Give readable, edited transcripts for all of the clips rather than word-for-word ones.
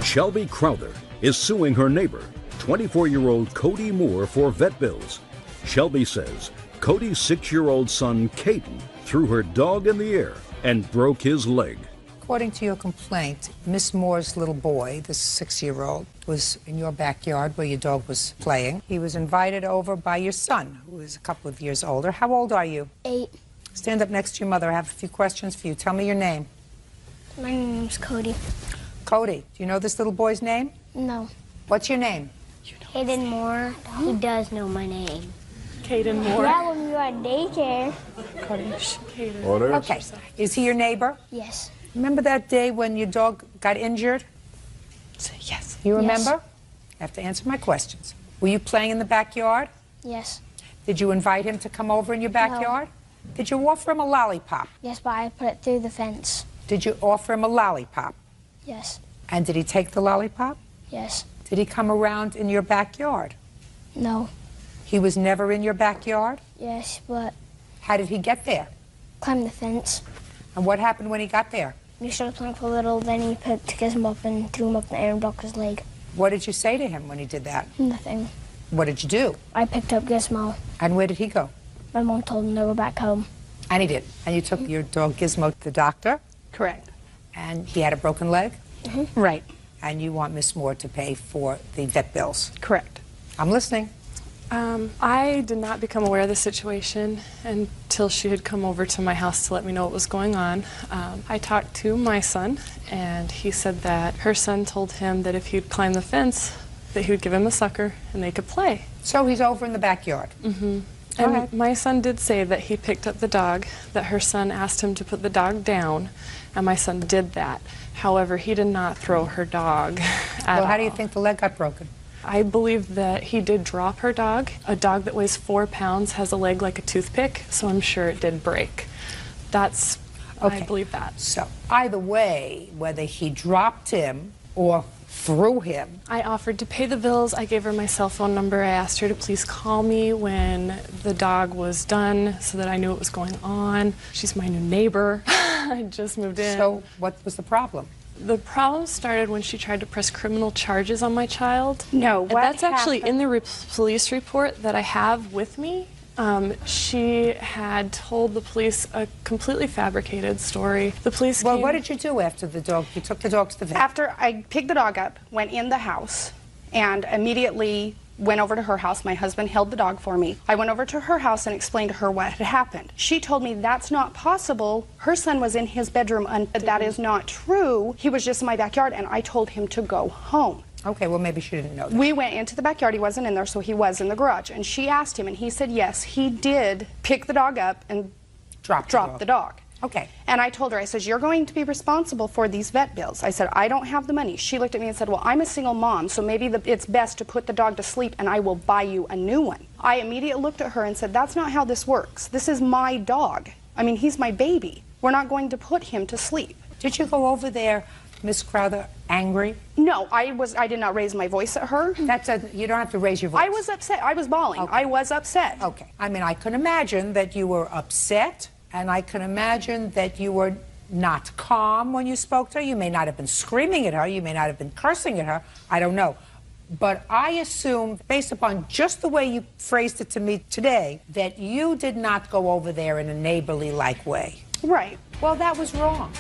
Shelby Crowther is suing her neighbor, 24-year-old Cody Moore, for vet bills. Shelby says Cody's 6-year-old son, Caden, threw her dog in the air and broke his leg. According to your complaint, Miss Moore's little boy, this 6-year-old, was in your backyard where your dog was playing. He was invited over by your son, who is a couple of years older. How old are you? 8. Stand up next to your mother. I have a few questions for you. Tell me your name. My name's Cody. Cody, do you know this little boy's name? No. What's your name? Caden Moore. He does know my name. Caden Moore. Yeah, when we were at daycare. Caden. Okay. Is he your neighbor? Yes. Remember that day when your dog got injured? Say yes. You remember? Yes. You have to answer my questions. Were you playing in the backyard? Yes. Did you invite him to come over in your backyard? No. Did you offer him a lollipop? Yes, but I put it through the fence. Did you offer him a lollipop? Yes. And did he take the lollipop? Yes. Did he come around in your backyard? No. He was never in your backyard? Yes, but How did he get there? climbed the fence. And what happened when he got there? We started playing for a little, then he picked him up and threw him up in the air and broke his leg. What did you say to him when he did that? Nothing. What did you do? I picked up Gizmo. And where did he go? My mom told him to go back home. And he did. And you took your dog Gizmo to the doctor? Correct. And he had a broken leg? Right. And you want Miss Moore to pay for the vet bills? Correct. I'm listening. I did not become aware of the situation until she had come over to my house to let me know what was going on. I talked to my son, and he said that her son told him that if he'd climb the fence, that he would give him a sucker and they could play. So he's over in the backyard? Mm-hmm. Go And ahead. my son did say that he picked up the dog, that her son asked him to put the dog down, and my son did that. However, he did not throw her dog at Well, how do you all. think the leg got broken? I believe that he did drop her dog. A dog that weighs 4 pounds has a leg like a toothpick, so I'm sure it did break. That's, Okay. I believe that. So either way, whether he dropped him or threw him, I offered to pay the bills. I gave her my cell phone number. I asked her to please call me when the dog was done so that I knew what was going on. She's my new neighbor. I just moved in. so what was the problem? The problem started when she tried to press criminal charges on my child. No, And what that's actually happened? in the police report that I have with me. She had told the police a completely fabricated story. The police Well, came... what did you do after the dog? You took the dog to the vet. After I picked the dog up, went in the house, and immediately went over to her house. My husband held the dog for me. I went over to her house and explained to her what had happened. She told me that's not possible. Her son was in his bedroom, and that is not true. He was just in my backyard, and I told him to go home. Okay, well, maybe she didn't know that. We went into the backyard. He wasn't in there, so he was in the garage. And she asked him, and he said yes, he did pick the dog up and Dropped the dog. Okay. And I told her, I said, you're going to be responsible for these vet bills. I said, I don't have the money. She looked at me and said, well, I'm a single mom, so maybe it's best to put the dog to sleep and I will buy you a new one. I immediately looked at her and said, that's not how this works. This is my dog. I mean, he's my baby. We're not going to put him to sleep. Did you go over there, Miss Crowther, angry? No, I did not raise my voice at her. You don't have to raise your voice. I was upset. I was bawling. Okay. I was upset. Okay. I mean, I can imagine that you were upset, and I can imagine that you were not calm when you spoke to her. You may not have been screaming at her. You may not have been cursing at her. I don't know. But I assume, based upon just the way you phrased it to me today, that you did not go over there in a neighborly-like way. Right. Well, that was wrong.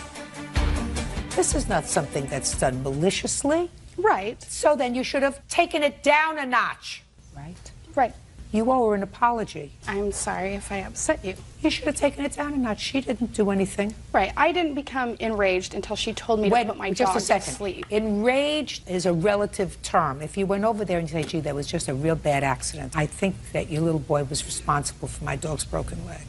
This is not something that's done maliciously. Right. So then you should have taken it down a notch, right? Right. You owe her an apology. I'm sorry if I upset you. You should have taken it down a notch. She didn't do anything. Right. I didn't become enraged until she told me to put my just dog a second. to sleep. Enraged is a relative term. If you went over there and you say, gee, that was just a real bad accident, I think that your little boy was responsible for my dog's broken leg.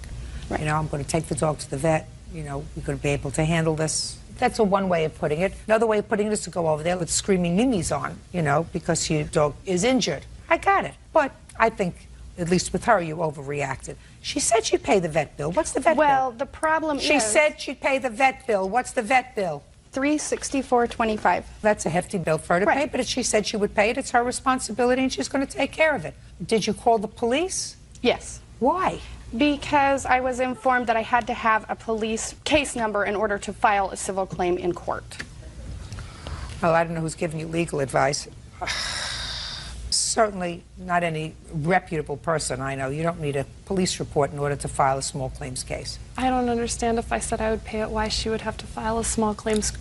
Right. You know, I'm going to take the dog to the vet. You know, we're going to be able to handle this. That's one way of putting it. Another way of putting it is to go over there with screaming mimis on, you know, because your dog is injured. I got it. But I think, at least with her, you overreacted. She said she'd pay the vet bill. What's the vet bill? Well, the problem is... She said she'd pay the vet bill. What's the vet bill? $364.25. That's a hefty bill for her to pay, Right. but if she said she would pay it, it's her responsibility, and she's going to take care of it. Did you call the police? Yes. Why? Because I was informed that I had to have a police case number in order to file a civil claim in court. Well, I don't know who's giving you legal advice. Certainly not any reputable person I know. You don't need a police report in order to file a small claims case. I don't understand if I said I would pay it, why she would have to file a small claims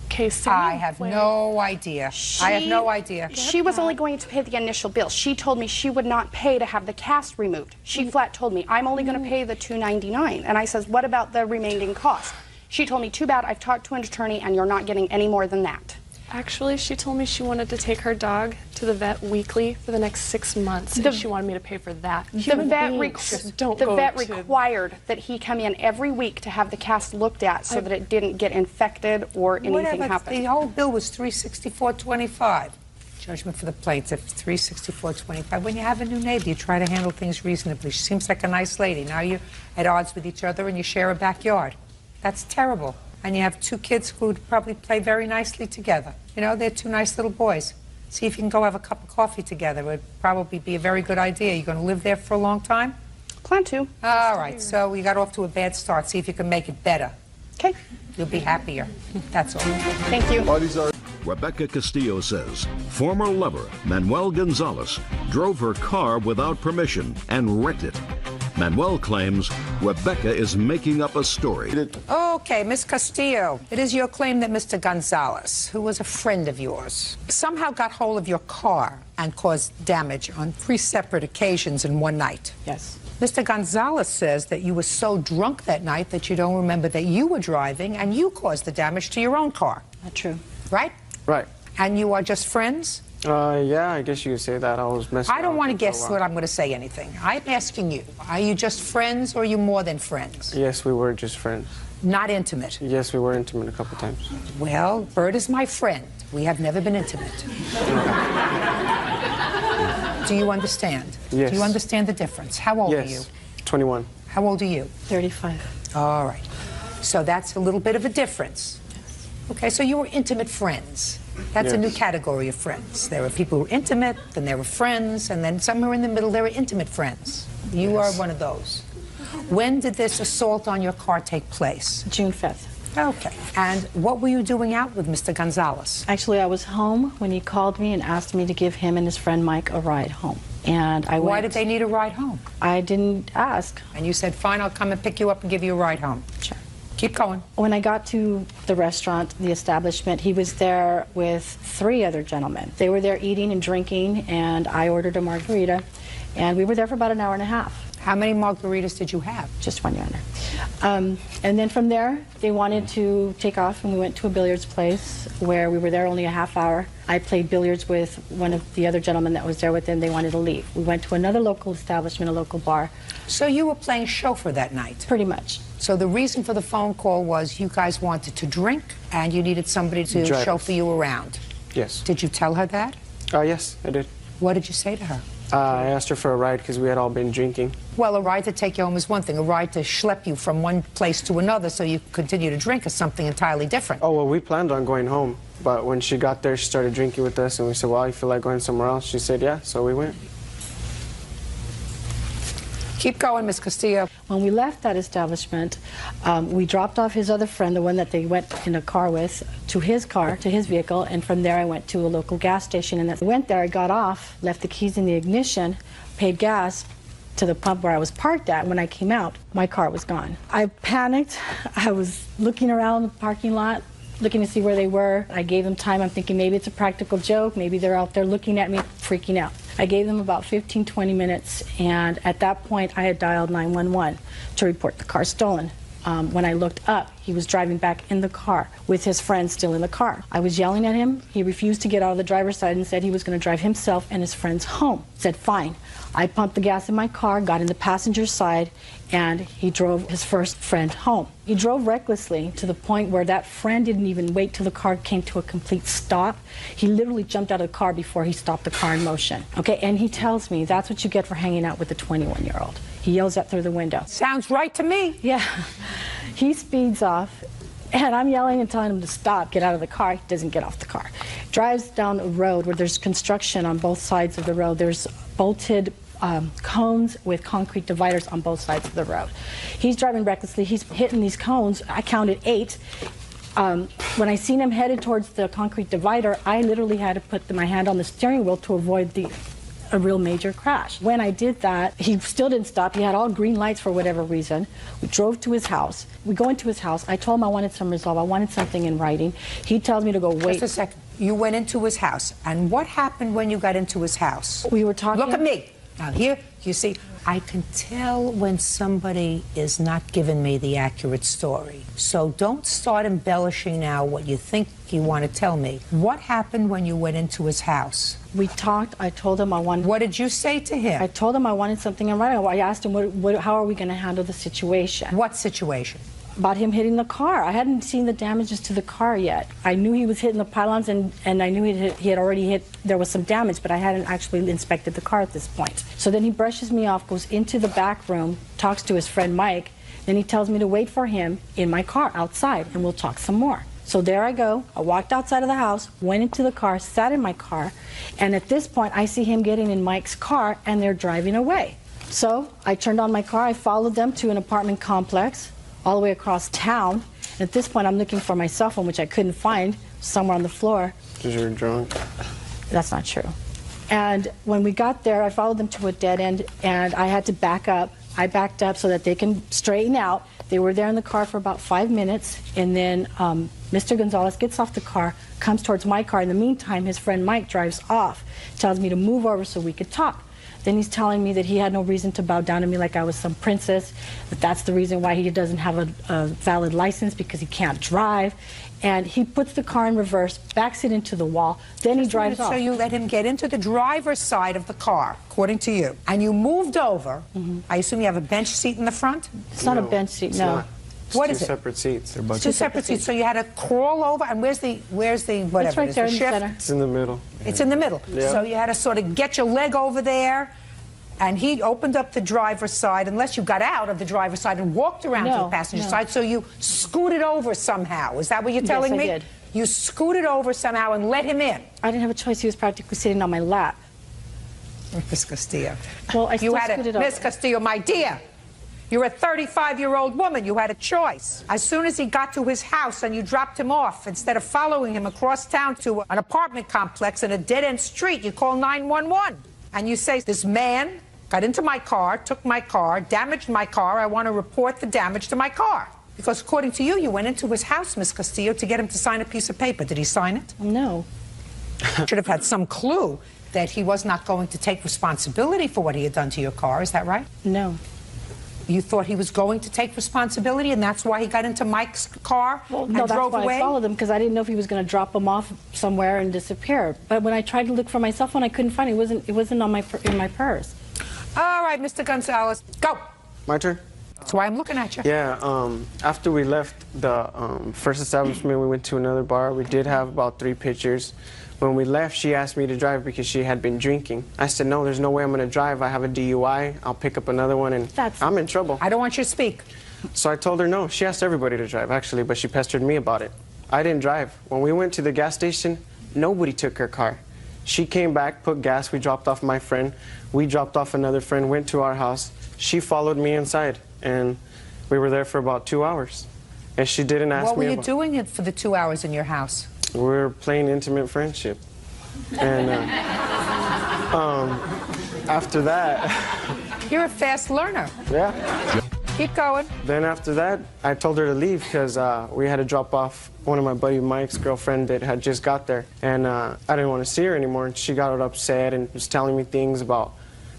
case. I have no idea. I have no idea. She was only going to pay the initial bill. She told me she would not pay to have the cast removed. She flat told me, I'm only going to pay the $299. And I says, what about the remaining cost? She told me, too bad, I've talked to an attorney and you're not getting any more than that. Actually, she told me she wanted to take her dog to the vet weekly for the next 6 months, and she wanted me to pay for that. The vet required that he come in every week to have the cast looked at so that it didn't get infected or anything happen. The whole bill was $364.25. Judgment for the plaintiff, $364.25. When you have a new neighbor, you try to handle things reasonably. She seems like a nice lady. Now you're at odds with each other and you share a backyard. That's terrible. And you have two kids who would probably play very nicely together. You know, they're two nice little boys. See if you can go have a cup of coffee together. It would probably be a very good idea. You're going to live there for a long time? Plan to. All right, so you got off to a bad start. See if you can make it better. Okay. You'll be happier. That's all. Thank you. Rebecca Castillo says former lover Manuel Gonzalez drove her car without permission and wrecked it. Manuel claims Rebecca is making up a story. Okay, Miss Castillo, it is your claim that Mr. Gonzalez, who was a friend of yours, somehow got hold of your car and caused damage on 3 separate occasions in one night. Yes. Mr. Gonzalez says that you were so drunk that night that you don't remember that you were driving and you caused the damage to your own car. Not true. Right? Right. And you are just friends? Yeah, I guess you could say that. I was messing I don't around want to for a guess while. what I'm going to say anything. I'm asking you, are you just friends or are you more than friends? Yes, we were just friends. Not intimate? Yes, we were intimate a couple times. Well, Bert is my friend. We have never been intimate. Do you understand? Yes. Do you understand the difference? How old are you? Yes, 21. How old are you? 35. All right. So that's a little bit of a difference. Okay, so you were intimate friends. That's a new category of friends. There are people who are intimate, then there are friends, and then somewhere in the middle there are intimate friends. You are one of those. When did this assault on your car take place? June 5th. Okay. And what were you doing out with Mr. Gonzalez? Actually, I was home when he called me and asked me to give him and his friend Mike a ride home. And I went. Why did they need a ride home? I didn't ask. And you said, fine, I'll come and pick you up and give you a ride home. Sure. Keep going. When I got to the restaurant, the establishment, he was there with 3 other gentlemen. They were there eating and drinking, and I ordered a margarita, and we were there for about an hour and a half. How many margaritas did you have? Just one, Your Honor. And then from there, they wanted to take off, and we went to a billiards place where we were there only a half hour. I played billiards with one of the other gentlemen that was there with them. They wanted to leave. We went to another local establishment, a local bar. So you were playing chauffeur that night? Pretty much. So the reason for the phone call was you guys wanted to drink and you needed somebody to chauffeur you around. Yes. Did you tell her that? Yes, I did. What did you say to her? I asked her for a ride because we had all been drinking. Well, a ride to take you home is one thing. A ride to schlep you from one place to another so you continue to drink is something entirely different. Oh, well, we planned on going home. But when she got there, she started drinking with us, and we said, well, you feel like going somewhere else? She said, yeah, so we went. Keep going, Miss Castillo. When we left that establishment, we dropped off his other friend, the one that they went in a car with, to his car, to his vehicle, and from there I went to a local gas station. And I went there, I got off, left the keys in the ignition, paid gas to the pump where I was parked at. When I came out, my car was gone. I panicked. I was looking around the parking lot, looking to see where they were. I gave them time. I'm thinking maybe it's a practical joke. Maybe they're out there looking at me, freaking out. I gave them about 15, 20 minutes, and at that point, I had dialed 911 to report the car stolen. When I looked up, he was driving back in the car with his friend still in the car. I was yelling at him. He refused to get out of the driver's side and said he was going to drive himself and his friends home. Said, fine. I pumped the gas in my car, got in the passenger side, and he drove his first friend home. He drove recklessly to the point where that friend didn't even wait till the car came to a complete stop. He literally jumped out of the car before he stopped the car in motion. Okay, and he tells me that's what you get for hanging out with a 21-year-old. He yells that through the window. Sounds right to me. Yeah. He speeds off, and I'm yelling and telling him to stop, get out of the car. He doesn't get off the car. Drives down a road where there's construction on both sides of the road. There's bolted cones with concrete dividers on both sides of the road. He's driving recklessly. He's hitting these cones. I counted 8. When I seen him headed towards the concrete divider, I literally had to put my hand on the steering wheel to avoid a real major crash. When I did that, he still didn't stop. He had all green lights for whatever reason. We drove to his house. We go into his house. I told him I wanted some resolve. I wanted something in writing. He tells me to go wait. Just a second. You went into his house. And what happened when you got into his house? We were talking. Look at me. Now here, you see, I can tell when somebody is not giving me the accurate story. So don't start embellishing now what you think you want to tell me. What happened when you went into his house? We talked. I told him I wanted. What did you say to him? I told him I wanted something in writing. I asked him, how are we going to handle the situation? What situation? About him hitting the car. I hadn't seen the damages to the car yet. I knew he was hitting the pylons, and I knew he had already hit, there was some damage, but I hadn't actually inspected the car at this point. So then he brushes me off, goes into the back room, talks to his friend Mike, then he tells me to wait for him in my car outside, and we'll talk some more. So there I go. I walked outside of the house, went into the car, sat in my car, and at this point I see him getting in Mike's car, and they're driving away. So I turned on my car, I followed them to an apartment complex, all the way across town. And at this point, I'm looking for my cell phone, which I couldn't find, somewhere on the floor. Because you were drunk? That's not true. And when we got there, I followed them to a dead end, and I had to back up. I backed up so that they can straighten out. They were there in the car for about 5 minutes, and then Mr. Gonzalez gets off the car, comes towards my car. In the meantime, his friend Mike drives off, tells me to move over so we could talk. Then he's telling me that he had no reason to bow down to me like I was some princess, that that's the reason why he doesn't have a valid license, because he can't drive. And he puts the car in reverse, backs it into the wall, then he drives off. So you let him get into the driver's side of the car, according to you, and you moved over. I assume you have a bench seat in the front? It's not a bench seat, no. Not. What two is it? Separate seats. Two separate seats. So you had to crawl over, and where's the whatever? It's right there in the shift? center. It's in the middle. It's in the middle. Yeah. So you had to sort of get your leg over there, and he opened up the driver's side, unless you got out of the driver's side and walked around to the passenger side. So you scooted over somehow. Is that what you're telling me? Yes, I did. You scooted over somehow and let him in. I didn't have a choice. He was practically sitting on my lap. Miss Castillo. Well, I still You had scooted a, over. Miss Castillo, my dear, you're a 35-year-old woman. You had a choice. As soon as he got to his house and you dropped him off, instead of following him across town to an apartment complex in a dead-end street, you call 911. And you say, this man got into my car, took my car, damaged my car. I want to report the damage to my car. Because according to you, you went into his house, Miss Castillo, to get him to sign a piece of paper. Did he sign it? No. Should have had some clue that he was not going to take responsibility for what he had done to your car. Is that right? No. You thought he was going to take responsibility, and that's why he got into Mike's car Well, and no, that's drove why away? I followed him, because I didn't know if he was going to drop him off somewhere and disappear. But when I tried to look for my cell phone, I couldn't find it. It wasn't on in my purse. All right, Mr. Gonzalez, go. My turn? That's why I'm looking at you. Yeah, after we left the first establishment, we went to another bar. We did have about 3 pictures. When we left, she asked me to drive because she had been drinking. I said, no, there's no way I'm going to drive. I have a DUI. I'll pick up another one, and I'm in trouble. I don't want you to speak. So I told her no. She asked everybody to drive, actually, but she pestered me about it. I didn't drive. When we went to the gas station, nobody took her car. She came back, put gas. We dropped off my friend. We dropped off another friend, went to our house. She followed me inside, and we were there for about 2 hours. And she didn't ask me What were you about... doing it for the 2 hours in your house? We were playing intimate friendship. And after that... You're a fast learner. Yeah. Keep going. Then after that, I told her to leave because we had to drop off one of my buddy Mike's girlfriend that had just got there. And I didn't want to see her anymore. And she got upset and was telling me things about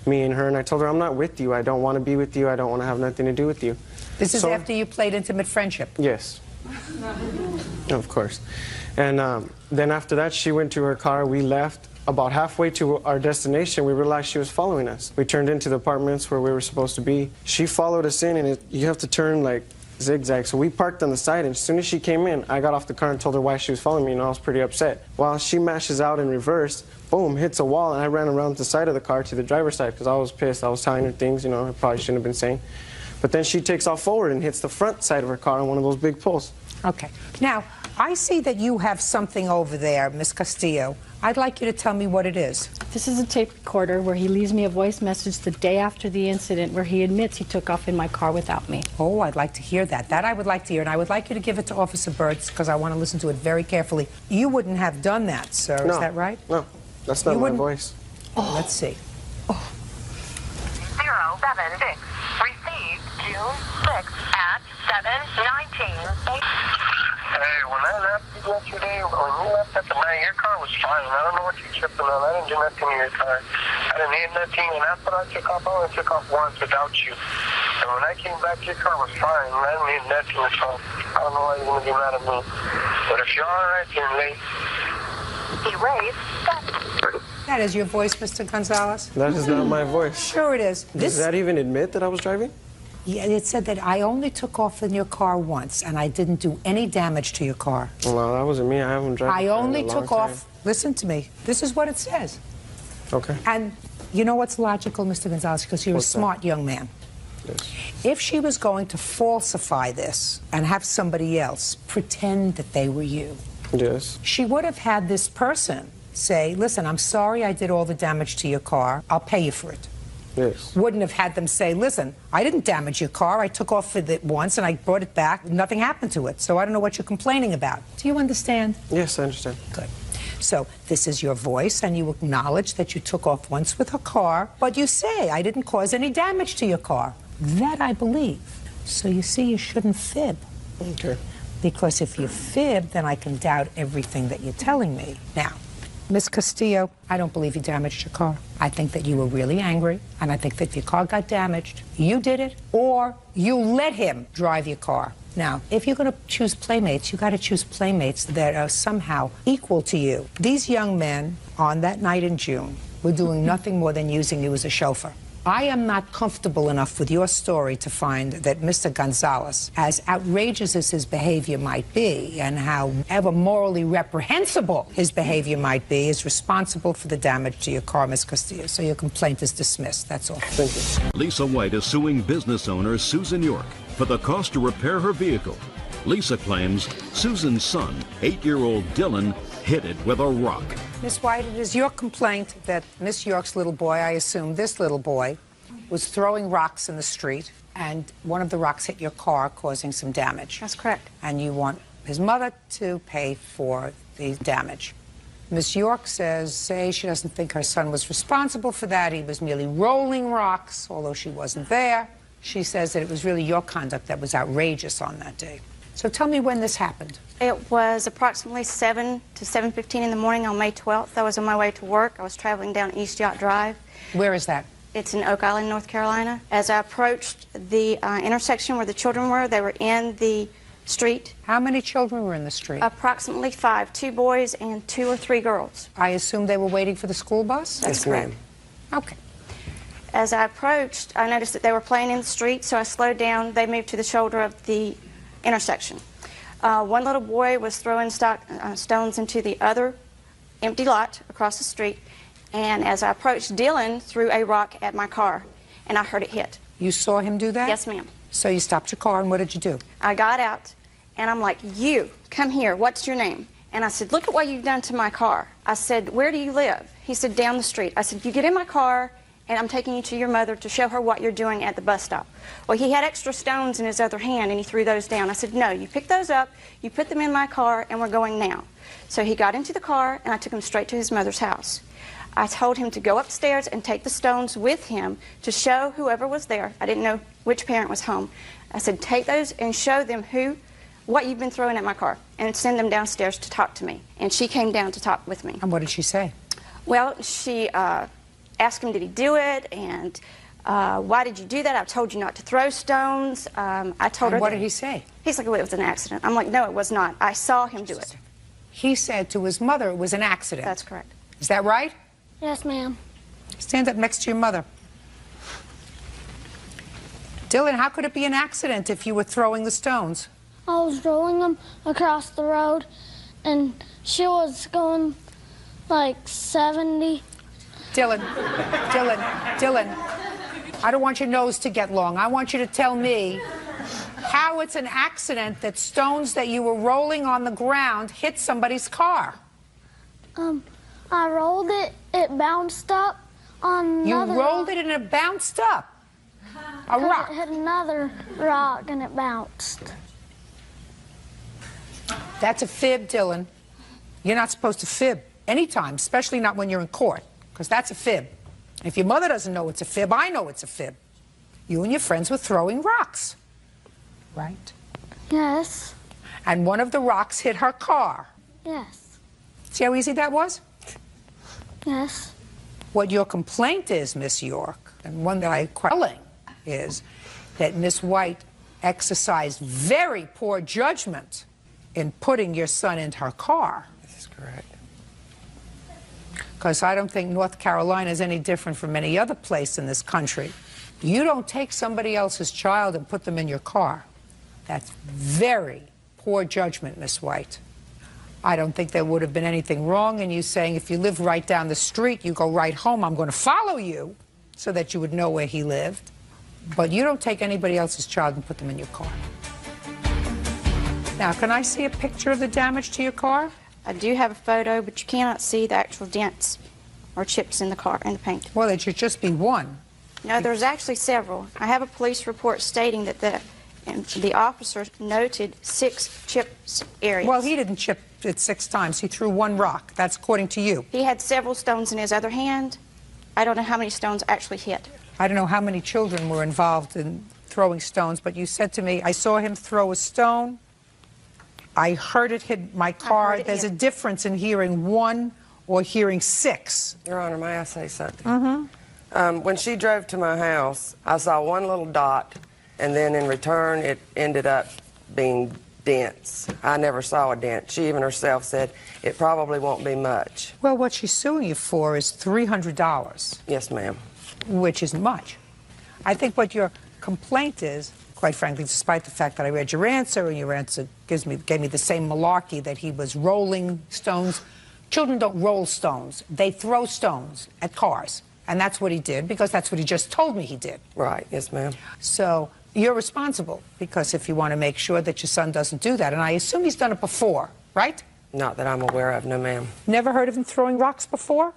me and her. And I told her, I'm not with you. I don't want to be with you. I don't want to have nothing to do with you. This is after you played intimate friendship? Yes. Of course. And then after that, she went to her car. We left. About halfway to our destination, we realized she was following us. We turned into the apartments where we were supposed to be. She followed us in, and you have to turn like zigzag. So we parked on the side, and as soon as she came in, I got off the car and told her why she was following me, and I was pretty upset. While she mashes out in reverse, boom, hits a wall, and I ran around the side of the car to the driver's side because I was pissed. I was telling her things, you know, I probably shouldn't have been saying. But then she takes off forward and hits the front side of her car on one of those big poles. Okay. Now, I see that you have something over there, Miss Castillo. I'd like you to tell me what it is. This is a tape recorder where he leaves me a voice message the day after the incident where he admits he took off in my car without me. Oh, I'd like to hear that. That I would like to hear, and I would like you to give it to Officer Burtz because I want to listen to it very carefully. You wouldn't have done that, sir. No. Is that right? No, that's not my voice. Oh. Let's see. 076. Received June 6th at 7:19. Hey, when I left you yesterday, when you left at the night, your car was fine. I don't know what you're tripping on. I didn't do nothing to your car. I didn't hit nothing, and after I took off, I only took off once without you. And when I came back, your car was fine. I didn't hit nothing, so I don't know why you're going to be mad at me. But if you're all right, then late. Erase. That is your voice, Mr. Gonzalez? That is not my voice. Sure it is. Does that even admit that I was driving? Yeah, it said that I only took off in your car once, and I didn't do any damage to your car. Well, that wasn't me. I haven't driven. I only took off. Listen to me. This is what it says. Okay. And you know what's logical, Mr. Gonzalez, because you're a smart young man. Yes. If she was going to falsify this and have somebody else pretend that they were you, Yes. she would have had this person say, listen, I'm sorry I did all the damage to your car. I'll pay you for it. Yes. Wouldn't have had them say, listen, I didn't damage your car. I took off with it once and I brought it back. Nothing happened to it. So I don't know what you're complaining about. Do you understand? Yes, I understand. Good. So this is your voice, and you acknowledge that you took off once with her car, but you say, I didn't cause any damage to your car. That I believe. So you see, you shouldn't fib. Okay. Because if you fib, then I can doubt everything that you're telling me. Now, Miss Castillo, I don't believe you damaged your car. I think that you were really angry, and I think that if your car got damaged, you did it, or you let him drive your car. Now, if you're going to choose playmates, you got to choose playmates that are somehow equal to you. These young men, on that night in June, were doing nothing more than using you as a chauffeur. I am not comfortable enough with your story to find that Mr. Gonzalez, as outrageous as his behavior might be, and however morally reprehensible his behavior might be, is responsible for the damage to your car, Ms. Castillo. So your complaint is dismissed. That's all. Thank you. Lisa White is suing business owner Susan York for the cost to repair her vehicle. Lisa claims Susan's son, 8-year-old Dylan, hit it with a rock. Miss White, it is your complaint that Miss York's little boy, I assume this little boy, was throwing rocks in the street, and one of the rocks hit your car, causing some damage. That's correct. And you want his mother to pay for the damage. Miss York says, she doesn't think her son was responsible for that. He was merely rolling rocks, although she wasn't there. She says that it was really your conduct that was outrageous on that day. So tell me when this happened. It was approximately 7 to 7:15 in the morning on May 12th. I was on my way to work. I was traveling down East Yacht Drive. Where is that? It's in Oak Island, North Carolina. As I approached the intersection where the children were, they were in the street. How many children were in the street? Approximately 5, 2 boys and 2 or 3 girls. I assume they were waiting for the school bus? That's correct. Okay. As I approached, I noticed that they were playing in the street, so I slowed down. They moved to the shoulder of the intersection. One little boy was throwing stones into the other empty lot across the street, and as I approached, Dylan threw a rock at my car, and I heard it hit. You saw him do that? Yes, ma'am. So you stopped your car, and what did you do? I got out, and I'm like, you, come here, what's your name? And I said, look at what you've done to my car. I said, where do you live? He said, down the street. I said, you get in my car, and I'm taking you to your mother to show her what you're doing at the bus stop. Well, he had extra stones in his other hand, and he threw those down. I said, no, you pick those up, you put them in my car, and we're going now. So he got into the car, and I took him straight to his mother's house. I told him to go upstairs and take the stones with him to show whoever was there. I didn't know which parent was home. I said, take those and show them what you've been throwing at my car, and send them downstairs to talk to me. And she came down to talk with me. And what did she say? Well, she asked him, did he do it, and why did you do that? I told you not to throw stones. I told her. What did he say? He's like, well, it was an accident. I'm like, no, it was not. I saw him do it. He said to his mother it was an accident. That's correct. Is that right? Yes, ma'am. Stand up next to your mother. Dylan, how could it be an accident if you were throwing the stones? I was rolling them across the road, and she was going like 70. Dylan, I don't want your nose to get long. I want you to tell me how it's an accident that stones that you were rolling on the ground hit somebody's car. I rolled it, it bounced up on another You rolled it and it bounced up. A rock. It hit another rock and it bounced. That's a fib, Dylan. You're not supposed to fib anytime, especially not when you're in court, because that's a fib. If your mother doesn't know it's a fib, I know it's a fib. You and your friends were throwing rocks, right? Yes. And one of the rocks hit her car. Yes. See how easy that was? Yes. What your complaint is, Miss York, and one that I quelling, is that Miss White exercised very poor judgment in putting your son in her car. This is correct. Because I don't think North Carolina is any different from any other place in this country. You don't take somebody else's child and put them in your car. That's very poor judgment, Miss White. I don't think there would have been anything wrong in you saying, if you live right down the street, you go right home, I'm going to follow you, so that you would know where he lived. But you don't take anybody else's child and put them in your car. Now, can I see a picture of the damage to your car? I do have a photo, but you cannot see the actual dents or chips in the car, in the paint. Well, it should just be one. No, there's actually several. I have a police report stating that the officer noted 6 chips areas. Well, he didn't chip it 6 times. He threw one rock. That's according to you. He had several stones in his other hand. I don't know how many stones actually hit. I don't know how many children were involved in throwing stones, but you said to me, I saw him throw a stone. I heard it hit my car. There's a difference in hearing 1 or hearing 6. Your Honor, may I say something? When she drove to my house, I saw one little dot, and then in return, it ended up being dents. I never saw a dent. She even herself said it probably won't be much. Well, what she's suing you for is $300. Yes, ma'am. Which isn't much. I think what your complaint is, quite frankly, despite the fact that I read your answer, and your answer gave me the same malarkey that he was rolling stones. Children don't roll stones. They throw stones at cars. And that's what he did, because that's what he just told me he did. Right, yes, ma'am. So you're responsible, because if you want to make sure that your son doesn't do that, and I assume he's done it before, right? Not that I'm aware of, no, ma'am. Never heard of him throwing rocks before?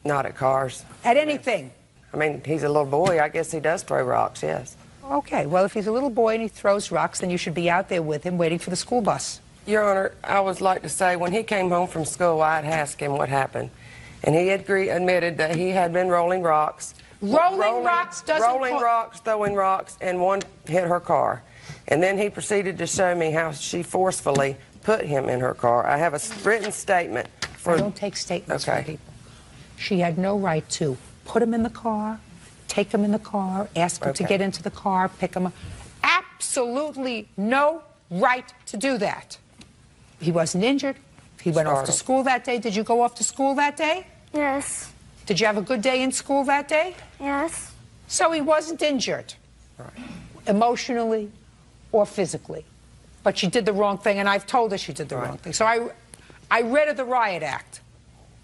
Not at cars. At anything? I mean, he's a little boy. I guess he does throw rocks, yes. Okay, well, if he's a little boy and he throws rocks, then you should be out there with him waiting for the school bus. Your Honor, I would like to say, when he came home from school, I had asked him what happened. And he admitted that he had been rolling rocks. Rolling rocks doesn't... Rolling rocks, throwing rocks, and one hit her car. And then he proceeded to show me how she forcefully put him in her car. I have a written statement for... I don't take statements from people. She had no right to put him in the car, take him in the car, ask him to get into the car, pick him up. Absolutely no right to do that. He wasn't injured. He went off to school that day. Did you go off to school that day? Yes. Did you have a good day in school that day? Yes. So he wasn't injured, emotionally or physically. But she did the wrong thing, and I've told her she did the wrong thing. So I read her the Riot Act.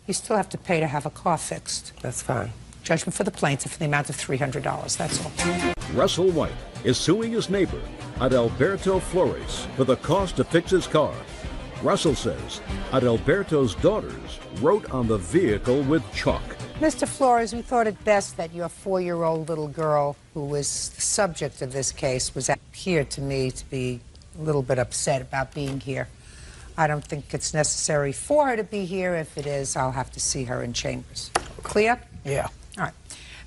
You still have to pay to have a car fixed. That's fine. Judgment for the plaintiff in the amount of $300. That's all. Russell White is suing his neighbor, Adalberto Flores, for the cost to fix his car. Russell says Adalberto's daughters wrote on the vehicle with chalk. Mr. Flores, we thought it best that your 4-year-old little girl, who was the subject of this case, was here to me to be a little bit upset about being here. I don't think it's necessary for her to be here. If it is, I'll have to see her in chambers. Clear? Yeah. All right.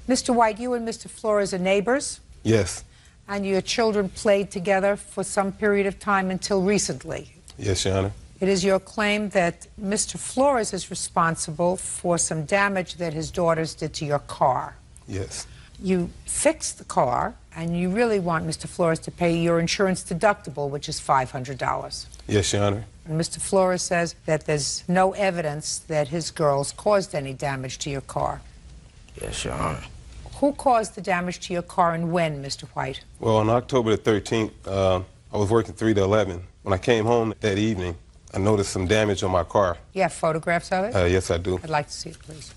Mr. White, you and Mr. Flores are neighbors? Yes. And your children played together for some period of time until recently? Yes, Your Honor. It is your claim that Mr. Flores is responsible for some damage that his daughters did to your car. Yes. You fixed the car, and you really want Mr. Flores to pay your insurance deductible, which is $500. Yes, Your Honor. And Mr. Flores says that there's no evidence that his girls caused any damage to your car. Yes, Your Honor. Who caused the damage to your car and when, Mr. White? Well, on October the 13th, I was working 3 to 11. When I came home that evening, I noticed some damage on my car. You have photographs of it? Yes, I do. I'd like to see it, please.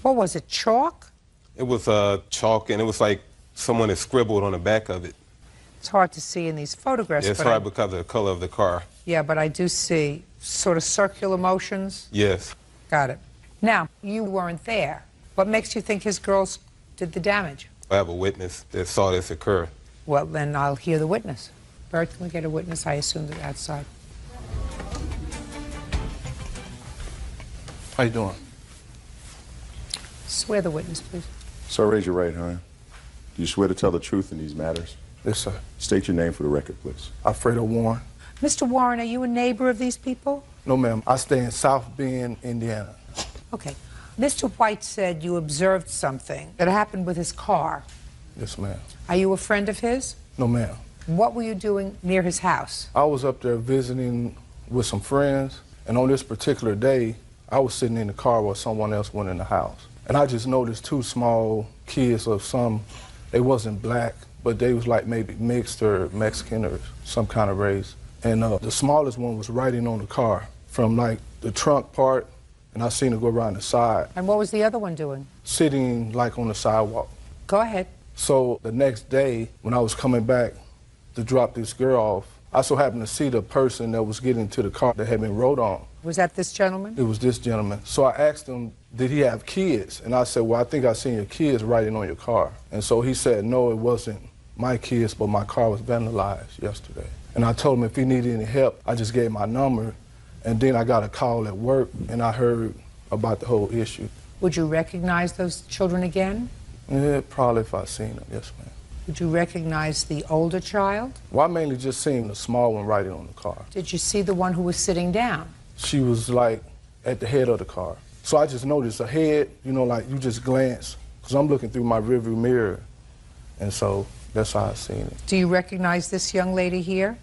What was it, chalk? It was chalk, and it was like someone had scribbled on the back of it. It's hard to see in these photographs. Yeah, it's hard because of the color of the car. Yeah, but I do see sort of circular motions. Yes. Got it. Now, you weren't there. What makes you think his girls did the damage? I have a witness that saw this occur. Well, then I'll hear the witness. Bert, can we get a witness? I assume they're outside. How you doing? Swear the witness, please. Sir, raise your right hand. Do you swear to tell the truth in these matters? Yes, sir. State your name for the record, please. Alfredo Warren. Mr. Warren, are you a neighbor of these people? No, ma'am. I stay in South Bend, Indiana. Okay. Mr. White said you observed something that happened with his car. Yes, ma'am. Are you a friend of his? No, ma'am. What were you doing near his house? I was up there visiting with some friends, and on this particular day, I was sitting in the car while someone else went in the house. And I just noticed two small kids of they wasn't black, but they was like maybe mixed or Mexican or some kind of race. And the smallest one was riding on the car from like the trunk part, and I seen it go around the side. And what was the other one doing? Sitting like on the sidewalk. Go ahead. So the next day, when I was coming back to drop this girl off, I so happened to see the person that was getting to the car that had been rode on. Was that this gentleman? It was this gentleman. So I asked him, did he have kids? And I said, well, I think I seen your kids riding on your car. And so he said, no, it wasn't my kids, but my car was vandalized yesterday. And I told him if he needed any help, I just gave my number. And then I got a call at work, and I heard about the whole issue. Would you recognize those children again? Yeah, probably if I seen them, yes, ma'am. Would you recognize the older child? Well, I mainly just seen the small one riding on the car. Did you see the one who was sitting down? She was like at the head of the car. So I just noticed a head, you know, like you just glance, because I'm looking through my rearview mirror. And so that's how I seen it. Do you recognize this young lady here?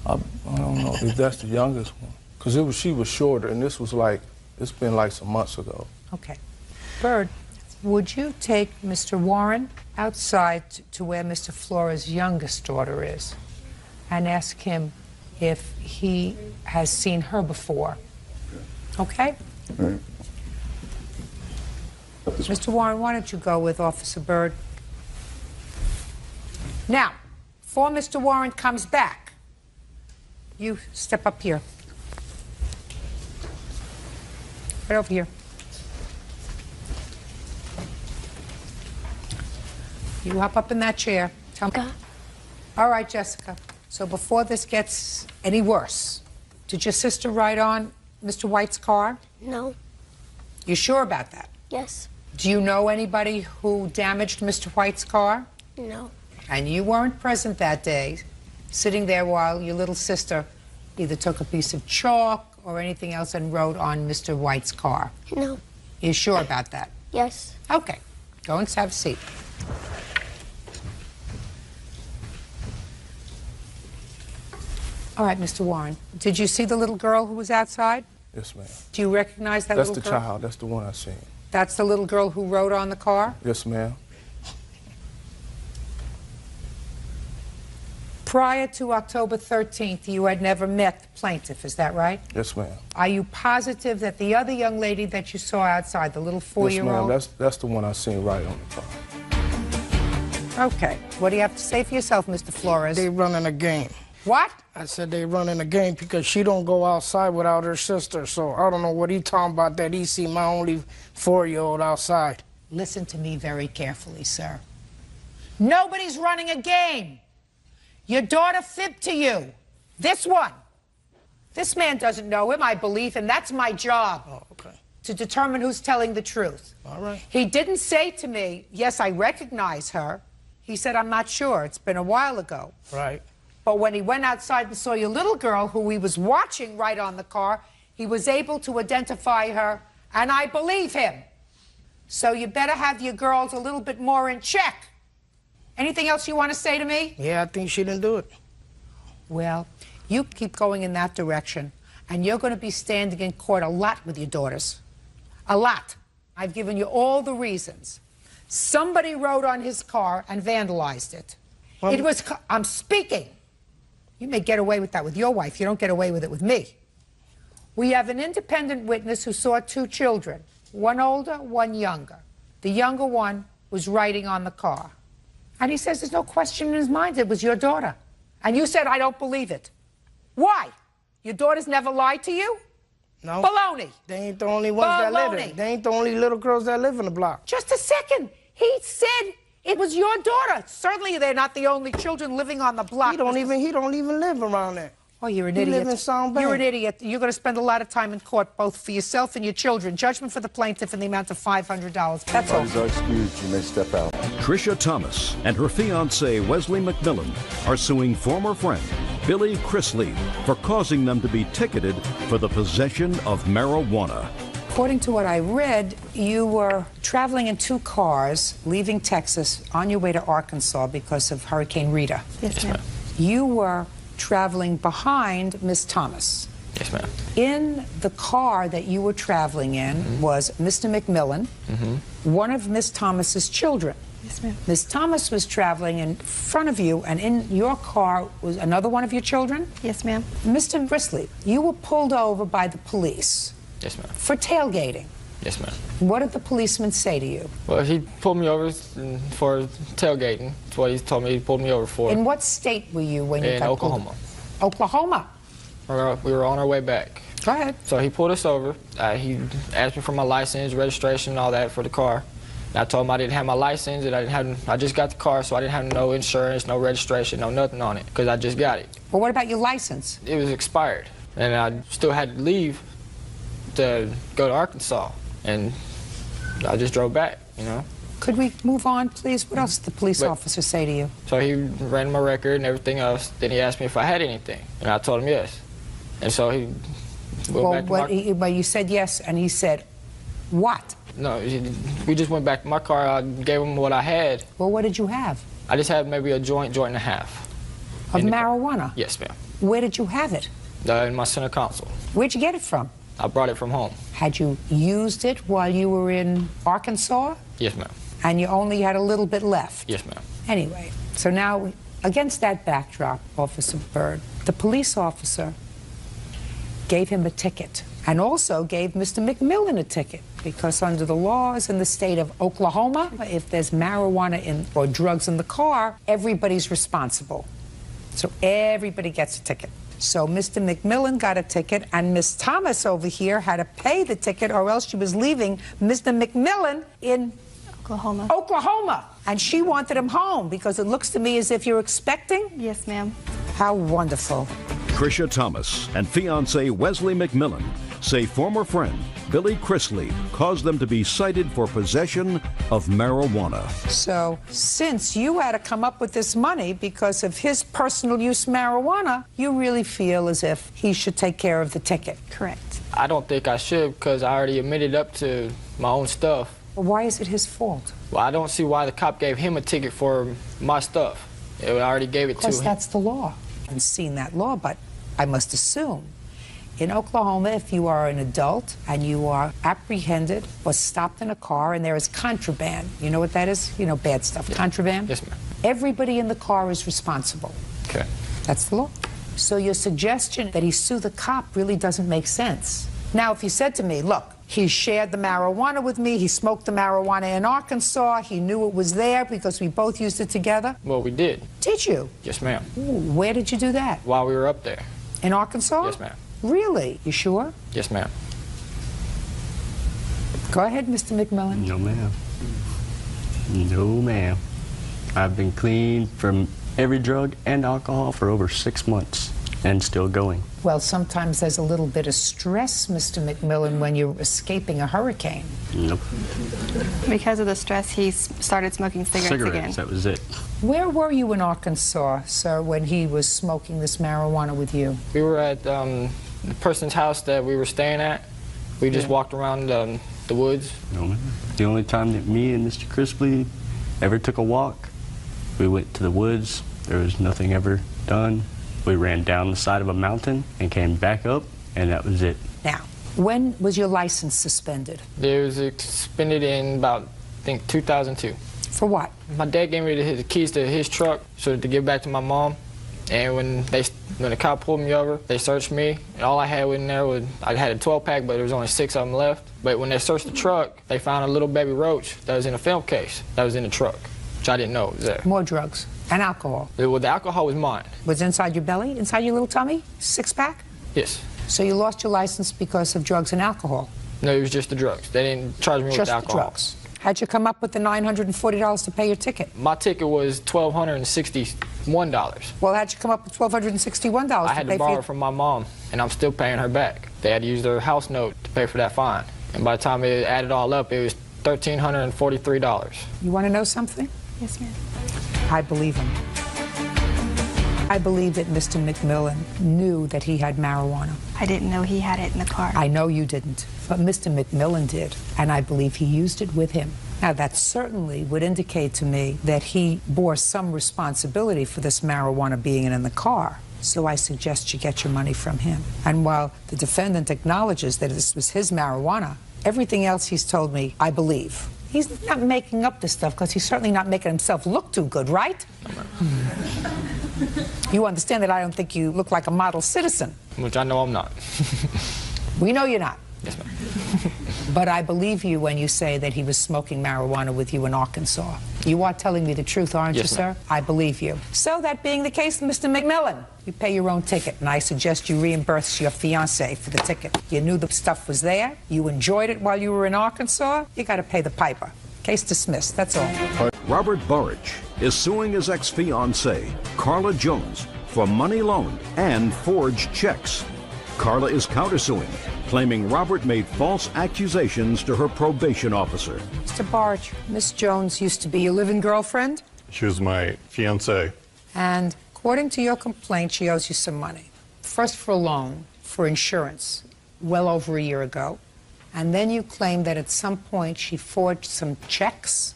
I don't know if that's the youngest one, because she was shorter, and this was like, it's been like some months ago. Okay. Bird, would you take Mr. Warren outside to where Mr. Flores' youngest daughter is and ask him if he has seen her before? Okay? All right. Mr. Warren, why don't you go with Officer Bird? Now, before Mr. Warren comes back, you step up here. Right over here. You hop up in that chair. Tell me. All right, Jessica. So before this gets any worse, did your sister ride on Mr. White's car? No. You sure about that? Yes. Do you know anybody who damaged Mr. White's car? No. And you weren't present that day, sitting there while your little sister either took a piece of chalk or anything else and rode on Mr. White's car? No. You sure about that? Yes. Okay. Go and have a seat. All right, Mr. Warren, did you see the little girl who was outside? Yes, ma'am. Do you recognize that That's little the girl? child. That's the one I seen. That's the little girl who rode on the car? Yes, ma'am. Prior to October 13th, you had never met the plaintiff, is that right? Yes, ma'am. Are you positive that the other young lady that you saw outside, the little 4-year-old? Yes, ma'am. That's the one I seen right on the car. Okay. What do you have to say for yourself, Mr. Flores? They running a game. What? I said they running a game because she don't go outside without her sister. So I don't know what he talking about that he see my only 4-year-old outside. Listen to me very carefully, sir. Nobody's running a game. Your daughter fibbed to you. This one. This man doesn't know him, I believe, and that's my job. Oh, okay. To determine who's telling the truth. All right. He didn't say to me, yes, I recognize her. He said, I'm not sure. It's been a while ago. Right. But when he went outside and saw your little girl, who he was watching right on the car, he was able to identify her, and I believe him. So you better have your girls a little bit more in check. Anything else you want to say to me? Yeah, I think she didn't do it. Well, you keep going in that direction, and you're going to be standing in court a lot with your daughters. A lot. I've given you all the reasons. Somebody rode on his car and vandalized it. Well, It was... I'm speaking. You may get away with that with your wife. You don't get away with it with me. We have an independent witness who saw two children, one older, one younger. The younger one was writing on the car. And he says there's no question in his mind it was your daughter. And you said, I don't believe it. Why? Your daughter's never lied to you? No. Baloney. They ain't the only ones that live in. They ain't the only little girls that live in the block. Just a second. He said it was your daughter. Certainly they're not the only children living on the block. He don't even live around there. Oh, you're an He idiot. live in Sound Bay. You're an idiot. You're going to spend a lot of time in court, both for yourself and your children. Judgment for the plaintiff in the amount of $500. That's all. Parties are excused. You may step out. Tricia Thomas and her fiancé Wesley McMillan are suing former friend Billy Chrisley for causing them to be ticketed for the possession of marijuana. According to what I read, you were traveling in two cars, leaving Texas on your way to Arkansas because of Hurricane Rita. Yes, ma'am. You were traveling behind Miss Thomas. Yes, ma'am. In the car that you were traveling in was Mr. McMillan, one of Miss Thomas's children. Yes, ma'am. Miss Thomas was traveling in front of you, and in your car was another one of your children? Yes, ma'am. Mr. Chrisley, you were pulled over by the police. Yes, ma'am. For tailgating. Yes, ma'am. What did the policeman say to you? Well, he pulled me over for tailgating. That's what he told me he pulled me over for. In what state were you when you In got Oklahoma. pulled? Oklahoma. We were on our way back. Go ahead. So he pulled us over. He asked me for my license, registration, all that for the car. And I told him I didn't have my license, and I just got the car, so I didn't have no insurance, no registration, no nothing on it, because I just got it. Well, what about your license? It was expired, and I still had to leave to go to Arkansas, and I just drove back, you know. Could we move on, please? What else did the police officer say to you? So he ran my record and everything else. Then he asked me if I had anything, and I told him yes. And so he went back to Well, you said yes, and he said, what? No, we just went back to my car. I gave him what I had. Well, what did you have? I just had maybe a joint and a half. Of marijuana? Yes, ma'am. Where did you have it? In my center console. Where'd you get it from? I brought it from home. Had you used it while you were in Arkansas? Yes, ma'am. And you only had a little bit left? Yes, ma'am. Anyway, so now, against that backdrop, Officer Byrd, the police officer gave him a ticket and also gave Mr. McMillan a ticket because under the laws in the state of Oklahoma, if there's marijuana or drugs in the car, everybody's responsible. So everybody gets a ticket. So Mr. McMillan got a ticket, and Miss Thomas over here had to pay the ticket, or else she was leaving Mr. McMillan in Oklahoma. And she wanted him home because it looks to me as if you're expecting. Yes, ma'am. How wonderful. Tricia Thomas and fiancé Wesley McMillan say former friend Billy Chrisley caused them to be cited for possession of marijuana. So since you had to come up with this money because of his personal use marijuana, you really feel as if he should take care of the ticket. Correct. I don't think I should because I already admitted up to my own stuff. But why is it his fault? Well, I don't see why the cop gave him a ticket for my stuff. I already gave it to him. Because that's the law. I haven't seen that law, but I must assume in Oklahoma, if you are an adult and you are apprehended or stopped in a car and there is contraband, you know what that is? You know, bad stuff. Yeah. Contraband? Yes, ma'am. Everybody in the car is responsible. Okay. That's the law. So your suggestion that he sue the cop really doesn't make sense. Now, if you said to me, look, he shared the marijuana with me, he smoked the marijuana in Arkansas, he knew it was there because we both used it together. Well, we did. Did you? Yes, ma'am. Ooh, where did you do that? While we were up there. In Arkansas? Yes, ma'am. Really? You sure? Yes, ma'am. Go ahead, Mr. McMillan. No, ma'am. No, ma'am. I've been clean from every drug and alcohol for over 6 months and still going. Well, sometimes there's a little bit of stress, Mr. McMillan, when you're escaping a hurricane. Nope. Because of the stress, he started smoking cigarettes again. That was it. Where were you in Arkansas, sir, when he was smoking this marijuana with you? We were at the person's house that we were staying at. We just walked around the woods. No, ma'am. The only time that me and Mr. Crisply ever took a walk, we went to the woods. There was nothing ever done. We ran down the side of a mountain and came back up, and that was it. Now, when was your license suspended? It was suspended in about, I think, 2002. For what? My dad gave me the keys to his truck so to give back to my mom, And when the cop pulled me over, they searched me, and all I had in there was, I had a 12-pack, but there was only 6 of them left. But when they searched the truck, they found a little baby roach that was in a film case that was in the truck, which I didn't know was there. More drugs and alcohol. Well, the alcohol was mine. Was inside your belly, inside your little tummy? 6-pack? Yes. So you lost your license because of drugs and alcohol? No, it was just the drugs. They didn't charge me with alcohol. Just the drugs. How'd you come up with the $940 to pay your ticket? My ticket was $1,261. Well, how'd you come up with $1,261 I had to borrow it from my mom, and I'm still paying her back. They had to use their house note to pay for that fine. And by the time it added all up, it was $1,343. You want to know something? Yes, ma'am. I believe him. I believe that Mr. McMillan knew that he had marijuana. I didn't know he had it in the car. I know you didn't, but Mr. McMillan did, and I believe he used it with him. Now, that certainly would indicate to me that he bore some responsibility for this marijuana being in the car. So I suggest you get your money from him. And while the defendant acknowledges that this was his marijuana, everything else he's told me, I believe. He's not making up this stuff because he's certainly not making himself look too good, right? You understand that I don't think you look like a model citizen. Which I know I'm not. We know you're not. Yes, ma'am. But I believe you when you say that he was smoking marijuana with you in Arkansas. You are telling me the truth, aren't you, sir? I believe you. So that being the case, Mr. McMillan, you pay your own ticket, and I suggest you reimburse your fiancé for the ticket. You knew the stuff was there. You enjoyed it while you were in Arkansas. You got to pay the piper. Case dismissed. That's all. Robert Burridge is suing his ex-fiancée, Carla Jones, for money loaned and forged checks. Carla is countersuing, claiming Robert made false accusations to her probation officer. Mr. Burridge, Miss Jones used to be your living girlfriend? She was my fiancée. And according to your complaint, she owes you some money. First for a loan, for insurance, well over a year ago. And then you claim that at some point she forged some checks.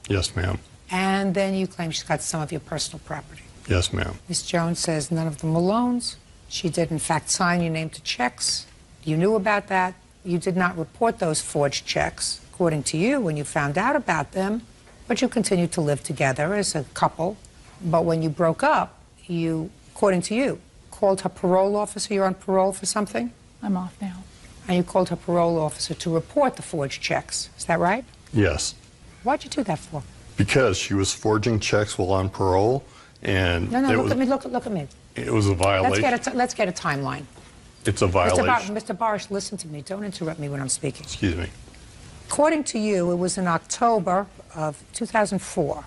Yes, ma'am. And then you claim she's got some of your personal property. Yes, ma'am. Miss Jones says none of them were loans. She did, in fact, sign your name to checks. You knew about that. You did not report those forged checks, according to you, when you found out about them. But you continued to live together as a couple. But when you broke up, you, according to you, called her parole officer. You're on parole for something? I'm off now. And you called her parole officer to report the forged checks. Is that right? Yes. Why'd you do that for? Because she was forging checks while on parole, and No, look at me, look at me. It was a violation. Let's get a timeline. It's a violation. Mr. Barish, listen to me. Don't interrupt me when I'm speaking. Excuse me. According to you, it was in October of 2004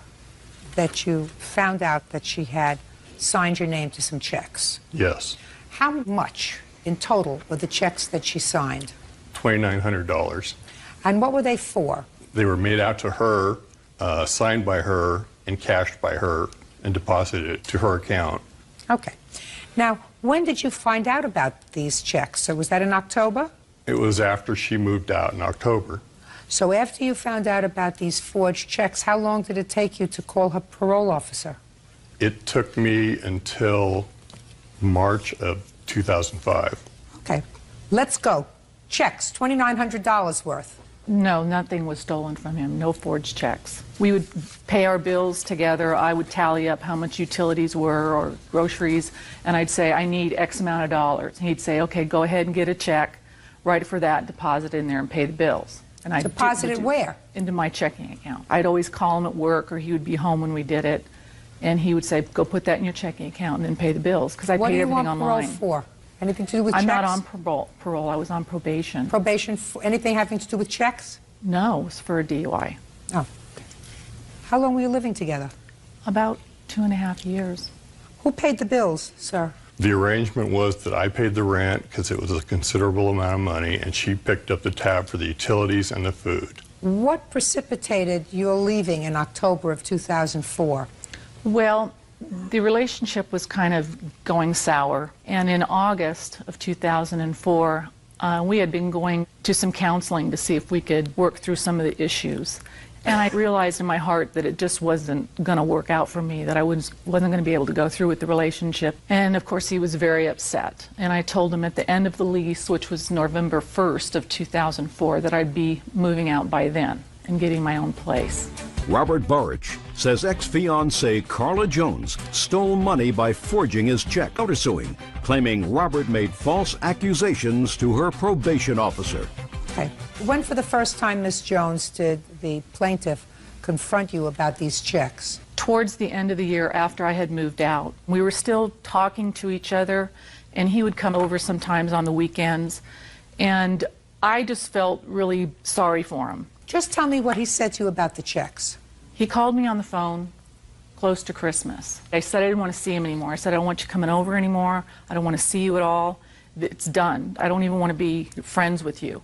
that you found out that she had signed your name to some checks. Yes. How much in total were the checks that she signed? $2,900. And what were they for? They were made out to her, signed by her, and cashed by her, and deposited to her account. Okay. Now, when did you find out about these checks? So was that in October? It was after she moved out in October. So after you found out about these forged checks, how long did it take you to call her parole officer? It took me until March of 2005. Okay. Let's go. Checks, $2,900 worth. No, nothing was stolen from him. No forged checks. We would pay our bills together. I would tally up how much utilities were or groceries, and I'd say, I need X amount of dollars. And he'd say, okay, go ahead and get a check, write it for that, deposit it in there, and pay the bills. And I'd deposit it where? Into my checking account. I'd always call him at work, or he would be home when we did it, and he would say, go put that in your checking account and then pay the bills, because I paid everything online. What do you want parole for? Anything to do with checks? I'm not on parole. I was on probation. Probation for anything having to do with checks? No, it was for a DUI. Oh. How long were you living together? About 2.5 years. Who paid the bills, sir? The arrangement was that I paid the rent because it was a considerable amount of money, and she picked up the tab for the utilities and the food. What precipitated your leaving in October of 2004? Well, the relationship was kind of going sour, and in August of 2004, we had been going to some counseling to see if we could work through some of the issues. And I realized in my heart that it just wasn't going to work out for me, that I wasn't going to be able to go through with the relationship. And of course, he was very upset. And I told him at the end of the lease, which was November 1st of 2004, that I'd be moving out by then and getting my own place. Robert Borich says ex-fiancée Carla Jones stole money by forging his check, countersuing, claiming Robert made false accusations to her probation officer. Okay. When for the first time, Ms. Jones, did the plaintiff confront you about these checks? Towards the end of the year after I had moved out, we were still talking to each other, and he would come over sometimes on the weekends, and I just felt really sorry for him. Just tell me what he said to you about the checks. He called me on the phone close to Christmas. I said I didn't want to see him anymore. I said, I don't want you coming over anymore. I don't want to see you at all. It's done. I don't even want to be friends with you.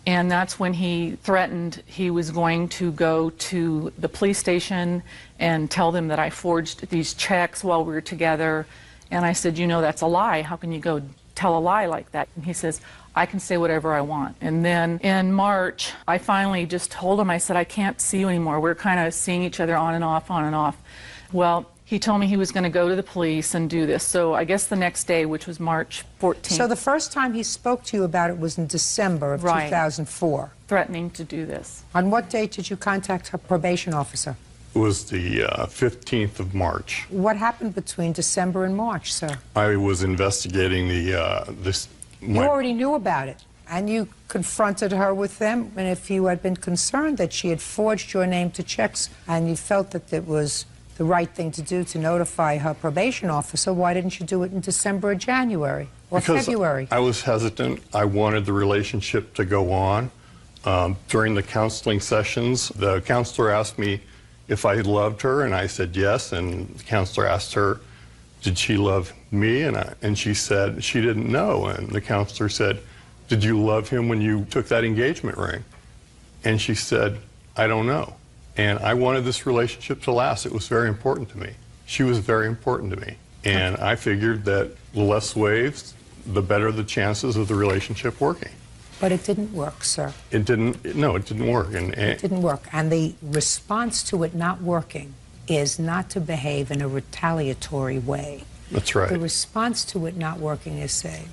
And that's when he threatened he was going to go to the police station and tell them that I forged these checks while we were together. And I said, you know, that's a lie. How can you go tell a lie like that? And he says, I can say whatever I want. And then in March, I finally just told him, I said, I can't see you anymore. We're kind of seeing each other on and off, on and off. Well, he told me he was going to go to the police and do this. So I guess the next day, which was March 14th. So the first time he spoke to you about it was in December of 2004. Threatening to do this. On what date did you contact her probation officer? It was the 15th of March. What happened between December and March, sir? I was investigating this. You already knew about it, and you confronted her with them, and if you had been concerned that she had forged your name to checks and you felt that it was the right thing to do to notify her probation officer, why didn't you do it in December or January or February? I was hesitant. I wanted the relationship to go on. During the counseling sessions, the counselor asked me if I loved her, and I said yes, and the counselor asked her, did she love me? And she said she didn't know. And the counselor said, did you love him when you took that engagement ring? And she said, I don't know. And I wanted this relationship to last. It was very important to me. She was very important to me. And I figured that the less waves, the better the chances of the relationship working. But it didn't work, sir. It didn't, no, it didn't work. It didn't work. And the response to it not working is not to behave in a retaliatory way. That's right. The response to it not working is saying,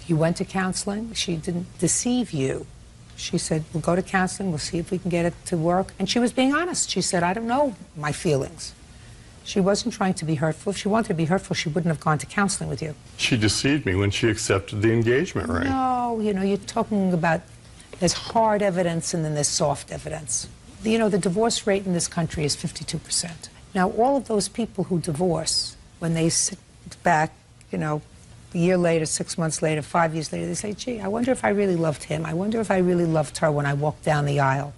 you went to counseling, she didn't deceive you. She said, we'll go to counseling, we'll see if we can get it to work. And she was being honest. She said, I don't know my feelings. She wasn't trying to be hurtful. If she wanted to be hurtful, she wouldn't have gone to counseling with you. She deceived me when she accepted the engagement ring. No, you know, you're talking about there's hard evidence and then there's soft evidence. You know, the divorce rate in this country is 52%. Now, all of those people who divorce, when they sit back, you know, a year later, 6 months later, 5 years later, they say, gee, I wonder if I really loved him. I wonder if I really loved her when I walked down the aisle.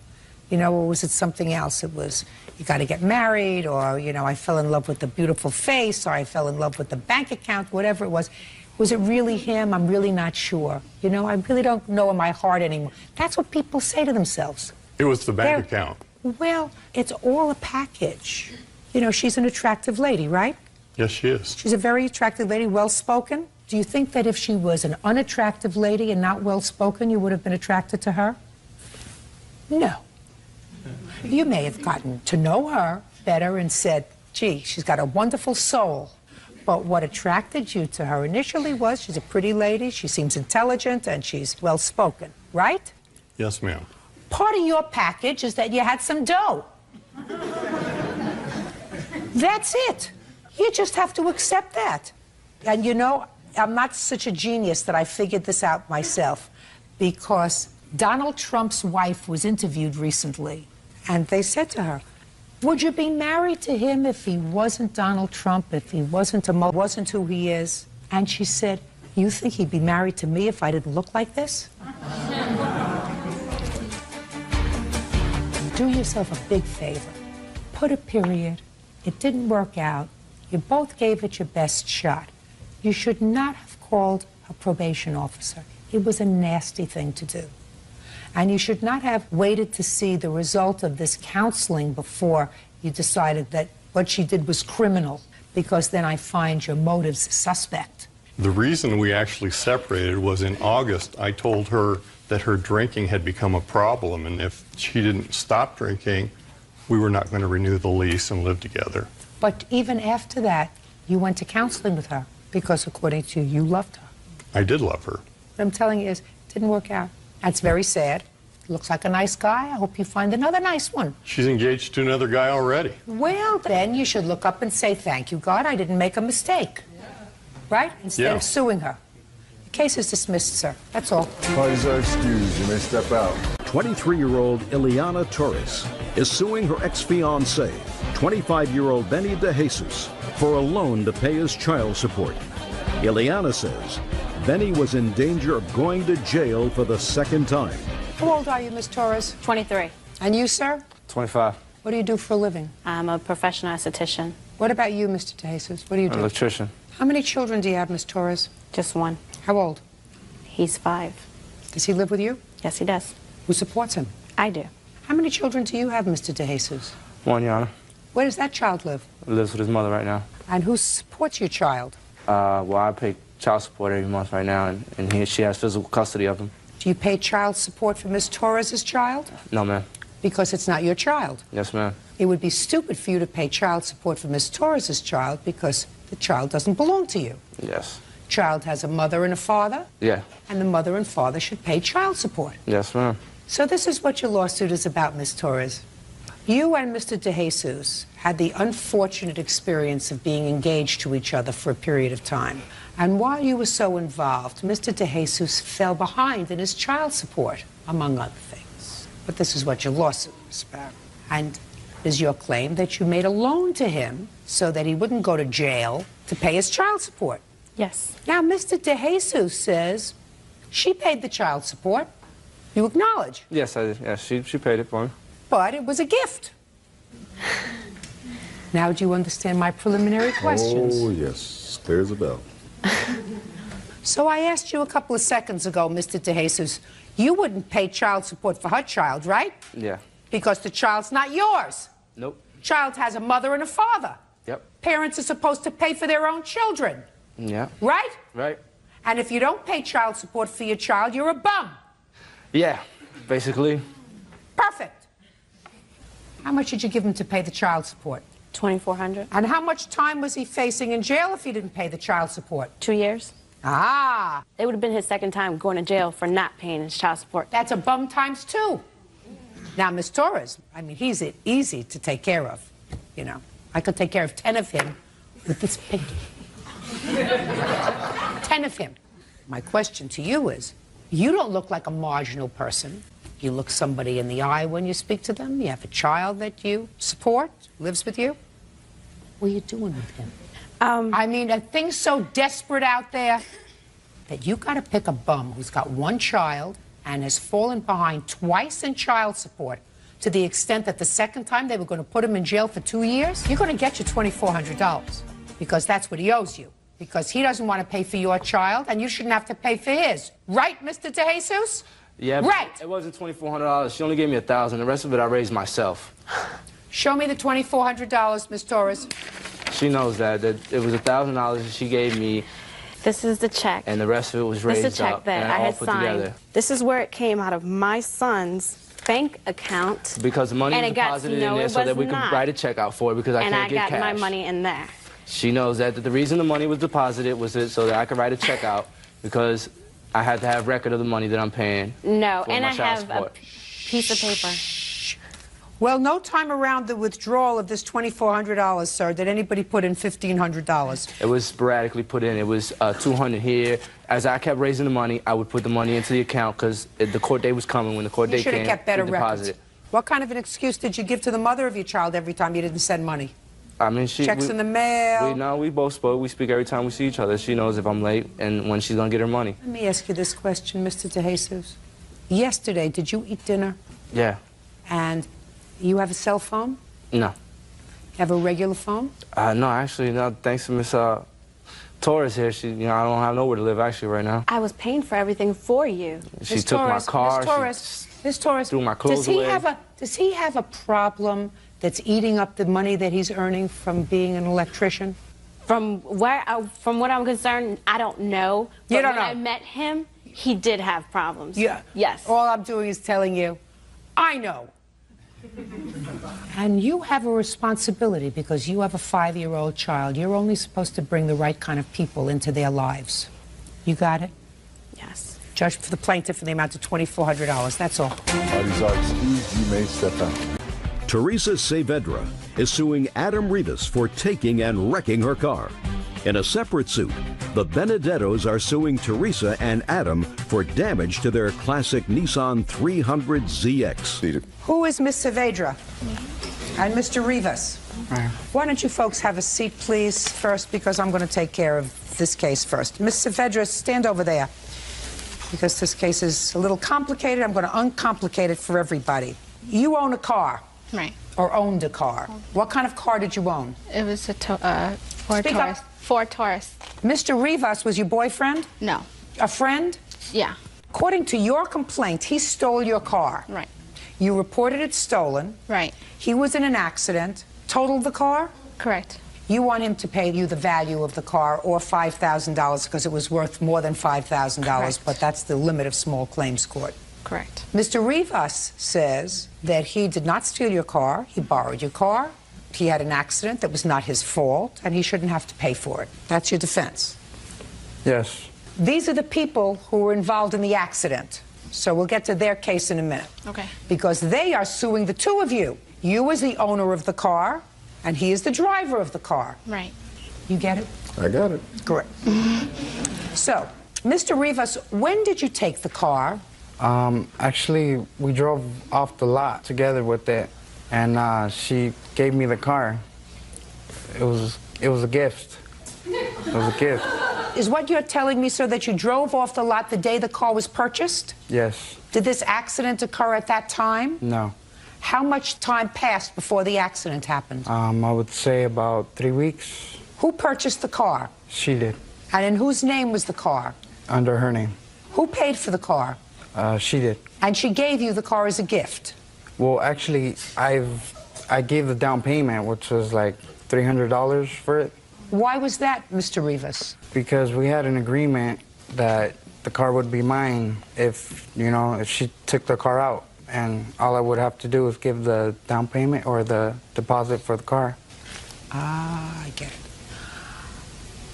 You know, or was it something else? It was, you got to get married, or, you know, I fell in love with the beautiful face, or I fell in love with the bank account, whatever it was. Was it really him? I'm really not sure. You know, I really don't know in my heart anymore. That's what people say to themselves. It was the bank account. Well, it's all a package. You know, she's an attractive lady, right? Yes, she is. She's a very attractive lady, well-spoken. Do you think that if she was an unattractive lady and not well-spoken, you would have been attracted to her? No. You may have gotten to know her better and said, gee, she's got a wonderful soul. But what attracted you to her initially was she's a pretty lady, she seems intelligent, and she's well-spoken, right? Yes, ma'am. Part of your package is that you had some dough. That's it. You just have to accept that. And you know, I'm not such a genius that I figured this out myself, because Donald Trump's wife was interviewed recently, and they said to her, would you be married to him if he wasn't Donald Trump, if he wasn't who he is? And she said, you think he'd be married to me if I didn't look like this? Do yourself a big favor. Put a period. It didn't work out. You both gave it your best shot. You should not have called a probation officer. It was a nasty thing to do. And you should not have waited to see the result of this counseling before you decided that what she did was criminal, because then I find your motives suspect. The reason we actually separated was in August. I told her that her drinking had become a problem, and if she didn't stop drinking, we were not going to renew the lease and live together. But even after that, you went to counseling with her, because according to you, you loved her. I did love her. What I'm telling you is, it didn't work out. That's very sad. Looks like a nice guy. I hope you find another nice one. She's engaged to another guy already. Well, then you should look up and say, thank you, God, I didn't make a mistake. Right? Instead of suing her. The case is dismissed, sir. That's all. Parties are excused. You may step out. 23-year-old Ileana Torres is suing her ex-fiancé, 25-year-old Benny DeJesus, for a loan to pay his child support. Ileana says Benny was in danger of going to jail for the second time. How old are you, Miss Torres? 23. And you, sir? 25. What do you do for a living? I'm a professional esthetician. What about you, Mr. DeJesus? What do you do? Electrician. How many children do you have, Miss Torres? Just one. How old? He's 5. Does he live with you? Yes, he does. Who supports him? I do. How many children do you have, Mr. DeJesus? One, Your Honor. Where does that child live? Lives with his mother right now. And who supports your child? Well, I pay child support every month right now, and she has physical custody of him. Do you pay child support for Miss Torres's child? No, ma'am. Because it's not your child. Yes, ma'am. It would be stupid for you to pay child support for Miss Torres's child because the child doesn't belong to you. Yes. Child has a mother and a father, Yeah. and the mother and father should pay child support. Yes, ma'am. So this is what your lawsuit is about, Miss Torres. You and Mr. DeJesus had the unfortunate experience of being engaged to each other for a period of time. And while you were so involved, Mr. DeJesus fell behind in his child support, among other things. But this is what your lawsuit is about. And it is your claim that you made a loan to him so that he wouldn't go to jail to pay his child support. Yes. Now, Mr. DeJesus says she paid the child support. You acknowledge. Yes, I did. Yes, she paid it for me. But it was a gift. Now do you understand my preliminary questions? Oh, yes. Clear as a bell. So I asked you a couple of seconds ago, Mr. DeJesus, you wouldn't pay child support for her child, right? Yeah. Because the child's not yours. Nope. Child has a mother and a father. Yep. Parents are supposed to pay for their own children, Yeah. right? Right. And if you don't pay child support for your child, you're a bum. Yeah, basically. Perfect. How much did you give him to pay the child support? $2,400. And how much time was he facing in jail if he didn't pay the child support? 2 years. Ah. It would have been his second time going to jail for not paying his child support. That's a bum times 2. Now, Miss Torres, I mean, he's easy to take care of, you know. I could take care of 10 of him with this pinky. 10 of him. My question to you is, you don't look like a marginal person. You look somebody in the eye when you speak to them. You have a child that you support, lives with you. What are you doing with him? I mean, are things so desperate out there that you got to pick a bum who's got one child and has fallen behind twice in child support to the extent that the second time they were going to put him in jail for 2 years? You're going to get your $2,400 because that's what he owes you. Because he doesn't want to pay for your child and you shouldn't have to pay for his. Right, Mr. DeJesus? Yeah, right. It wasn't $2,400. She only gave me $1,000. The rest of it I raised myself. Show me the $2,400, Miss Torres. She knows that it was $1,000 she gave me. This is the check. And the rest of it was raised This is the check up that and I all had put signed. together. This is where it came out of my son's bank account. Because the money and was it got, deposited no, in there it so that was we could not. write a check out for it because I and can't get cash. And I got my money in there. She knows that the reason the money was deposited was so that I could write a check out because I had to have record of the money that I'm paying. No, for and my I child have support. a piece of paper. Well, no time around the withdrawal of this $2,400, sir, did anybody put in $1,500? It was sporadically put in. It was $200 here. As I kept raising the money, I would put the money into the account because the court date was coming. When the court You date should have came, kept better we records. deposited. What kind of an excuse did you give to the mother of your child every time you didn't send money? I mean, Checks in the mail. We both spoke. We speak every time we see each other. She knows if I'm late and when she's going to get her money. Let me ask you this question, Mr. DeJesus. Yesterday, did you eat dinner? Yeah. And you have a cell phone? No. You have a regular phone? No, actually, no. Thanks to Miss Torres here, I don't have nowhere to live actually right now. I was paying for everything for you. She took my car. Miss Torres, threw my clothes away. Does he have a problem that's eating up the money that he's earning from being an electrician? From what I'm concerned, I don't know. But You don't know? When I met him, he did have problems. Yeah. Yes. All I'm doing is telling you, I know. And you have a responsibility because you have a 5-year-old child. You're only supposed to bring the right kind of people into their lives. You got it? Yes. Judgment for the plaintiff in the amount of $2,400. That's all. Parties are excused. You may step out. Teresa Saavedra is suing Adam Rivas for taking and wrecking her car. In a separate suit, the Benedettos are suing Teresa and Adam for damage to their classic Nissan 300ZX. Who is Miss Saavedra? And Mr. Rivas? Why don't you folks have a seat, please, first, because I'm going to take care of this case first. Miss Saavedra, stand over there, because this case is a little complicated. I'm going to uncomplicate it for everybody. You own a car. Right. Or owned a car. What kind of car did you own? It was a Ford Speak Taurus. up. Ford Taurus. Mr. Rivas was your boyfriend? No. A friend? Yeah. According to your complaint, he stole your car. Right. You reported it stolen. Right. He was in an accident. Totaled the car? Correct. You want him to pay you the value of the car, or $5,000, because it was worth more than $5,000, but that's the limit of small claims court. Correct. Mr. Rivas says that he did not steal your car, he borrowed your car, he had an accident that was not his fault, and he shouldn't have to pay for it. That's your defense. Yes. These are the people who were involved in the accident. So we'll get to their case in a minute. Okay. Because they are suing the two of you. You as the owner of the car, and he is the driver of the car. Right. You get it? I got it. Correct. So, Mr. Rivas, when did you take the car? Actually, we drove off the lot together with it, and she gave me the car. It was a gift. It was a gift. Is what you're telling me, sir, that you drove off the lot the day the car was purchased? Yes. Did this accident occur at that time? No. How much time passed before the accident happened? I would say about 3 weeks. Who purchased the car? She did. And in whose name was the car? Under her name. Who paid for the car? She did. And she gave you the car as a gift? Well, actually, I gave the down payment, which was like $300 for it. Why was that, Mr. Rivas? Because we had an agreement that the car would be mine if she took the car out. And all I would have to do is give the down payment or the deposit for the car. Ah, I get it.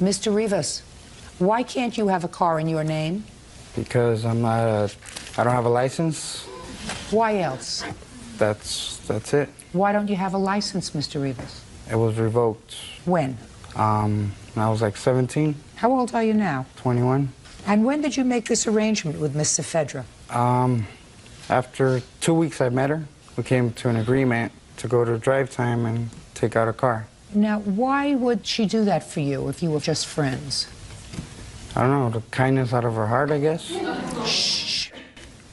Mr. Rivas, why can't you have a car in your name? Because I don't have a license. Why else? That's it. Why don't you have a license, Mr. Rivas? It was revoked. When? I was like 17. How old are you now? 21. And when did you make this arrangement with Miss Saavedra? After 2 weeks I met her. We came to an agreement to go to drive time and take out a car. Now, why would she do that for you if you were just friends? I don't know, the kindness out of her heart, I guess. Shh.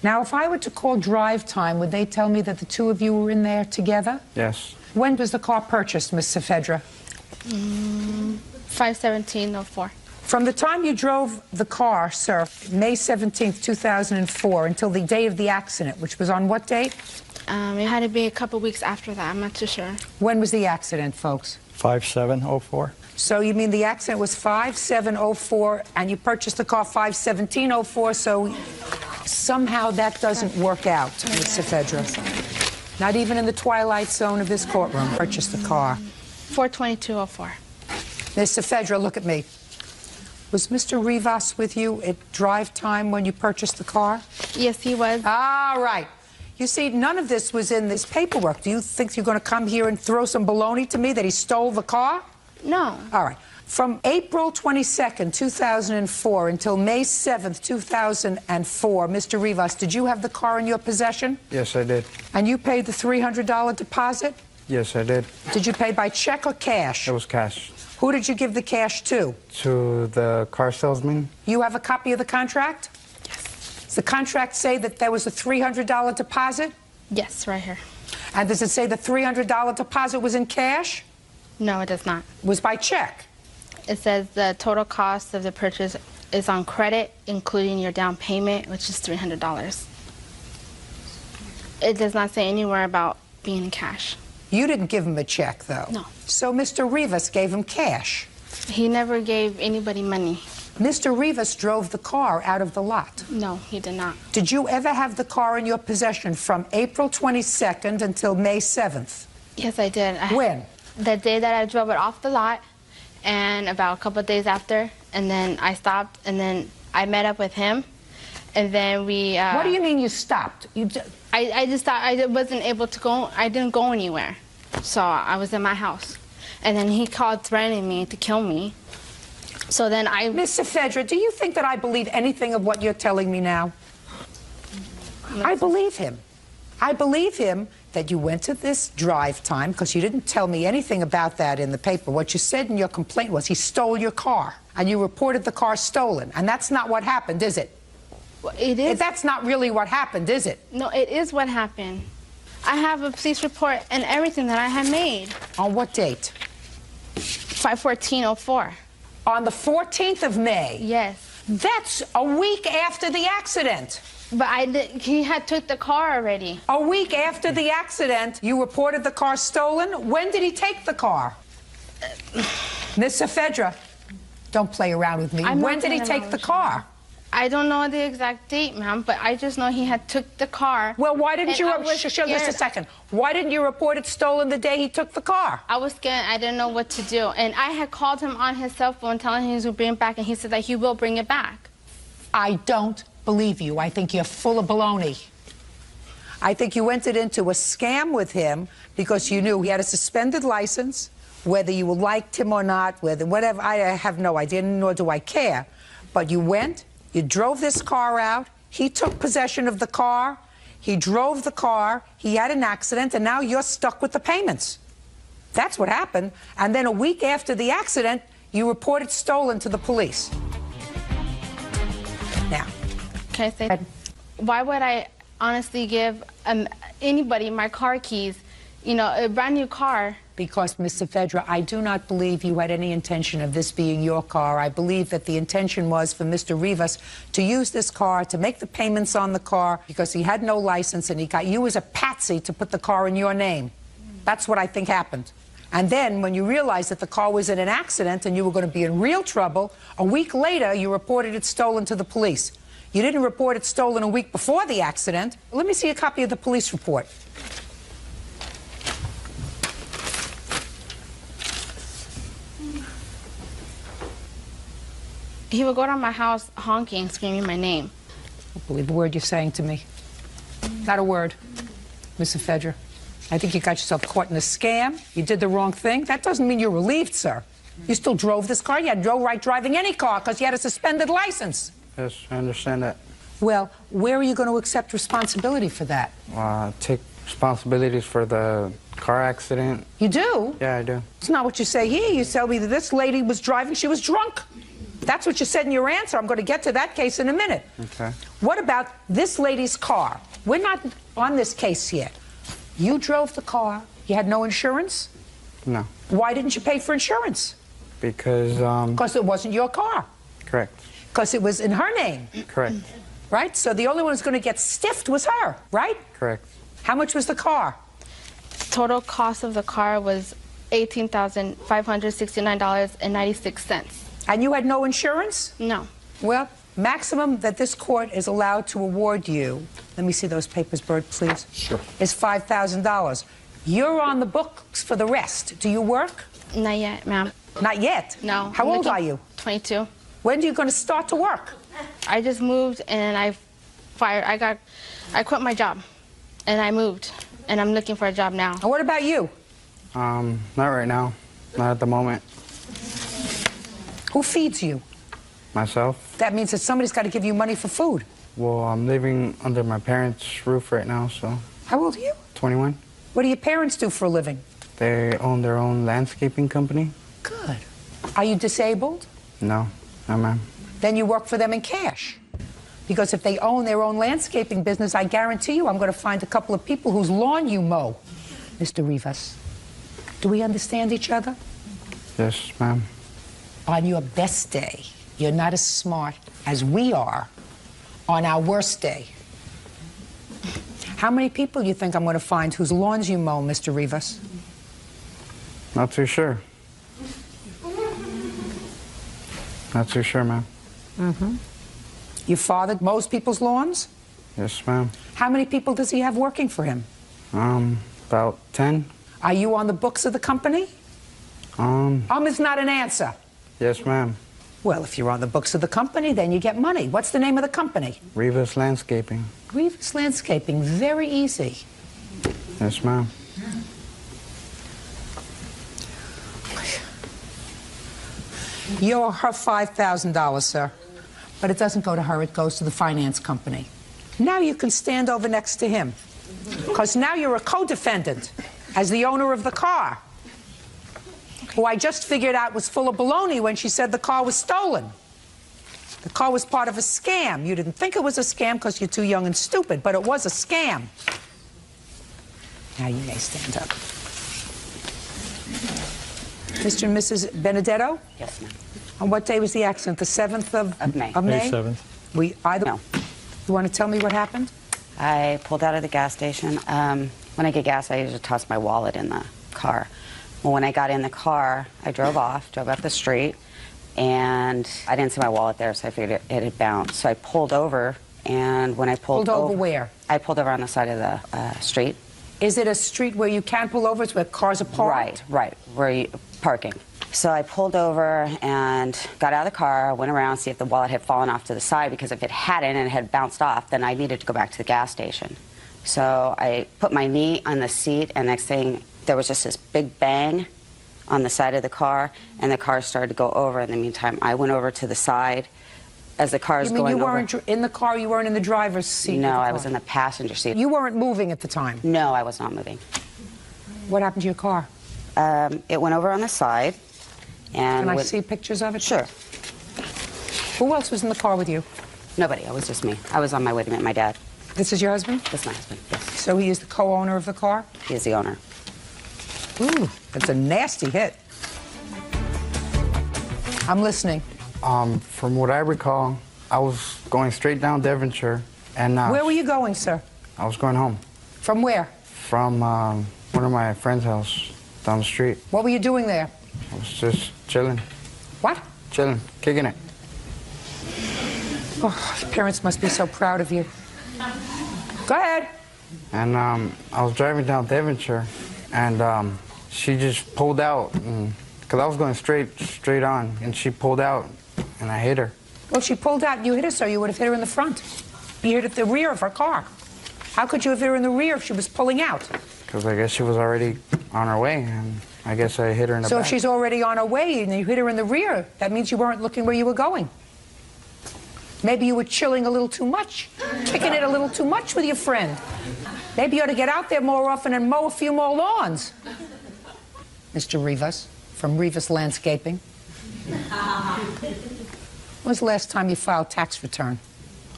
Now, if I were to call drive time, would they tell me that the two of you were in there together? Yes. When was the car purchased, Miss Saavedra? 5/17/04. From the time you drove the car, sir, May 17th, 2004, until the day of the accident, which was on what date? It had to be a couple weeks after that. I'm not too sure. When was the accident, folks? 5/7/04. So you mean the accident was 5/7/04, and you purchased the car 5/17/04, so somehow that doesn't work out, Ms. Saavedra. Not even in the twilight zone of this courtroom, purchased the car. 4/22/04. Ms. Saavedra, look at me. Was Mr. Rivas with you at drive time when you purchased the car? Yes, he was. All right. You see, none of this was in this paperwork. Do you think you're going to come here and throw some baloney to me that he stole the car? No. All right. From April 22nd, 2004 until May 7th, 2004, Mr. Rivas, did you have the car in your possession? Yes, I did. And you paid the $300 deposit? Yes, I did. Did you pay by check or cash? It was cash. Who did you give the cash to? To the car salesman. You have a copy of the contract? Yes. Does the contract say that there was a $300 deposit? Yes, right here. And does it say the $300 deposit was in cash? No, it does not. It was by check? It says the total cost of the purchase is on credit, including your down payment, which is $300. It does not say anywhere about being in cash. You didn't give him a check, though. No. So Mr. Rivas gave him cash. He never gave anybody money. Mr. Rivas drove the car out of the lot. No, he did not. Did you ever have the car in your possession from April 22nd until May 7th? Yes, I did. When? The day that I drove it off the lot, and about a couple of days after, and then I stopped, and then I met up with him, And then we... What do you mean you stopped? I just thought I wasn't able to go. I didn't go anywhere. So I was in my house. And then he called threatening me to kill me. So then I... Mr. Fedra, do you think that I believe anything of what you're telling me now? I believe him. I believe him that you went to this drive time, because you didn't tell me anything about that in the paper. What you said in your complaint was he stole your car, and you reported the car stolen. And that's not what happened, is it? Well, it is. That's not really what happened, is it? No, it is what happened. I have a police report and everything that I had made. On what date? 5/14/04. On the 14th of May? Yes. That's a week after the accident. But he had took the car already. A week after the accident, you reported the car stolen? When did he take the car? Mr. Fedra, don't play around with me. When did he take the car? I don't know the exact date, ma'am, but I just know he had took the car. Well, why didn't you... Just a second. Why didn't you report it stolen the day he took the car? I was scared. I didn't know what to do. And I had called him on his cell phone telling him he would bring it back, and he said that he will bring it back. I don't believe you. I think you're full of baloney. I think you entered into a scam with him because you knew he had a suspended license, whether you liked him or not, whatever, I have no idea, nor do I care. But you went, you drove this car out, he took possession of the car, he drove the car, he had an accident, and now you're stuck with the payments. That's what happened. And then a week after the accident, you reported stolen to the police. Now, can I say, why would I honestly give anybody my car keys, you know, a brand new car? Because, Mr. Fedra, I do not believe you had any intention of this being your car. I believe that the intention was for Mr. Rivas to use this car, to make the payments on the car, because he had no license, and he got you as a patsy to put the car in your name. That's what I think happened. And then, when you realized that the car was in an accident and you were going to be in real trouble, a week later, you reported it stolen to the police. You didn't report it stolen a week before the accident. Let me see a copy of the police report. He would go to my house honking, screaming my name. I don't believe a word you're saying to me. Not a word, Mr. Fedra. I think you got yourself caught in a scam. You did the wrong thing. That doesn't mean you're relieved, sir. You still drove this car. You had no right driving any car because you had a suspended license. Yes, I understand that. Well, where are you going to accept responsibility for that? Take responsibilities for the car accident. You do? Yeah, I do. It's not what you say here. You tell me that this lady was driving. She was drunk. That's what you said in your answer. I'm going to get to that case in a minute. Okay. What about this lady's car? We're not on this case yet. You drove the car. You had no insurance? No. Why didn't you pay for insurance? Because, Because it wasn't your car. Correct. Because it was in her name. Correct. Right? So the only one who's going to get stiffed was her, right? Correct. How much was the car? Total cost of the car was $18,569.96. And you had no insurance? No. Well, maximum that this court is allowed to award you, let me see those papers, Bert, please. Sure. Is $5,000. You're on the books for the rest. Do you work? Not yet, ma'am. Not yet? No. How old are you? 22. When are you going to start to work? I just moved and I quit my job and I moved and I'm looking for a job now. And what about you? Not right now. Not at the moment. Who feeds you? Myself. That means that somebody's got to give you money for food. Well, I'm living under my parents' roof right now, so. How old are you? 21. What do your parents do for a living? They own their own landscaping company. Good. Are you disabled? No, no, ma'am. Then you work for them in cash. Because if they own their own landscaping business, I guarantee you I'm going to find a couple of people whose lawn you mow. Mr. Rivas, do we understand each other? Yes, ma'am. On your best day, you're not as smart as we are on our worst day. How many people do you think I'm going to find whose lawns you mow, Mr. Rivas? Not too sure. Not too sure, ma'am. Mm-hmm. Your father mows people's lawns? Yes, ma'am. How many people does he have working for him? About 10. Are you on the books of the company? Is not an answer. Yes, ma'am. Well, if you're on the books of the company, then you get money. What's the name of the company? Rivas Landscaping. Rivas Landscaping. Very easy. Yes, ma'am. You owe her $5,000, sir. But it doesn't go to her, it goes to the finance company. Now you can stand over next to him. Because now you're a co-defendant as the owner of the car, who I just figured out was full of baloney when she said the car was stolen. The car was part of a scam. You didn't think it was a scam because you're too young and stupid, but it was a scam. Now you may stand up. Mr. and Mrs. Benedetto? Yes, ma'am. On what day was the accident? The 7th of May. Of May? May 7th. No. You want to tell me what happened? I pulled out of the gas station. When I get gas, I usually toss my wallet in the car. Well, when I got in the car, I drove up the street, and I didn't see my wallet there, so I figured it had bounced. So I pulled over, and when I pulled over... where? I pulled over on the side of the street. Is it a street where you can't pull over? It's where cars are parked? Right, where you parking. So I pulled over and got out of the car, went around to see if the wallet had fallen off to the side, because if it hadn't and it had bounced off, then I needed to go back to the gas station. So I put my knee on the seat, and next thing, there was just this big bang on the side of the car, and the car started to go over. In the meantime, I went over to the side as the car was going over. You mean you weren't in the car, you weren't in the driver's seat? No, I was in the passenger seat. You weren't moving at the time? No, I was not moving. What happened to your car? It went over on the side. And Can I see pictures of it? Sure. Who else was in the car with you? Nobody. It was just me. I was on my way to meet my dad. This is your husband? That's my husband, yes. So he is the co-owner of the car? He is the owner. Ooh, that's a nasty hit. I'm listening. From what I recall, I was going straight down Devonshire, and where were you going, sir? I was going home. From where? From one of my friend's house down the street. What were you doing there? I was just chilling. What? Chilling, kicking it. Oh, your parents must be so proud of you. Go ahead. And I was driving down Devonshire, and she just pulled out, because I was going straight on, and she pulled out, and I hit her. Well, she pulled out and you hit her, so you would have hit her in the front. You hit her at the rear of her car. How could you have hit her in the rear if she was pulling out? Because I guess she was already on her way, and I guess I hit her in the back. So if she's already on her way and you hit her in the rear, that means you weren't looking where you were going. Maybe you were chilling a little too much, kicking it a little too much with your friend. Maybe you ought to get out there more often and mow a few more lawns. Mr. Rivas, from Rivas Landscaping. When was the last time you filed tax return?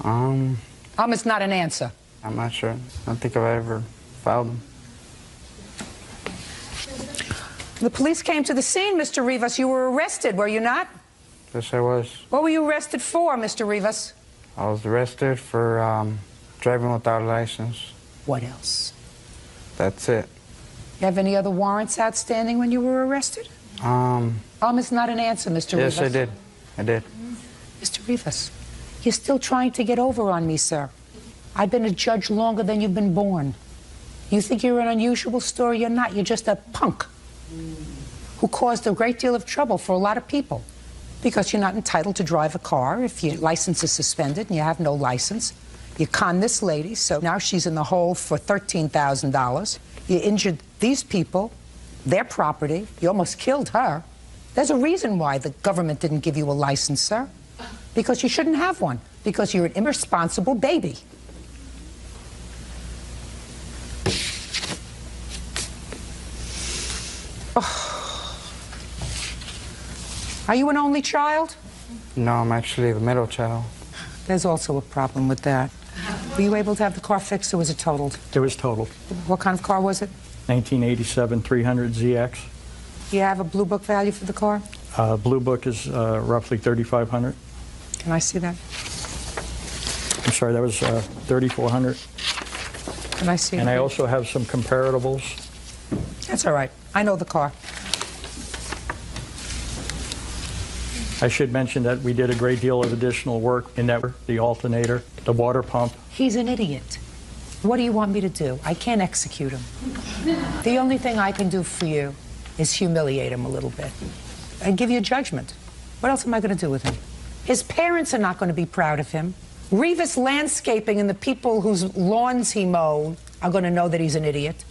It's not an answer. I'm not sure. I don't think I've ever filed them. The police came to the scene, Mr. Rivas. You were arrested, were you not? Yes, I was. What were you arrested for, Mr. Rivas? I was arrested for driving without a license. What else? That's it. You have any other warrants outstanding when you were arrested? It's not an answer, Mr. Rivas. Yes, I did. I did. Mr. Rivas, you're still trying to get over on me, sir. I've been a judge longer than you've been born. You think you're an unusual story? You're not. You're just a punk who caused a great deal of trouble for a lot of people because you're not entitled to drive a car if your license is suspended and you have no license. You conned this lady, so now she's in the hole for $13,000. You injured these people, their property. You almost killed her. There's a reason why the government didn't give you a license, sir. Because you shouldn't have one. Because you're an irresponsible baby. Oh. Are you an only child? No, I'm actually the middle child. There's also a problem with that. Were you able to have the car fixed or was it totaled? It was totaled. What kind of car was it? 1987 300 ZX. Do you have a blue book value for the car? Blue book is roughly $3,500. Can I see that? I'm sorry, that was $3,400. Can I see And that? I also have some comparables. That's all right. I know the car. I should mention that we did a great deal of additional work in that, the alternator, the water pump. He's an idiot. What do you want me to do? I can't execute him. The only thing I can do for you is humiliate him a little bit and give you a judgment. What else am I going to do with him? His parents are not going to be proud of him. Revis Landscaping and the people whose lawns he mowed are going to know that he's an idiot.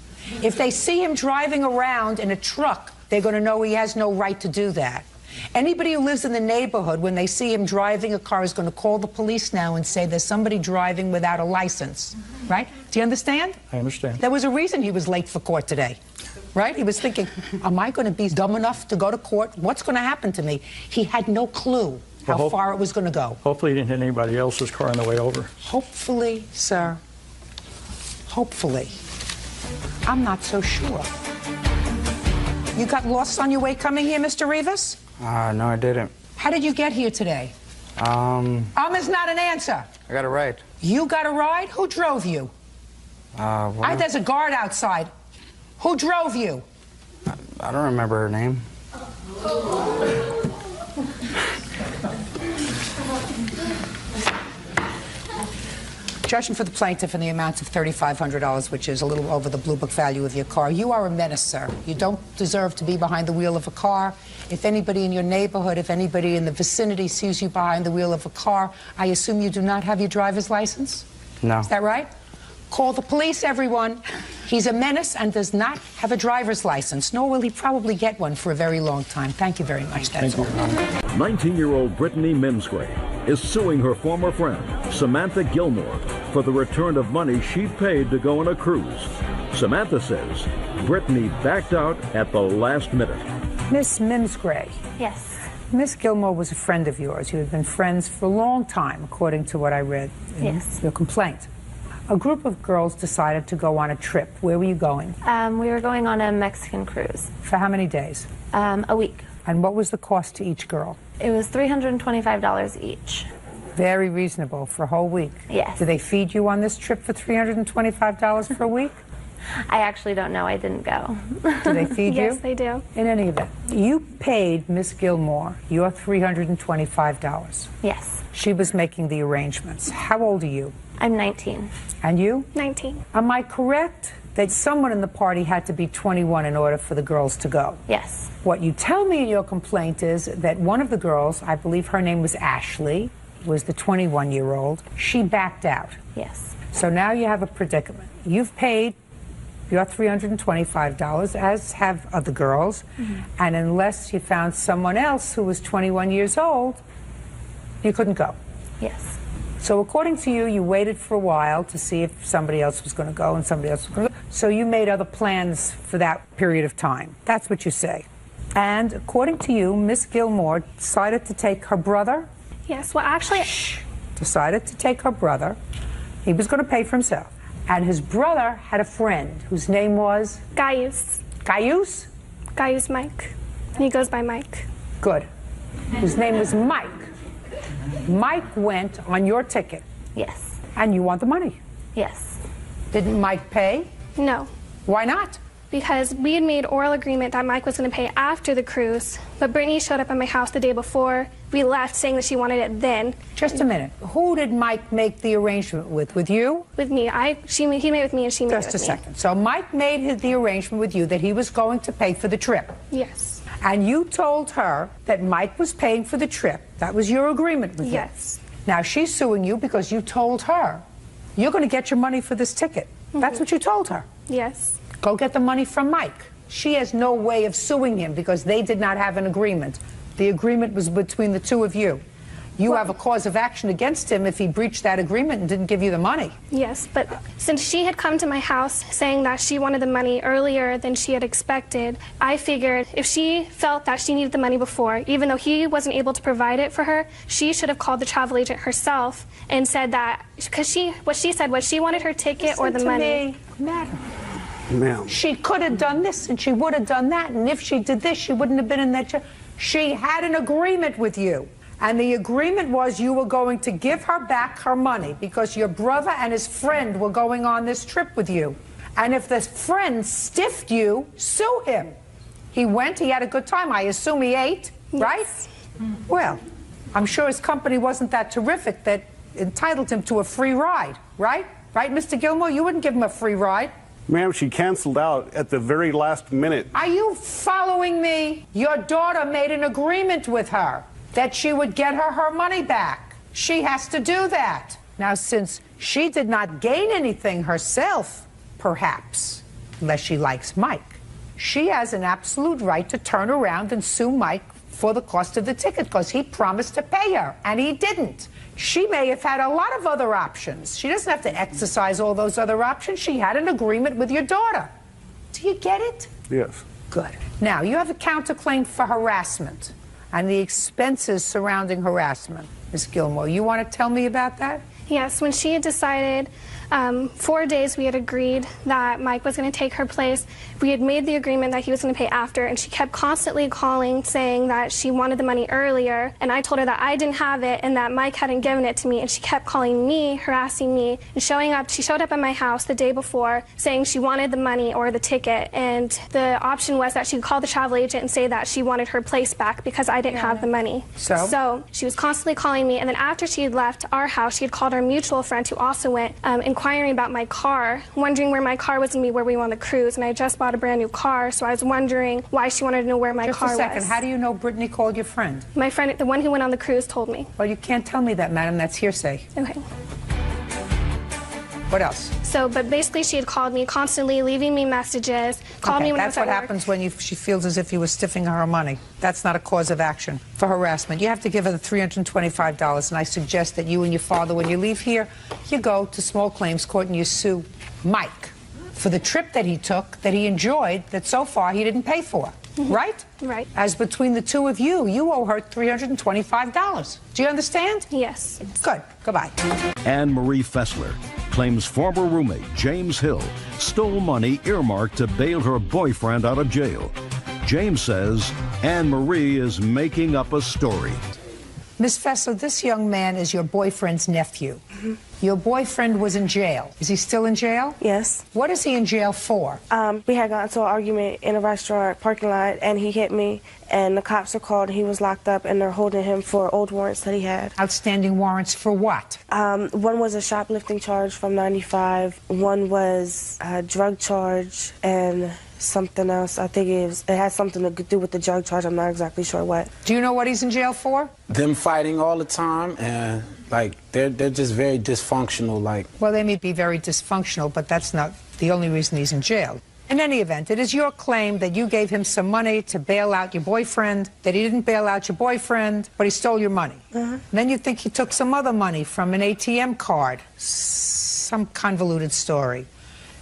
If they see him driving around in a truck, they're going to know he has no right to do that. Anybody who lives in the neighborhood, when they see him driving a car, is going to call the police now and say there's somebody driving without a license, right? Do you understand? I understand. There was a reason he was late for court today, right? He was thinking, am I going to be dumb enough to go to court? What's going to happen to me? He had no clue how far it was going to go. Hopefully he didn't hit anybody else's car on the way over. Hopefully, sir. Hopefully. I'm not so sure. You got lost on your way coming here, Mr. Rivas? No, I didn't. How did you get here today? Is not an answer. I got a ride. You got a ride? Who drove you? There's a guard outside. Who drove you? I don't remember her name. Judging for the plaintiff in the amount of $3,500, which is a little over the Blue Book value of your car, you are a menace, sir. You don't deserve to be behind the wheel of a car. If anybody in your neighborhood, if anybody in the vicinity sees you behind the wheel of a car, I assume you do not have your driver's license? No. Is that right? Call the police, everyone. He's a menace and does not have a driver's license, nor will he probably get one for a very long time. Thank you very much. That's all. 19-year-old Brittany Mimsgrave is suing her former friend, Samantha Gilmore, for the return of money she paid to go on a cruise. Samantha says Brittany backed out at the last minute. Miss Mimsgrave. Yes. Miss Gilmore was a friend of yours. You had been friends for a long time, according to what I read in your complaint. A group of girls decided to go on a trip. Where were you going? We were going on a Mexican cruise. For how many days? A week. And what was the cost to each girl? It was $325 each. Very reasonable for a whole week. Yes. Did they feed you on this trip for $325 for a week? I actually don't know. I didn't go. Do they feed you? Yes, they do. In any event, you paid Miss Gilmore your $325. Yes. She was making the arrangements. How old are you? I'm 19. And you? 19. Am I correct that someone in the party had to be 21 in order for the girls to go? Yes. What you tell me in your complaint is that one of the girls, I believe her name was Ashley, was the 21-year-old, she backed out. Yes. So now you have a predicament. You've paid your $325, as have other girls, and unless you found someone else who was 21 years old, you couldn't go. Yes. So according to you, you waited for a while to see if somebody else was going to go and somebody else was going to go. So you made other plans for that period of time. That's what you say. And according to you, Miss Gilmore decided to take her brother. Yes, well, actually... Decided to take her brother. He was going to pay for himself. And his brother had a friend whose name was? Gaius. Gaius? Gaius Mike. He goes by Mike. Good. Whose name was Mike. Mike went on your ticket. Yes. And you want the money. Yes. Didn't Mike pay? No. Why not? Because we had made oral agreement that Mike was going to pay after the cruise, but Brittany showed up at my house the day before we left saying that she wanted it then. Just a minute. Who did Mike make the arrangement with? With you? With me. He made it with me and she made it with me. Just a second. So Mike made the arrangement with you that he was going to pay for the trip. Yes. And you told her that Mike was paying for the trip. That was your agreement with him. Yes. Now she's suing you because you told her you're going to get your money for this ticket. That's what you told her. Yes. Go get the money from Mike. She has no way of suing him because they did not have an agreement. The agreement was between the two of you. You have a cause of action against him if he breached that agreement and didn't give you the money. Yes, but since she had come to my house saying that she wanted the money earlier than she had expected, I figured if she felt that she needed the money before, even though he wasn't able to provide it for her, she should have called the travel agent herself and said that, because what she said was she wanted her ticket or the money. Madam. Ma'am. She could have done this and she would have done that, and if she did this, she wouldn't have been in that. She had an agreement with you, and the agreement was you were going to give her back her money because your brother and his friend were going on this trip with you. And if the friend stiffed you, sue him. He went, he had a good time. I assume he ate, right? Well, I'm sure his company wasn't that terrific that entitled him to a free ride, right? Right, Mr. Gilmore? You wouldn't give him a free ride. Ma'am, she canceled out at the very last minute. Are you following me? Your daughter made an agreement with her that she would get her money back. She has to do that. Now, since she did not gain anything herself, perhaps, unless she likes Mike, she has an absolute right to turn around and sue Mike for the cost of the ticket because he promised to pay her, and he didn't. She may have had a lot of other options. She doesn't have to exercise all those other options. She had an agreement with your daughter. Do you get it? Yes. Good. Now, you have a counterclaim for harassment and the expenses surrounding harassment. Ms. Gilmore, you want to tell me about that? Yes, when she had decided 4 days we had agreed that Mike was going to take her place. We had made the agreement that he was going to pay after, and she kept constantly calling saying that she wanted the money earlier, and I told her that I didn't have it and that Mike hadn't given it to me, and she kept calling me, harassing me, and showing up. She showed up at my house the day before saying she wanted the money or the ticket, and the option was that she could call the travel agent and say that she wanted her place back because I didn't have the money. So she was constantly calling me, and then after she had left our house, she had called our mutual friend who also went, inquiring about my car, wondering where my car was going to be where we went on the cruise, and I just bought a brand new car, so I was wondering why she wanted to know where my car was. Just a second, how do you know Brittany called your friend? My friend, the one who went on the cruise, told me. Well, you can't tell me that, madam, that's hearsay. Okay. What else? So, but basically she had called me constantly, leaving me messages, called me when I was at work. That's what happens when she feels as if you were stiffing her money. That's not a cause of action for harassment. You have to give her the $325, and I suggest that you and your father, when you leave here, you go to small claims court and you sue Mike for the trip that he took, that he enjoyed, that so far he didn't pay for. Right? Right. As between the two of you, you owe her $325. Do you understand? Yes. Good. Goodbye. Anne Marie Fessler claims former roommate James Hill stole money earmarked to bail her boyfriend out of jail. James says Anne Marie is making up a story. Miss Fessler, this young man is your boyfriend's nephew. Your boyfriend was in jail. Is he still in jail? Yes. What is he in jail for? We had gotten into an argument in a restaurant parking lot, and he hit me, and the cops were called. He was locked up, and they're holding him for old warrants that he had. Outstanding warrants for what? One was a shoplifting charge from 95. One was a drug charge, and something else. I think it had something to do with the drug charge. I'm not exactly sure what. Do you know what he's in jail for? Them fighting all the time, and they're just very dysfunctional. Well, they may be very dysfunctional, but that's not the only reason he's in jail. In any event, it is your claim that you gave him some money to bail out your boyfriend, that he didn't bail out your boyfriend, but he stole your money. And then you think he took some other money from an ATM card. Some convoluted story.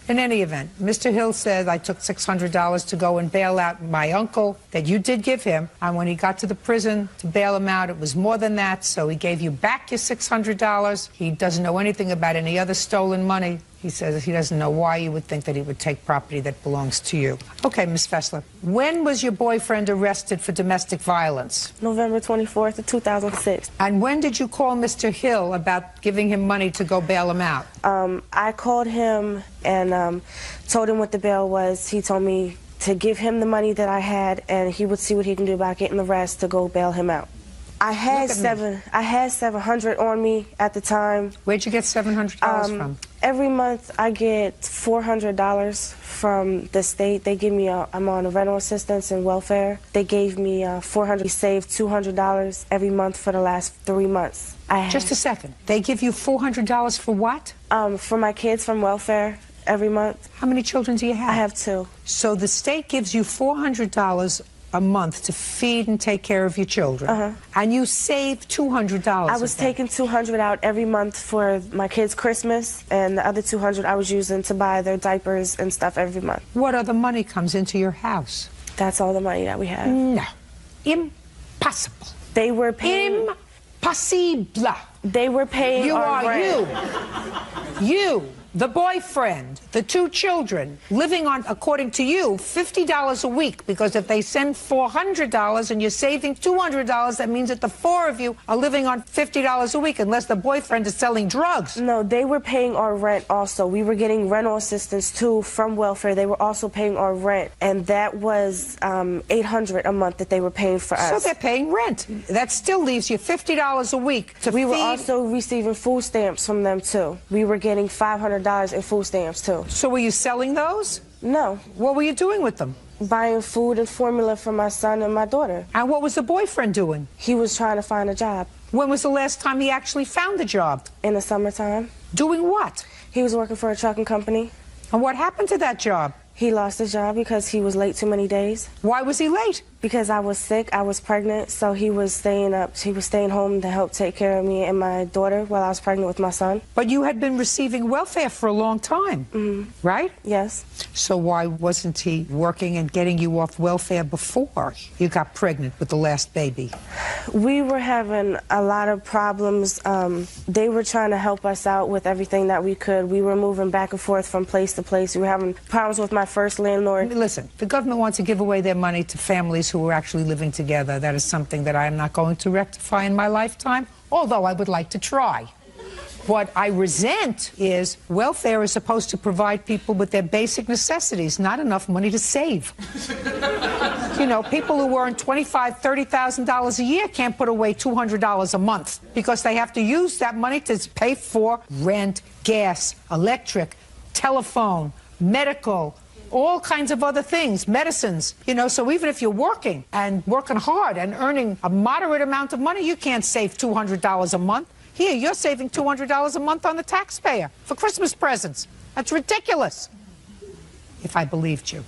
In any event, Mr. Hill said, I took $600 to go and bail out my uncle that you did give him. And when he got to the prison to bail him out, it was more than that. So he gave you back your $600. He doesn't know anything about any other stolen money. He says he doesn't know why you would think that he would take property that belongs to you. Okay, Ms. Fessler, when was your boyfriend arrested for domestic violence? November 24th of 2006. And when did you call Mr. Hill about giving him money to go bail him out? I called him and told him what the bail was. He told me to give him the money that I had, and he would see what he can do about getting the rest to go bail him out. I had $700 on me at the time. Where'd you get $700 from? Every month I get $400 from the state. They give me I'm on a rental assistance and welfare. They gave me $400. We saved $200 every month for the last 3 months. Just a second. They give you $400 for what? For my kids from welfare every month. How many children do you have? I have 2. So the state gives you $400 a month to feed and take care of your children. And you save $200. I was taking $200 out every month for my kids' Christmas, and the other $200 I was using to buy their diapers and stuff every month. What other money comes into your house? That's all the money that we have. No. Impossible. They were paying... Impossible. They were paying our rent. You, the boyfriend, the 2 children, living on, according to you, $50 a week, because if they send $400 and you're saving $200, that means that the 4 of you are living on $50 a week, unless the boyfriend is selling drugs. No, they were paying our rent also. We were getting rental assistance, too, from welfare. They were also paying our rent, and that was $800 a month that they were paying for us. So they're paying rent. That still leaves you $50 a week to feed. We were also receiving food stamps from them, too. We were getting $500 in food stamps, too. So were you selling those? No. What were you doing with them? Buying food and formula for my son and my daughter. And what was the boyfriend doing? He was trying to find a job. When was the last time he actually found a job? In the summertime. Doing what? He was working for a trucking company. And what happened to that job? He lost his job because he was late too many days. Why was he late? Because I was sick, I was pregnant, so he was staying home to help take care of me and my daughter while I was pregnant with my son. But you had been receiving welfare for a long time, right? Yes. So why wasn't he working and getting you off welfare before you got pregnant with the last baby? We were having a lot of problems. They were trying to help us out with everything that we could. We were moving back and forth from place to place. We were having problems with my first landlord. Listen, the government wants to give away their money to families who are actually living together. That is something that I am not going to rectify in my lifetime, although I would like to try. What I resent is welfare is supposed to provide people with their basic necessities, not enough money to save. You know, people who earn $25,000, $30,000 a year can't put away $200 a month because they have to use that money to pay for rent, gas, electric, telephone, medical, all kinds of other things, medicines, you know, so even if you're working and working hard and earning a moderate amount of money, you can't save $200 a month. Here, you're saving $200 a month on the taxpayer for Christmas presents. That's ridiculous, if I believed you.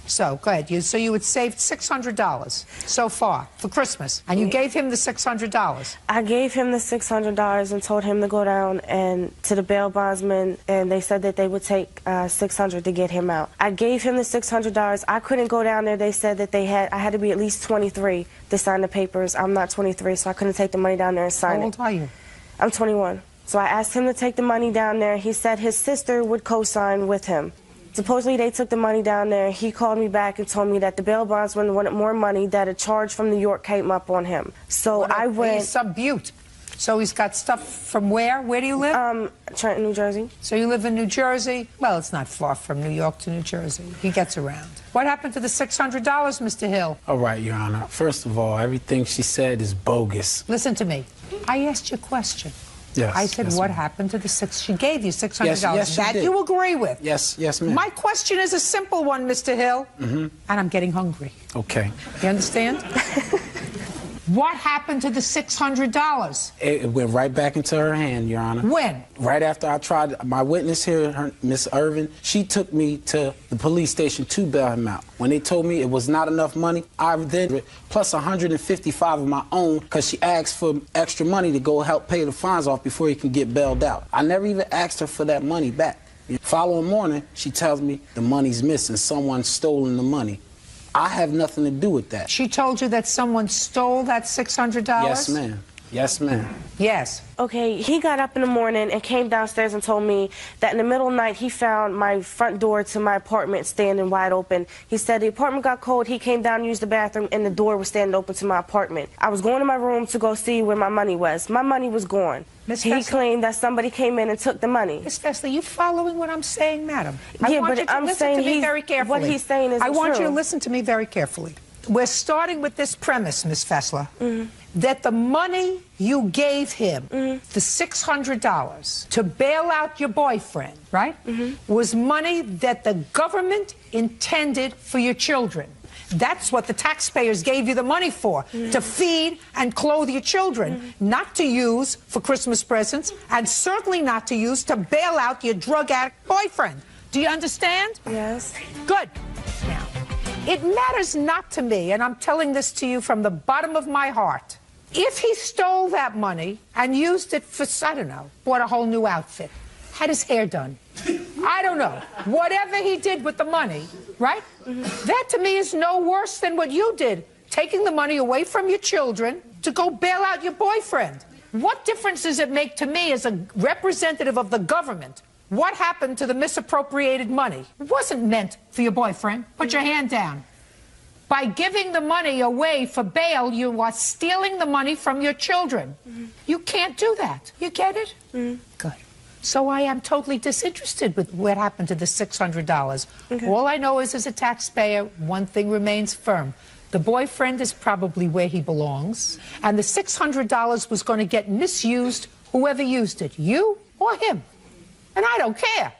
So, go ahead. So you had saved $600 so far for Christmas, and you gave him the $600. I gave him the $600 and told him to go down and to the bail bondsman, and they said that they would take $600 to get him out. I gave him the $600. I couldn't go down there. They said that I had to be at least 23 to sign the papers. I'm not 23, so I couldn't take the money down there and sign it. How old are you? I'm 21. So I asked him to take the money down there. He said his sister would co-sign with him. Supposedly they took the money down there. He called me back and told me that the bail bondsman wanted more money, that a charge from New York came up on him. So I went... He's some Butte. So he's got stuff from where? Where do you live? Trenton, New Jersey. So you live in New Jersey? Well, it's not far from New York to New Jersey. He gets around. What happened to the $600, Mr. Hill? All right, Your Honor. First of all, everything she said is bogus. Listen to me. I asked you a question. Yes. I said, what happened to the she gave you $600. Yes, that did. You agree with? Yes, ma'am. My question is a simple one, Mr. Hill. And I'm getting hungry. Okay. You understand? What happened to the $600? It went right back into her hand, Your Honor. When? Right after I tried, my witness here, Miss Irvin, she took me to the police station to bail him out. When they told me it was not enough money, I then, plus 155 of my own, because she asked for extra money to go help pay the fines off before he can get bailed out. I never even asked her for that money back. The following morning, she tells me the money's missing, someone's stolen the money. I have nothing to do with that. She told you that someone stole that $600? Yes, ma'am. Yes, ma'am. Yes. Okay, he got up in the morning and came downstairs and told me that in the middle of the night he found my front door to my apartment standing wide open. He said the apartment got cold, he came down and used the bathroom, and the door was standing open to my apartment. I was going to my room to go see where my money was. My money was gone. He claimed that somebody came in and took the money. Miss Fessler, you following what I'm saying, madam? Yeah, I want you to listen to me very carefully. What he's saying is true. I want you to listen to me very carefully. We're starting with this premise, Miss Fessler, that the money you gave him, the $600 to bail out your boyfriend, right, was money that the government intended for your children. That's what the taxpayers gave you the money for, to feed and clothe your children, not to use for Christmas presents, and certainly not to use to bail out your drug addict boyfriend. Do you understand? Yes. Good. Now, it matters not to me, and I'm telling this to you from the bottom of my heart. If he stole that money and used it for, I don't know, bought a whole new outfit, had his hair done, I don't know, whatever he did with the money, right? That to me is no worse than what you did, taking the money away from your children to go bail out your boyfriend. What difference does it make to me as a representative of the government? What happened to the misappropriated money? It wasn't meant for your boyfriend. Put your hand down. By giving the money away for bail, you are stealing the money from your children. You can't do that. You get it? Good. So I am totally disinterested with what happened to the $600. Okay. All I know is, as a taxpayer, one thing remains firm. The boyfriend is probably where he belongs, and the $600 was going to get misused, whoever used it, you or him. And I don't care.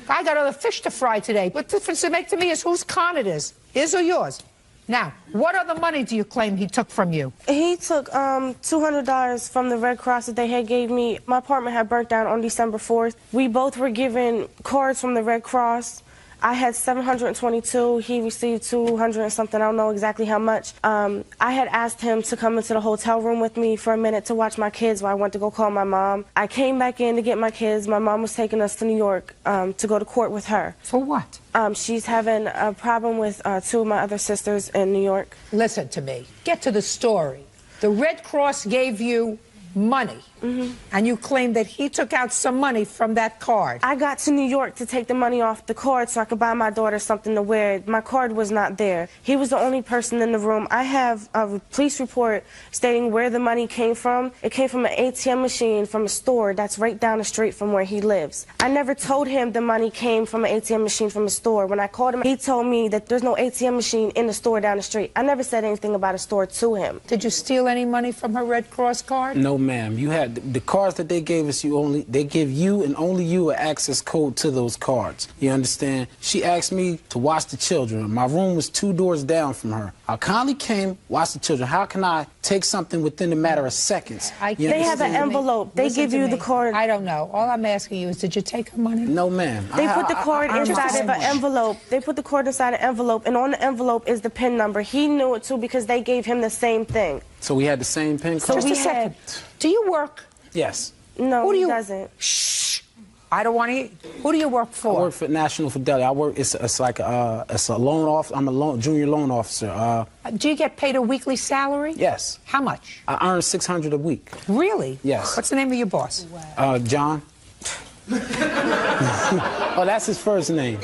I got other fish to fry today. What difference does it make to me is whose con it is, his or yours? Now, what other money do you claim he took from you? He took $200 from the Red Cross that they had gave me. My apartment had burnt down on December 4th. We both were given cards from the Red Cross. I had 722. He received 200 and something. I don't know exactly how much. I had asked him to come into the hotel room with me for a minute to watch my kids while I went to go call my mom. I came back in to get my kids. My mom was taking us to New York to go to court with her. For what? She's having a problem with two of my other sisters in New York. Listen to me. Get to the story. The Red Cross gave you money, and you claim that he took out some money from that card. I got to New York to take the money off the card so I could buy my daughter something to wear. My card was not there. He was the only person in the room. I have a police report stating where the money came from. It came from an ATM machine from a store that's right down the street from where he lives. I never told him the money came from an ATM machine from a store. When I called him, he told me that there's no ATM machine in the store down the street. I never said anything about a store to him. Did you steal any money from her Red Cross card? No, ma'am. You had the cards that they gave us. They give you and only you an access code to those cards. You understand? She asked me to watch the children. My room was 2 doors down from her. I kindly came, watched the children. How can I take something within a matter of seconds? They have an envelope. They give you the card. I don't know. All I'm asking you is, did you take her money? No, ma'am. They put the card inside of an envelope. They put the card inside an envelope, and on the envelope is the PIN number. He knew it too because they gave him the same thing. So we had the same PIN So card? just a second. Do you work? Yes. No, Who do he you... doesn't. Shh. I don't want to hear. Who do you work for? I work for National Fidelity. I work. It's like it's a loan off. I'm a junior loan officer. Do you get paid a weekly salary? Yes. How much? I earn $600 a week. Really? Yes. What's the name of your boss? John. Oh, that's his first name.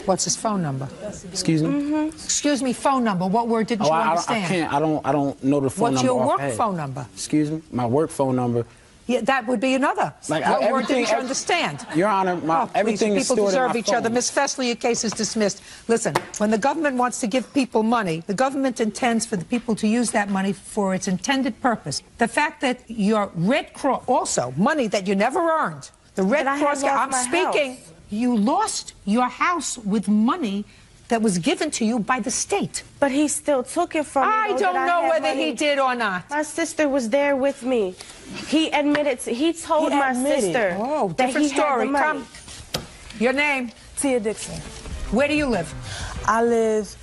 What's his phone number? Excuse me. Excuse me. Phone number. What word didn't you understand? I don't know the phone What's number. your work offhand. phone number? Excuse me. My work phone number. Yeah, that would be another. Like, what word didn't you understand? Your Honor, everything is people stored in deserve my each other. phone. Miss Fessler, your case is dismissed. Listen, when the government wants to give people money, the government intends for the people to use that money for its intended purpose. The fact that your Red Cross, also money that you never earned, the Red Cross, I'm speaking, you lost your house with money that was given to you by the state. But he still took it from me. I don't know whether he did or not. My sister was there with me. He admitted, he told my sister Oh, that different he had story. the money. Come. Your name? Tia Dixon. Where do you live? I live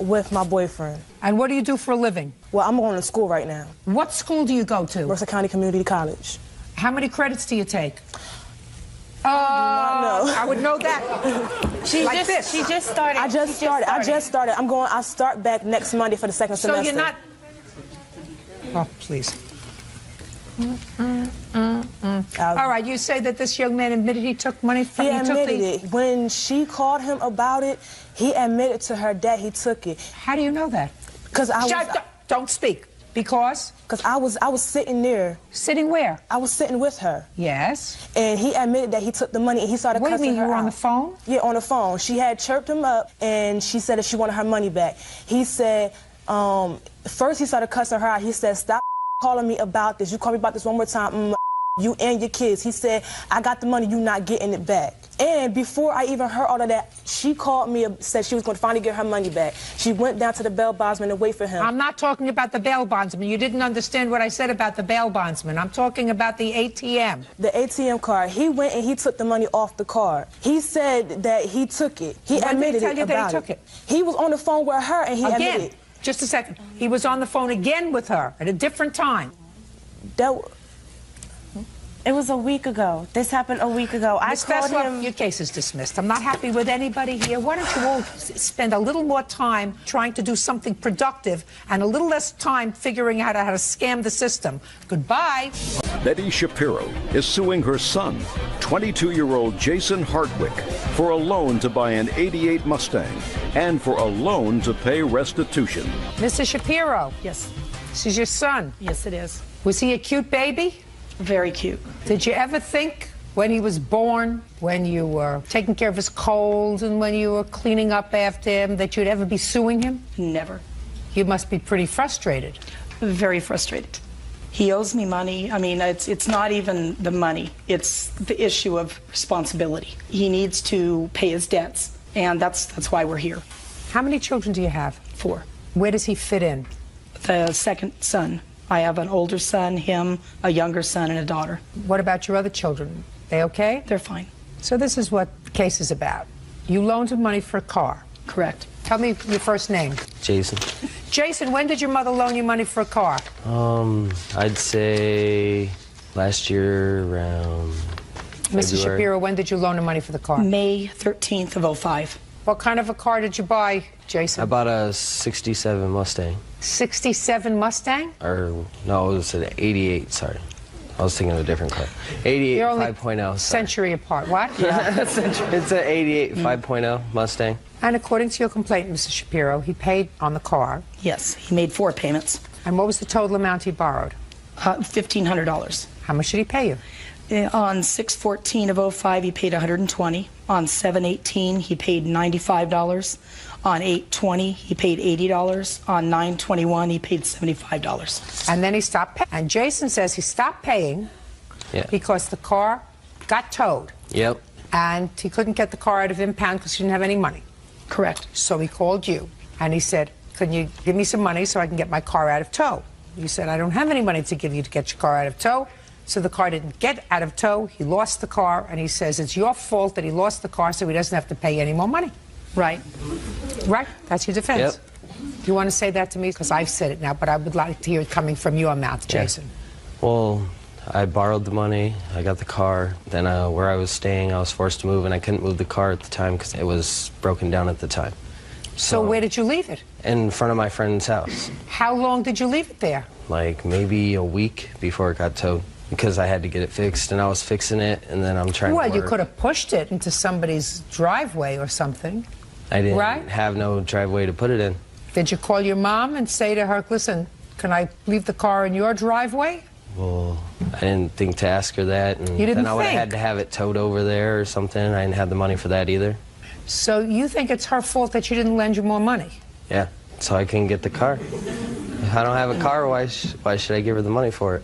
with my boyfriend. And what do you do for a living? Well, I'm going to school right now. What school do you go to? Mercer County Community College. How many credits do you take? I would know that. She just started. I just started. I'll start back next Monday for the second semester. So you're not... Oh, please. All right, you say that this young man admitted he took money from you. He admitted it. When she called him about it, he admitted to her that he took it. How do you know that? Because I was... Don't speak. Because? Because I was sitting there. Sitting where? I was sitting with her. Yes. And he admitted that he took the money and he started cussing her out. What do you mean, you were on the phone? Yeah, on the phone. She had chirped him up and she said that she wanted her money back. He said, first he started cussing her out. He said, stop calling me about this. You call me about this one more time, you and your kids. He said, I got the money, you not getting it back. And before I even heard all of that, she called me and said she was going to finally get her money back. She went down to the bail bondsman to wait for him. I'm not talking about the bail bondsman. You didn't understand what I said about the bail bondsman. I'm talking about the ATM. The ATM card. He went and he took the money off the card. He said that he took it. He admitted it about that he took it. He was on the phone with her and he admitted it. Just a second. He was on the phone again with her at a different time. It was a week ago. This happened a week ago. I called him. Your case is dismissed. I'm not happy with anybody here. Why don't you all spend a little more time trying to do something productive and a little less time figuring out how to scam the system? Goodbye. Betty Shapiro is suing her son, 22-year-old Jason Hartwick, for a loan to buy an '88 Mustang and for a loan to pay restitution. Mr. Shapiro. Yes. This is your son. Yes, it is. Was he a cute baby? Very cute. Did you ever think when he was born, when you were taking care of his colds and when you were cleaning up after him, that you'd ever be suing him? Never. You must be pretty frustrated. Very frustrated. He owes me money. I mean, it's not even the money. It's the issue of responsibility. He needs to pay his debts, and that's why we're here. How many children do you have? 4. Where does he fit in? The second son. I have an older son, him, a younger son, and a daughter. What about your other children? They okay? They're fine. So this is what the case is about. You loaned him money for a car. Correct. Tell me your first name. Jason. Jason, when did your mother loan you money for a car? I'd say last year around Mr. February. Shapiro, when did you loan him money for the car? May 13th of 05. What kind of a car did you buy, Jason? I bought a 67 Mustang. 67 Mustang? Or, no, it was an 88, sorry. I was thinking of a different car. 88 You're only 5.0. Sorry. century apart. What? It's an 88 5.0 Mustang. And according to your complaint, Mr. Shapiro, he paid on the car. Yes, he made 4 payments. And what was the total amount he borrowed? $1,500. How much did he pay you? On 6/14 of 05, he paid $120. On 7/18, he paid $95. On 8/20, he paid $80. On 9/21, he paid $75. And then he stopped paying. And Jason says he stopped paying because the car got towed. Yep. And he couldn't get the car out of impound because he didn't have any money. Correct. So he called you and he said, can you give me some money so I can get my car out of tow? You said, I don't have any money to give you to get your car out of tow. So the car didn't get out of tow. He lost the car, and he says it's your fault that he lost the car so he doesn't have to pay any more money. Right. Right? That's your defense. Yep. Do you want to say that to me? Because I've said it now, but I would like to hear it coming from your mouth, Jason. Well, I borrowed the money, I got the car, then where I was staying, I was forced to move, and I couldn't move the car at the time because it was broken down at the time. So where did you leave it? In front of my friend's house. How long did you leave it there? Like maybe a week before it got towed, because I had to get it fixed, and I was fixing it, and then I'm trying to Well, work. you could have pushed it into somebody's driveway or something. I didn't right? have no driveway to put it in. Did you call your mom and say to her, listen, can I leave the car in your driveway? Well, I didn't think to ask her that, and You didn't then I would have think? had to have it towed over there or something. I didn't have the money for that either. So you think it's her fault that she didn't lend you more money? Yeah, so I couldn't get the car. If I don't have a car, why should I give her the money for it?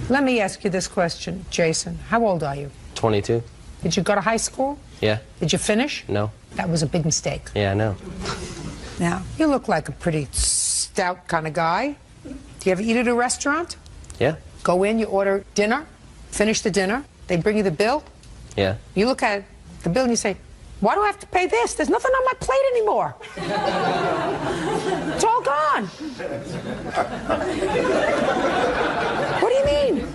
Let me ask you this question, Jason. How old are you? 22. Did you go to high school? Yeah. Did you finish? No. That was a big mistake. Yeah, I know. Now, you look like a pretty stout kind of guy. Do you ever eat at a restaurant? Yeah. Go in, you order dinner, finish the dinner, they bring you the bill. Yeah. You look at the bill and you say, why do I have to pay this? There's nothing on my plate anymore. It's all gone. What do you mean?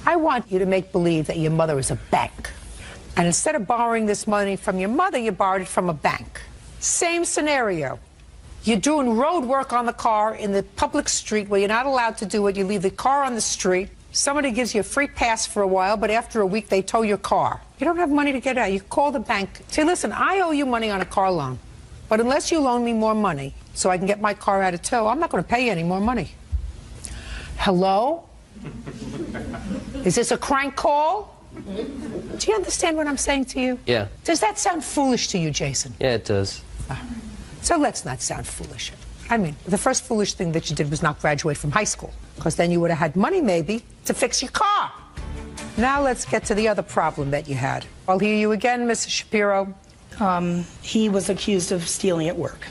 I want you to make believe that your mother is a bank. And instead of borrowing this money from your mother, you borrowed it from a bank. Same scenario. You're doing road work on the car in the public street where you're not allowed to do it. You leave the car on the street. Somebody gives you a free pass for a while, but after a week, they tow your car. You don't have money to get out. You call the bank. Say, listen, I owe you money on a car loan, but unless you loan me more money so I can get my car out of tow, I'm not going to pay you any more money. Hello? Is this a crank call? Do you understand what I'm saying to you? Yeah. Does that sound foolish to you, Jason? Yeah, it does. So let's not sound foolish. I mean, the first foolish thing that you did was not graduate from high school, because then you would have had money, maybe, to fix your car. Now let's get to the other problem that you had. I'll hear you again, Mrs. Shapiro. He was accused of stealing at work.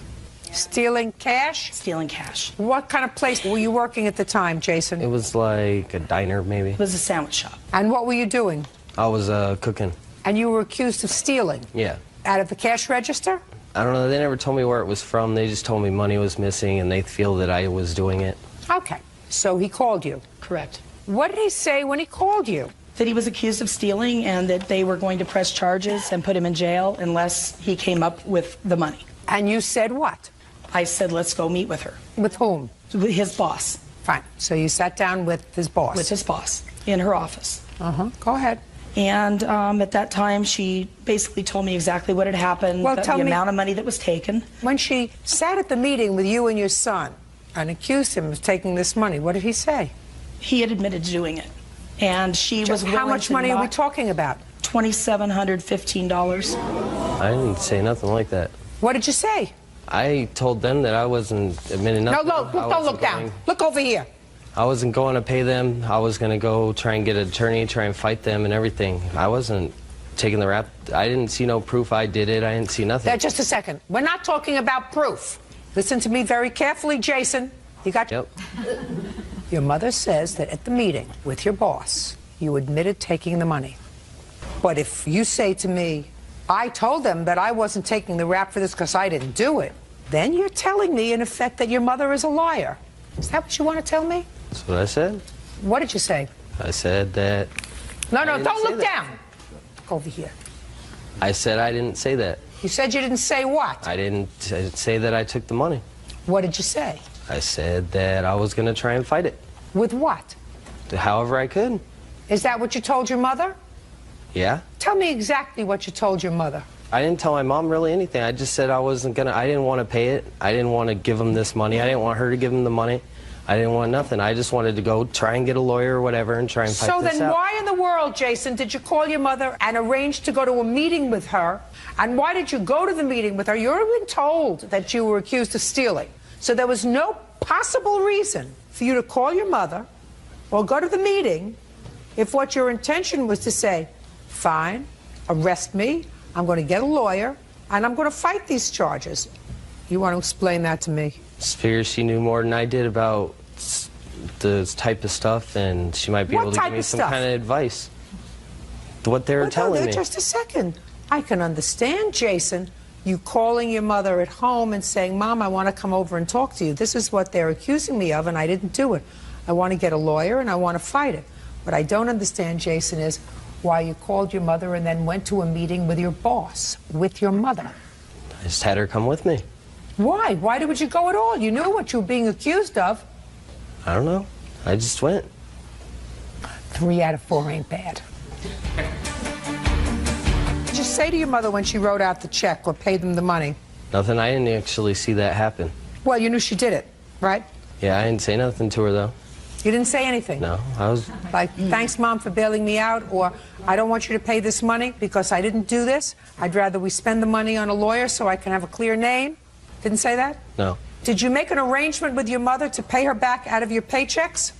Stealing cash? Stealing cash. What kind of place were you working at the time, Jason? It was like a diner, maybe. It was a sandwich shop. And what were you doing? I was cooking. And you were accused of stealing? Yeah. Out of the cash register? I don't know. They never told me where it was from. They just told me money was missing, and they feel that I was doing it. Okay. So he called you? Correct. What did he say when he called you? That he was accused of stealing and that they were going to press charges and put him in jail unless he came up with the money. And you said what? I said, let's go meet with her. With whom? With his boss. Fine. So you sat down with his boss? With his boss in her office. Go ahead. And at that time, she basically told me exactly what had happened, Well, the tell me- amount of money that was taken. When she sat at the meeting with you and your son and accused him of taking this money, what did he say? He had admitted to doing it. And she was willing to How much money are we talking about? $2,715. I didn't say nothing like that. What did you say? I told them that I wasn't admitting nothing. No, don't look down. Look over here. I wasn't going to pay them. I was going to go try and get an attorney, try and fight them and everything. I wasn't taking the rap. I didn't see no proof I did it. I didn't see nothing. Now, just a second. We're not talking about proof. Listen to me very carefully, Jason. You got... Yep. Your mother says that at the meeting with your boss, you admitted taking the money. But if you say to me, I told them that I wasn't taking the rap for this because I didn't do it, then you're telling me, in effect, that your mother is a liar. Is that what you want to tell me? That's what I said. What did you say? I said that... No, don't look down. Over here. I said I didn't say that. You said you didn't say what? I didn't say that I took the money. What did you say? I said that I was going to try and fight it. With what? However I could. Is that what you told your mother? Yeah. Tell me exactly what you told your mother. I didn't tell my mom really anything. I just said I wasn't going to, I didn't want to pay it. I didn't want to give them this money. I didn't want her to give them the money. I didn't want nothing. I just wanted to go try and get a lawyer or whatever and try and fight this out. So then why in the world, Jason, did you call your mother and arrange to go to a meeting with her? And why did you go to the meeting with her? You've been told that you were accused of stealing. So there was no possible reason for you to call your mother or go to the meeting if what your intention was to say, fine, arrest me, I'm going to get a lawyer, and I'm going to fight these charges. You want to explain that to me? Just figured she knew more than I did about the type of stuff, and she might be able to give me some kind of advice. What they were telling me. Just a second. I can understand, Jason, you calling your mother at home and saying, Mom, I want to come over and talk to you. This is what they're accusing me of, and I didn't do it. I want to get a lawyer, and I want to fight it. What I don't understand, Jason, is why you called your mother and then went to a meeting with your boss, with your mother. I just had her come with me. Why? Why would you go at all? You knew what you were being accused of. I don't know. I just went. 3 out of 4 ain't bad. Did you say to your mother when she wrote out the check or paid them the money? Nothing. I didn't actually see that happen. Well, you knew she did it, right? Yeah, I didn't say nothing to her, though. You didn't say anything? No, I was... Like, thanks, Mom, for bailing me out, or I don't want you to pay this money because I didn't do this. I'd rather we spend the money on a lawyer so I can have a clear name. Didn't say that? No. Did you make an arrangement with your mother to pay her back out of your paychecks?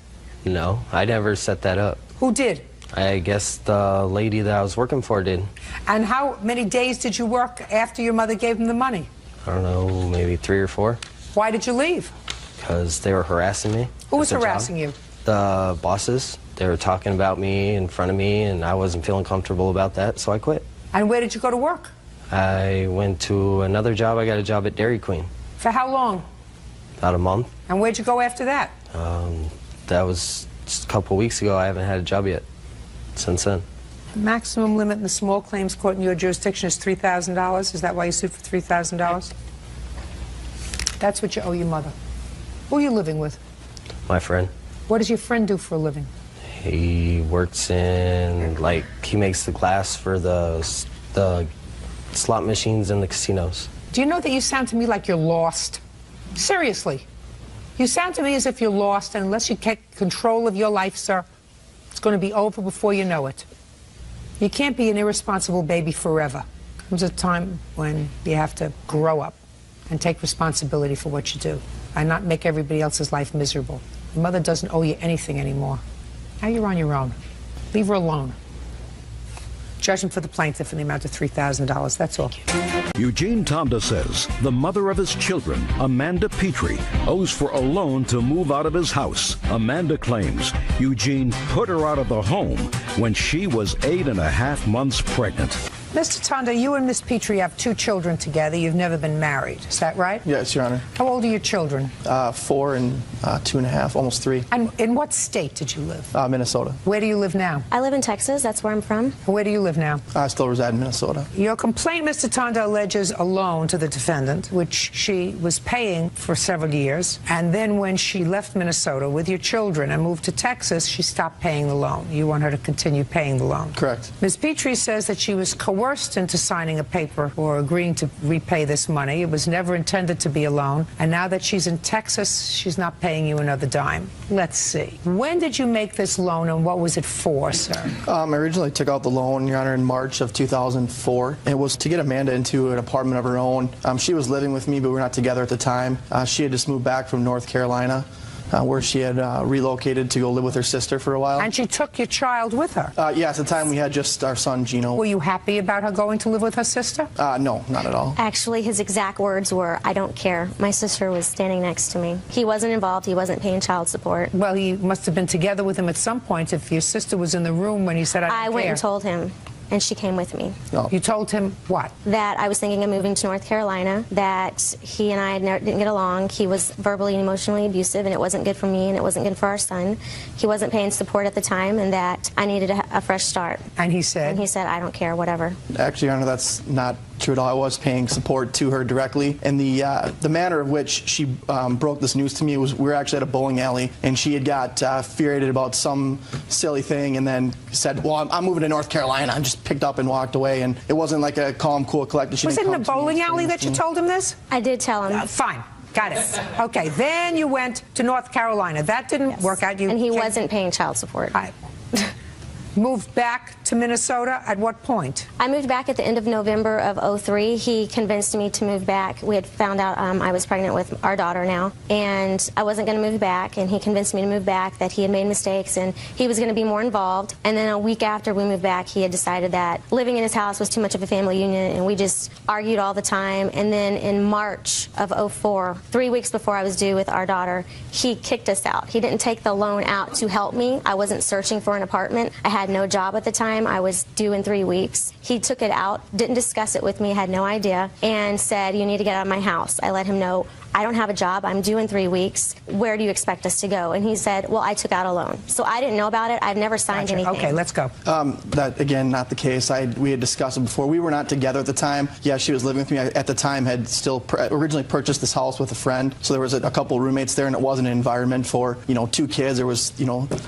No, I never set that up. Who did? I guess the lady that I was working for did. And how many days did you work after your mother gave them the money? I don't know, maybe 3 or 4. Why did you leave? Because they were harassing me. Who was harassing you? The bosses. They were talking about me in front of me, and I wasn't feeling comfortable about that, so I quit. And where did you go to work? I went to another job. I got a job at Dairy Queen. For how long? About a month. And where'd you go after that? That was just a couple weeks ago. I haven't had a job yet since then. The maximum limit in the small claims court in your jurisdiction is $3,000. Is that why you sued for $3,000? That's what you owe your mother. Who are you living with? My friend. What does your friend do for a living? He works in, like, he makes the glass for the slot machines in the casinos. Do you know that you sound to me like you're lost? Seriously. You sound to me as if you're lost, and unless you get control of your life, sir, it's going to be over before you know it. You can't be an irresponsible baby forever. Comes a time when you have to grow up and take responsibility for what you do and not make everybody else's life miserable. Your mother doesn't owe you anything anymore. Now you're on your own. Leave her alone. Judgment for the plaintiff in the amount of $3,000. That's all. Eugene Tonda says the mother of his children, Amanda Petrie, owes for a loan to move out of his house. Amanda claims Eugene put her out of the home when she was 8.5 months pregnant. Mr. Tonda, you and Miss Petrie have 2 children together. You've never been married. Is that right? Yes, Your Honor. How old are your children? 4 and 2.5, almost 3. And in what state did you live? Minnesota. Where do you live now? I live in Texas. That's where I'm from. Where do you live now? I still reside in Minnesota. Your complaint, Mr. Tonda, alleges a loan to the defendant, which she was paying for several years. And then when she left Minnesota with your children and moved to Texas, she stopped paying the loan. You want her to continue paying the loan. Correct. Ms. Petrie says that she was coerced into signing a paper or agreeing to repay this money. It was never intended to be a loan. And now that she's in Texas, she's not paying you another dime. Let's see. When did you make this loan and what was it for, sir? I originally took out the loan, Your Honor, in March of 2004. It was to get Amanda into an apartment of her own. She was living with me, but we were not together at the time. She had just moved back from North Carolina. where she had relocated to go live with her sister for a while. And she took your child with her? Yes, at the time we had just our son, Gino. Were you happy about her going to live with her sister? No, not at all. Actually, his exact words were, "I don't care." My sister was standing next to me. He wasn't involved. He wasn't paying child support. Well, he must have been together with him at some point if your sister was in the room when he said, "I don't care." I went and told him, and she came with me. Oh. You told him what? That I was thinking of moving to North Carolina, that he and I didn't get along. He was verbally and emotionally abusive, and it wasn't good for me, and it wasn't good for our son. He wasn't paying support at the time, and that I needed a fresh start. And he said? And he said, "I don't care, whatever." Actually, Your Honor, that's not true at all. I was paying support to her directly, and the manner of which she broke this news to me was, we were actually at a bowling alley, and she had got furiated about some silly thing, and then said, "Well, I'm moving to North Carolina," and just picked up and walked away. And it wasn't like a calm, cool, collected. Was it in the bowling alley that you told him this? I did tell him. Fine. Got it. Okay. Then you went to North Carolina. That didn't work out. And he wasn't paying child support. Moved back to Minnesota at what point? I moved back at the end of November of '03. He convinced me to move back. We had found out I was pregnant with our daughter now, and I wasn't going to move back, and he convinced me to move back, that he had made mistakes and he was going to be more involved. And then a week after we moved back, he had decided that living in his house was too much of a family union, and we just argued all the time. And then in March of '04, 3 weeks before I was due with our daughter, he kicked us out. He didn't take the loan out to help me. I wasn't searching for an apartment. I had no job at the time. I was due in 3 weeks. He took it out, didn't discuss it with me, had no idea, and said, "You need to get out of my house." I let him know, "I don't have a job. I'm due in 3 weeks. Where do you expect us to go?" And he said, "Well, I took out a loan." So I didn't know about it. I've never signed anything. Okay, let's go. That, again, not the case. We had discussed it before. We were not together at the time. Yeah, she was living with me. I, at the time, had still originally purchased this house with a friend. So there was a couple roommates there, and it wasn't an environment for, 2 kids. There was,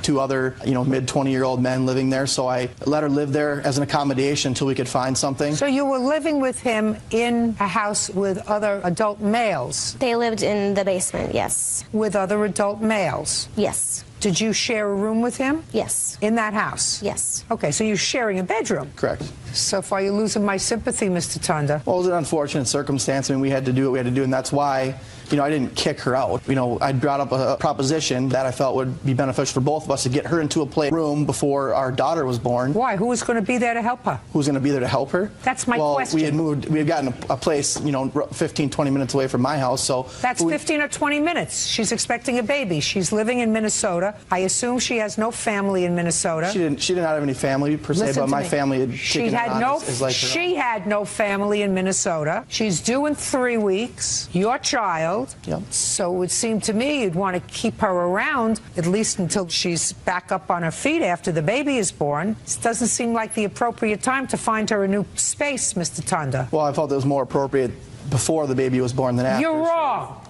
2 other, mid-20-year-old men living there. So I let her live there as an accommodation until we could find something. So you were living with him in a house with other adult males? They lived in the basement, yes. With other adult males? Yes. Did you share a room with him? Yes. In that house? Yes. Okay, so you're sharing a bedroom? Correct. So far, you're losing my sympathy, Mr. Tunda. Well, it was an unfortunate circumstance. I mean, we had to do what we had to do, and that's why, I didn't kick her out. I brought up a proposition that I felt would be beneficial for both of us to get her into a room before our daughter was born. Why? Who was going to be there to help her? Who was going to be there to help her? That's my question. We had gotten a place, 15, 20 minutes away from my house, so... That's 15 or 20 minutes. She's expecting a baby. She's living in Minnesota. I assume she has no family in Minnesota. She did not have any family, per se, but my family had taken her on as like her own. She had no family in Minnesota. She's due in 3 weeks. Your child. Yep. So it would seem to me you'd want to keep her around at least until she's back up on her feet after the baby is born. This doesn't seem like the appropriate time to find her a new space, Mr. Tunda. Well, I felt it was more appropriate before the baby was born than after. You're wrong.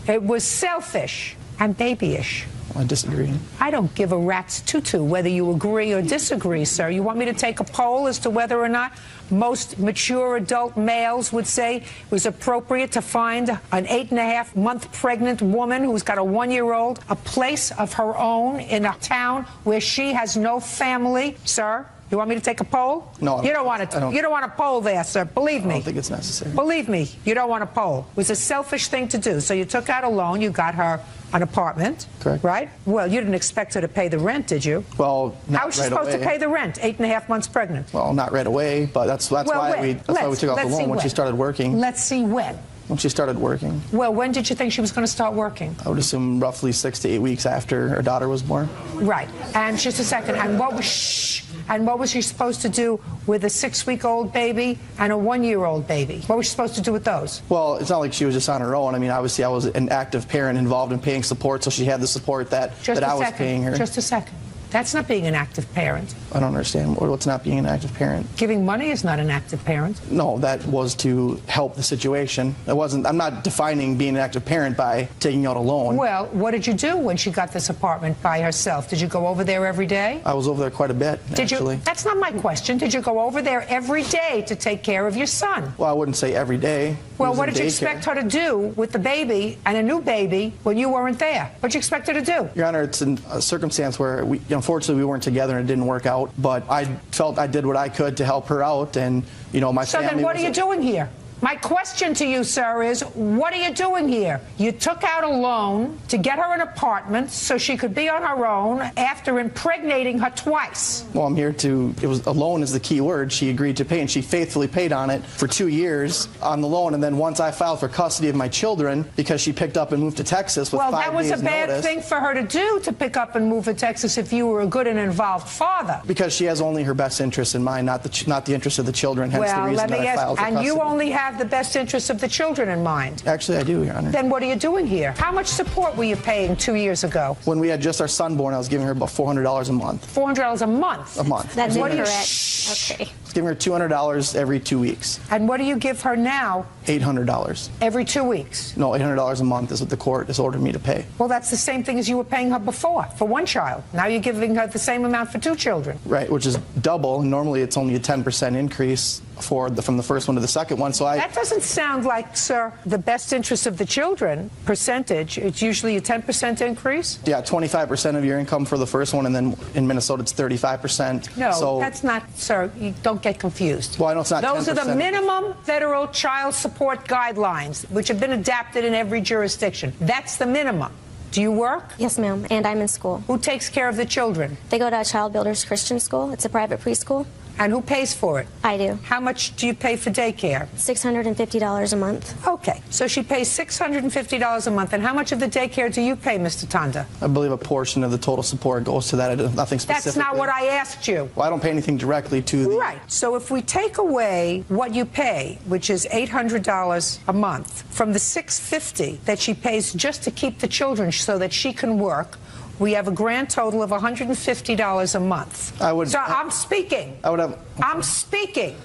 It was selfish and babyish. I disagree. I don't give a rat's tutu whether you agree or disagree, sir. You want me to take a poll as to whether or not most mature adult males would say it was appropriate to find an 8.5-month pregnant woman who's got a 1-year-old a place of her own in a town where she has no family, sir? You want me to take a poll? No. You don't want to. You don't want a poll there, sir. Believe me. I don't think it's necessary. Believe me, you don't want a poll. It was a selfish thing to do. So you took out a loan. You got her an apartment. Correct. Right? Well, you didn't expect her to pay the rent, did you? Well, not How was she right supposed away. to pay the rent? 8.5 months pregnant. Well, not right away, but that's why we took out the loan when she started working. Let's see when. When she started working. Well, when did you think she was going to start working? I would assume roughly 6 to 8 weeks after her daughter was born. Right. And just a second. And what was she supposed to do with a 6-week-old baby and a 1-year-old baby? What was she supposed to do with those? Well, it's not like she was just on her own. I mean, obviously, I was an active parent involved in paying support, so she had the support that I was paying her. Just a second. That's not being an active parent. I don't understand what's not being an active parent. Giving money is not an active parent. No, that was to help the situation. It wasn't. I'm not defining being an active parent by taking out a loan. Well, what did you do when she got this apartment by herself? Did you go over there every day? I was over there quite a bit, actually. That's not my question. Did you go over there every day to take care of your son? Well, I wouldn't say every day. Well, what did you expect her to do with the baby and a new baby when you weren't there? What did you expect her to do? Your Honor, it's a circumstance where unfortunately we weren't together and it didn't work out, but I felt I did what I could to help her out, and my family. So then what are you doing here? My question to you, sir, is what are you doing here? You took out a loan to get her an apartment so she could be on her own after impregnating her twice. Well, I'm here to, it was, a loan is the key word. She agreed to pay, and she faithfully paid on it for 2 years on the loan. And then once I filed for custody of my children, because she picked up and moved to Texas with 5 days notice. Well, that was a bad thing for her to do, to pick up and move to Texas, if you were a good and involved father. Because she has only her best interest in mind, not the interest of the children, hence the reason that I filed for custody. And you only have the best interests of the children in mind. Actually, I do, Your Honor. Then what are you doing here? How much support were you paying 2 years ago? When we had just our son born, I was giving her about $400 a month. $400 a month? A month. That's incorrect. Okay. I was giving her $200 every 2 weeks. And what do you give her now? $800. Every 2 weeks? No, $800 a month is what the court has ordered me to pay. Well, that's the same thing as you were paying her before, for one child. Now you're giving her the same amount for 2 children. Right, which is double. Normally it's only a 10% increase from the first one to the second one. So that doesn't sound like, sir, the best interest of the children percentage. It's usually a 10% increase? Yeah, 25% of your income for the first one, and then in Minnesota it's 35%. No, so, that's not, sir, you don't get confused. Well, I know it's not 10%. Those are the minimum federal child support guidelines, which have been adapted in every jurisdiction. That's the minimum. Do you work? Yes, ma'am, and I'm in school. Who takes care of the children? They go to Child Builders Christian School. It's a private preschool. And who pays for it? I do. How much do you pay for daycare? $650 a month. Okay, so she pays $650 a month. And how much of the daycare do you pay, Mr. Tanda? I believe a portion of the total support goes to that. Nothing specific. That's not what I asked you. Well, I don't pay anything directly to the... Right. So if we take away what you pay, which is $800 a month, from the $650 that she pays just to keep the children so that she can work, we have a grand total of $150 a month. I'm speaking. I'm speaking.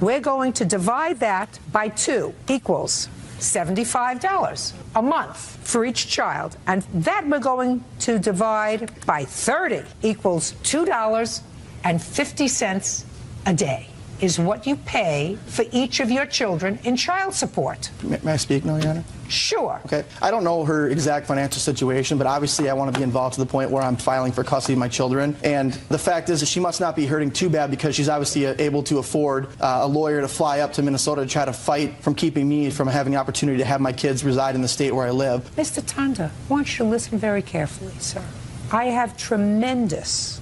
We're going to divide that by 2 equals $75 a month for each child. And that we're going to divide by 30 equals $2.50 a day is what you pay for each of your children in child support. May I speak now, Your Honor? Sure. Okay. I don't know her exact financial situation, but obviously I want to be involved to the point where I'm filing for custody of my children. And the fact is that she must not be hurting too bad, because she's obviously able to afford a lawyer to fly up to Minnesota to try to fight from keeping me from having the opportunity to have my kids reside in the state where I live. Mr. Tanda, I want you to listen very carefully, sir. I have tremendous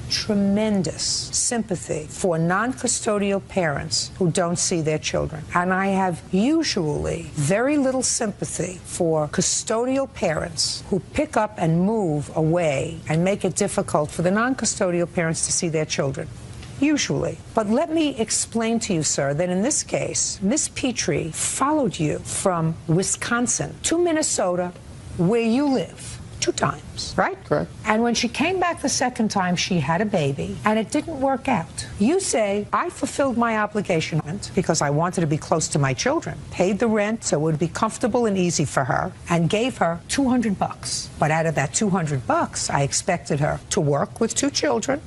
sympathy for non-custodial parents who don't see their children. And I have usually very little sympathy for custodial parents who pick up and move away and make it difficult for the non-custodial parents to see their children. Usually. But let me explain to you, sir, that in this case, Miss Petrie followed you from Wisconsin to Minnesota, where you live. 2 times, right? Correct. And when she came back the second time, she had a baby, and it didn't work out. You say, I fulfilled my obligation because I wanted to be close to my children, paid the rent so it would be comfortable and easy for her, and gave her $200. But out of that $200, I expected her to work with 2 children,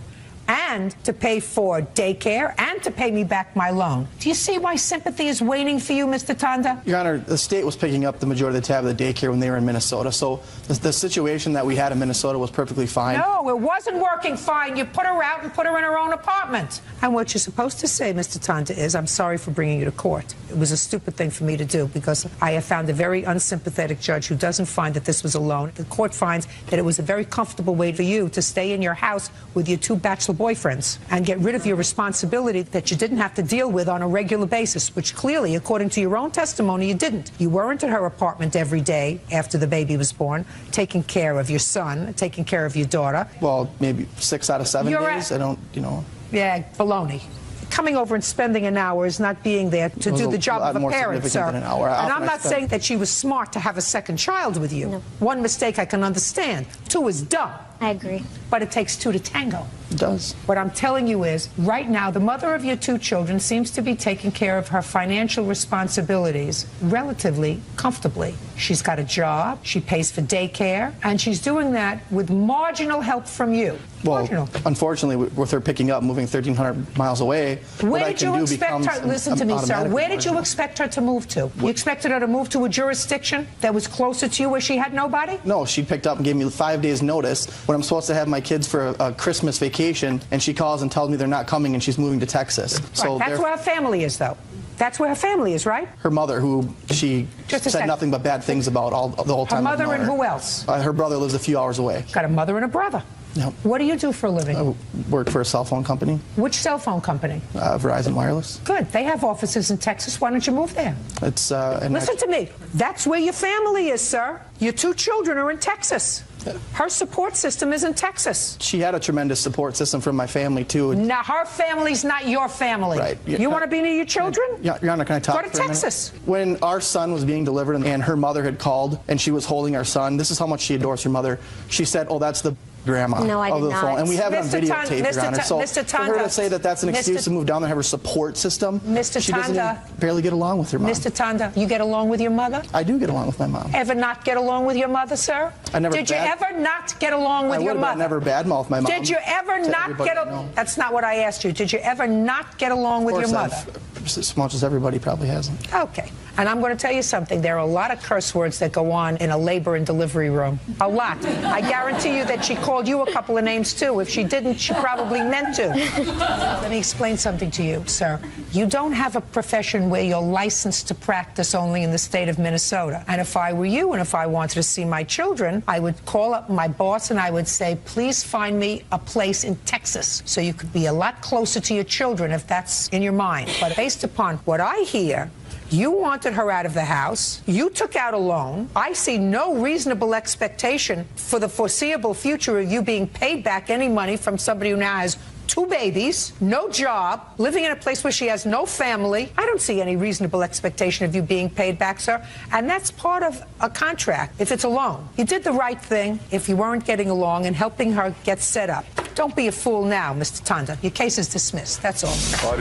and to pay for daycare, and to pay me back my loan. Do you see why sympathy is waning for you, Mr. Tanda? Your Honor, the state was picking up the majority of the tab of the daycare when they were in Minnesota, so the situation that we had in Minnesota was perfectly fine. No, it wasn't working fine. You put her out and put her in her own apartment. And what you're supposed to say, Mr. Tanda, is, I'm sorry for bringing you to court. It was a stupid thing for me to do, because I have found a very unsympathetic judge who doesn't find that this was a loan. The court finds that it was a very comfortable way for you to stay in your house with your 2 bachelor boyfriends and get rid of your responsibility that you didn't have to deal with on a regular basis, which clearly, according to your own testimony, you didn't. You weren't at her apartment every day after the baby was born, taking care of your son, taking care of your daughter. Well, maybe 6 out of 7 days. I don't, you know. Yeah, baloney. Coming over and spending an hour is not being there to do the job of a parent, sir. Than an hour. And I'm not saying that she was smart to have a second child with you. No. 1 mistake I can understand. 2 is dumb. I agree. But it takes 2 to tango. It does. What I'm telling you is, right now, the mother of your 2 children seems to be taking care of her financial responsibilities relatively comfortably. She's got a job, she pays for daycare, and she's doing that with marginal help from you. Well, unfortunately, with her picking up, moving 1,300 miles away, where did you expect her? Listen to me, sir. Where did you expect her to move to? You expected her to move to a jurisdiction that was closer to you, where she had nobody? No, she picked up and gave me 5 days' notice when I'm supposed to have my kids for a Christmas vacation, and she calls and tells me they're not coming and she's moving to Texas. Right. So that's where her family is, though. That's where her family is, right? Her mother, who she said nothing but bad things about the whole time. Her mother and who else? Her brother lives a few hours away. Got a mother and a brother. Yep. What do you do for a living? I work for a cell phone company. Which cell phone company? Verizon Wireless. Good. They have offices in Texas. Why don't you move there? It's Listen to me. That's where your family is, sir. Your 2 children are in Texas. Her support system is in Texas. She had a tremendous support system from my family, too. Now, her family's not your family. Right. You want to be near your children? Your Honor, can I talk Go to for a minute? Texas. When our son was being delivered and her mother had called and she was holding our son, this is how much she adores her mother. She said, "Oh, that's the grandma No, I of did the not. phone." And we have it on Mr. videotape, Your Honor. So Mr. for her to say that that's an excuse to move down there and have her support system, Mr. she doesn't Tanda. even barely get along with her mom. Mr. Tanda, you get along with your mother? I do get along with my mom. Ever not get along with your mother, sir? I never Did you bad- ever not get along with I your would, but I mother? never badmouth my mom. Did you ever to not everybody get I along? know. That's not what I asked you. Did you ever not get along with Of your course, mother? as much as everybody probably hasn't. Okay. And I'm going to tell you something. There are a lot of curse words that go on in a labor and delivery room. A lot. I guarantee you that she called you a couple of names, too. If she didn't, she probably meant to. Let me explain something to you, sir. You don't have a profession where you're licensed to practice only in the state of Minnesota. And if I were you and if I wanted to see my children, I would call up my boss and I would say, please find me a place in Texas so you could be a lot closer to your children if that's in your mind. But based upon what I hear, you wanted her out of the house. You took out a loan. I see no reasonable expectation for the foreseeable future of you being paid back any money from somebody who now has 2 babies, no job, living in a place where she has no family. I don't see any reasonable expectation of you being paid back, sir. And that's part of a contract, if it's a loan. You did the right thing if you weren't getting along and helping her get set up. Don't be a fool now, Mr. Tanda. Your case is dismissed. That's all.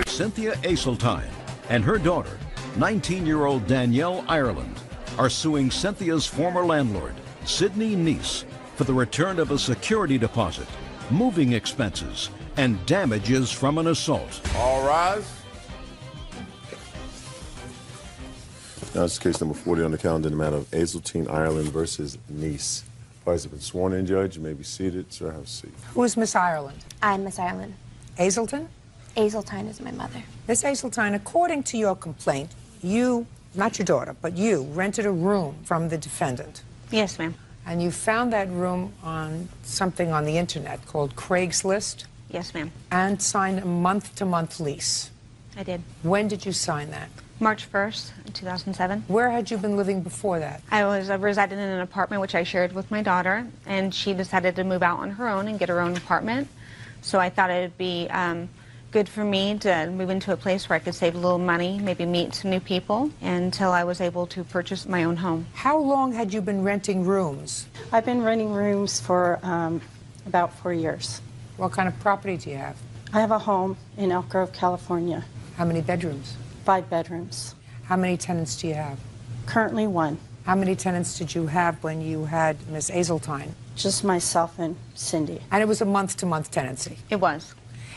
Cynthia Aseltine and her daughter, 19-year-old Danielle Ireland, are suing Cynthia's former landlord, Sidney Neese, for the return of a security deposit, moving expenses, and damages from an assault. All rise. Now it's case number 40 on the calendar in the matter of Aseltine Ireland versus Neese. Parties have been sworn in, Judge. You may be seated. Sir, have a seat. Who is Miss Ireland? I'm Miss Ireland. Aselton? Aseltine is my mother. Miss Aseltine, according to your complaint, you, not your daughter, but you, rented a room from the defendant. Yes, ma'am. And you found that room on something on the internet called Craigslist? Yes, ma'am. And signed a month-to-month lease. I did. When did you sign that? March 1st, 2007. Where had you been living before that? I was residing in an apartment which I shared with my daughter, and she decided to move out on her own and get her own apartment. So I thought it would be good for me to move into a place where I could save a little money, maybe meet some new people, until I was able to purchase my own home. How long had you been renting rooms? I've been renting rooms for about 4 years. What kind of property do you have? I have a home in Elk Grove, California. How many bedrooms? 5 bedrooms. How many tenants do you have? Currently 1. How many tenants did you have when you had Miss Aseltine? Just myself and Cindy. And it was a month-to-month tenancy? It was.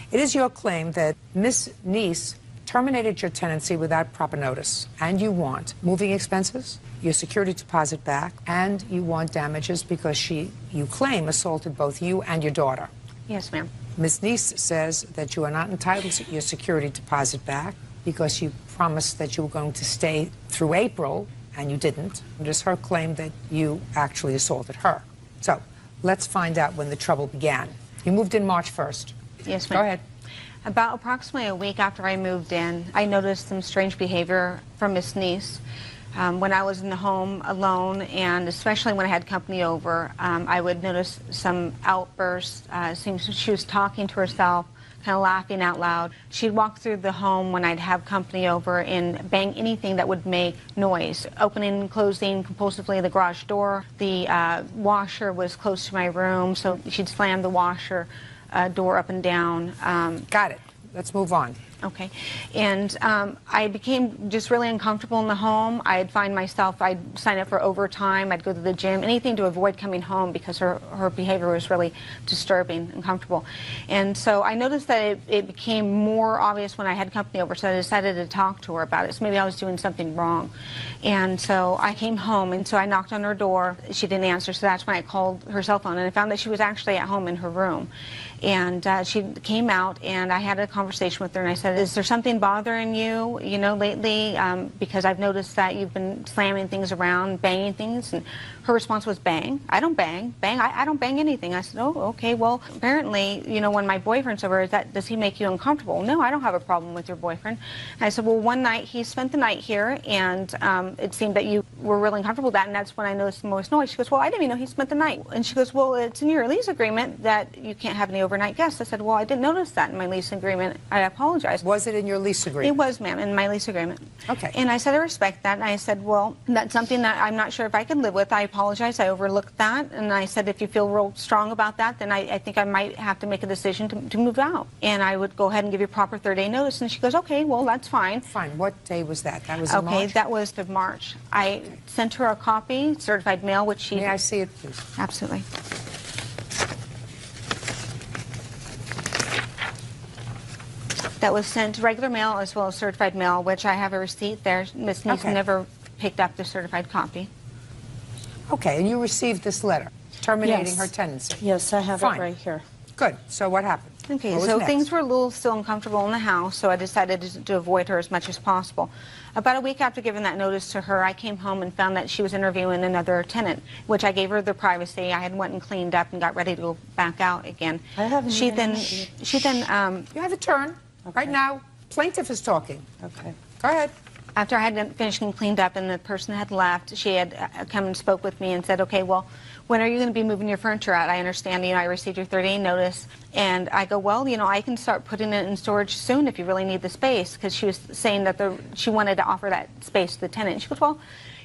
It is your claim that Miss Neese terminated your tenancy without proper notice, and you want moving expenses, your security deposit back, and you want damages because she, you claim, assaulted both you and your daughter. Yes, ma'am. Ms. Neese says that you are not entitled to your security deposit back because you promised that you were going to stay through April, and you didn't. It is her claim that you actually assaulted her. So let's find out when the trouble began. You moved in March 1st. Yes, ma'am. Go ahead. About approximately a week after I moved in, I noticed some strange behavior from Miss Neese. When I was in the home alone, and especially when I had company over, I would notice some outbursts. Seems she was talking to herself, kind of laughing out loud. She'd walk through the home when I'd have company over and bang anything that would make noise, opening and closing compulsively the garage door. The washer was close to my room, so she'd slam the washer door up and down. Got it. Let's move on. Okay. And I became just really uncomfortable in the home. I'd find myself, I'd sign up for overtime, I'd go to the gym, anything to avoid coming home because her behavior was really disturbing and uncomfortable. And so I noticed that it became more obvious when I had company over, so I decided to talk to her about it. So maybe I was doing something wrong. And so I came home, and so I knocked on her door. She didn't answer, so that's when I called her cell phone, and I found that she was actually at home in her room. And she came out, and I had a conversation with her, and I said, said, is there something bothering you, lately? Because I've noticed that you've been slamming things around, banging things. And her response was, bang? I don't bang. I don't bang anything. I said, oh, okay, well, apparently, when my boyfriend's over, does he make you uncomfortable? No, I don't have a problem with your boyfriend. And I said, well, one night he spent the night here, and it seemed that you were really uncomfortable with that, and that's when I noticed the most noise. She goes, well, I didn't even know he spent the night. And she goes, well, it's in your lease agreement that you can't have any overnight guests. I said, well, I didn't notice that in my lease agreement. I apologize. Was it in your lease agreement? It was, ma'am, in my lease agreement. Okay. And I said, I respect that. And I said, well, that's something that I'm not sure if I could live with. I apologize. I overlooked that. And I said, if you feel real strong about that, then I think I might have to make a decision to move out. And I would go ahead and give you a proper 30-day notice. And she goes, okay, well, that's fine. Fine. What day was that? That was in March? Okay, that was of March. I sent her a copy, certified mail, which she... May I see it, please? Absolutely. That was sent regular mail as well as certified mail, which I have a receipt there. Ms. Neese never picked up the certified copy. Okay, and you received this letter terminating Yes. her tenancy? Yes, I have Fine. it right here. Good. So what happened? Okay, What was so next? things were a little still uncomfortable in the house, so I decided to avoid her as much as possible. About a week after giving that notice to her, I came home and found that she was interviewing another tenant, which I gave her the privacy. I had went and cleaned up and got ready to go back out again. I haven't She even then, met you. you have a turn. Right now, plaintiff is talking. Okay. Go ahead. After I had finished and cleaned up and the person had left, she had come and spoke with me and said, okay, well, when are you going to be moving your furniture out? I understand, I received your 30-day notice. And I go, well, I can start putting it in storage soon if you really need the space, because she was saying that she wanted to offer that space to the tenant. She goes, well,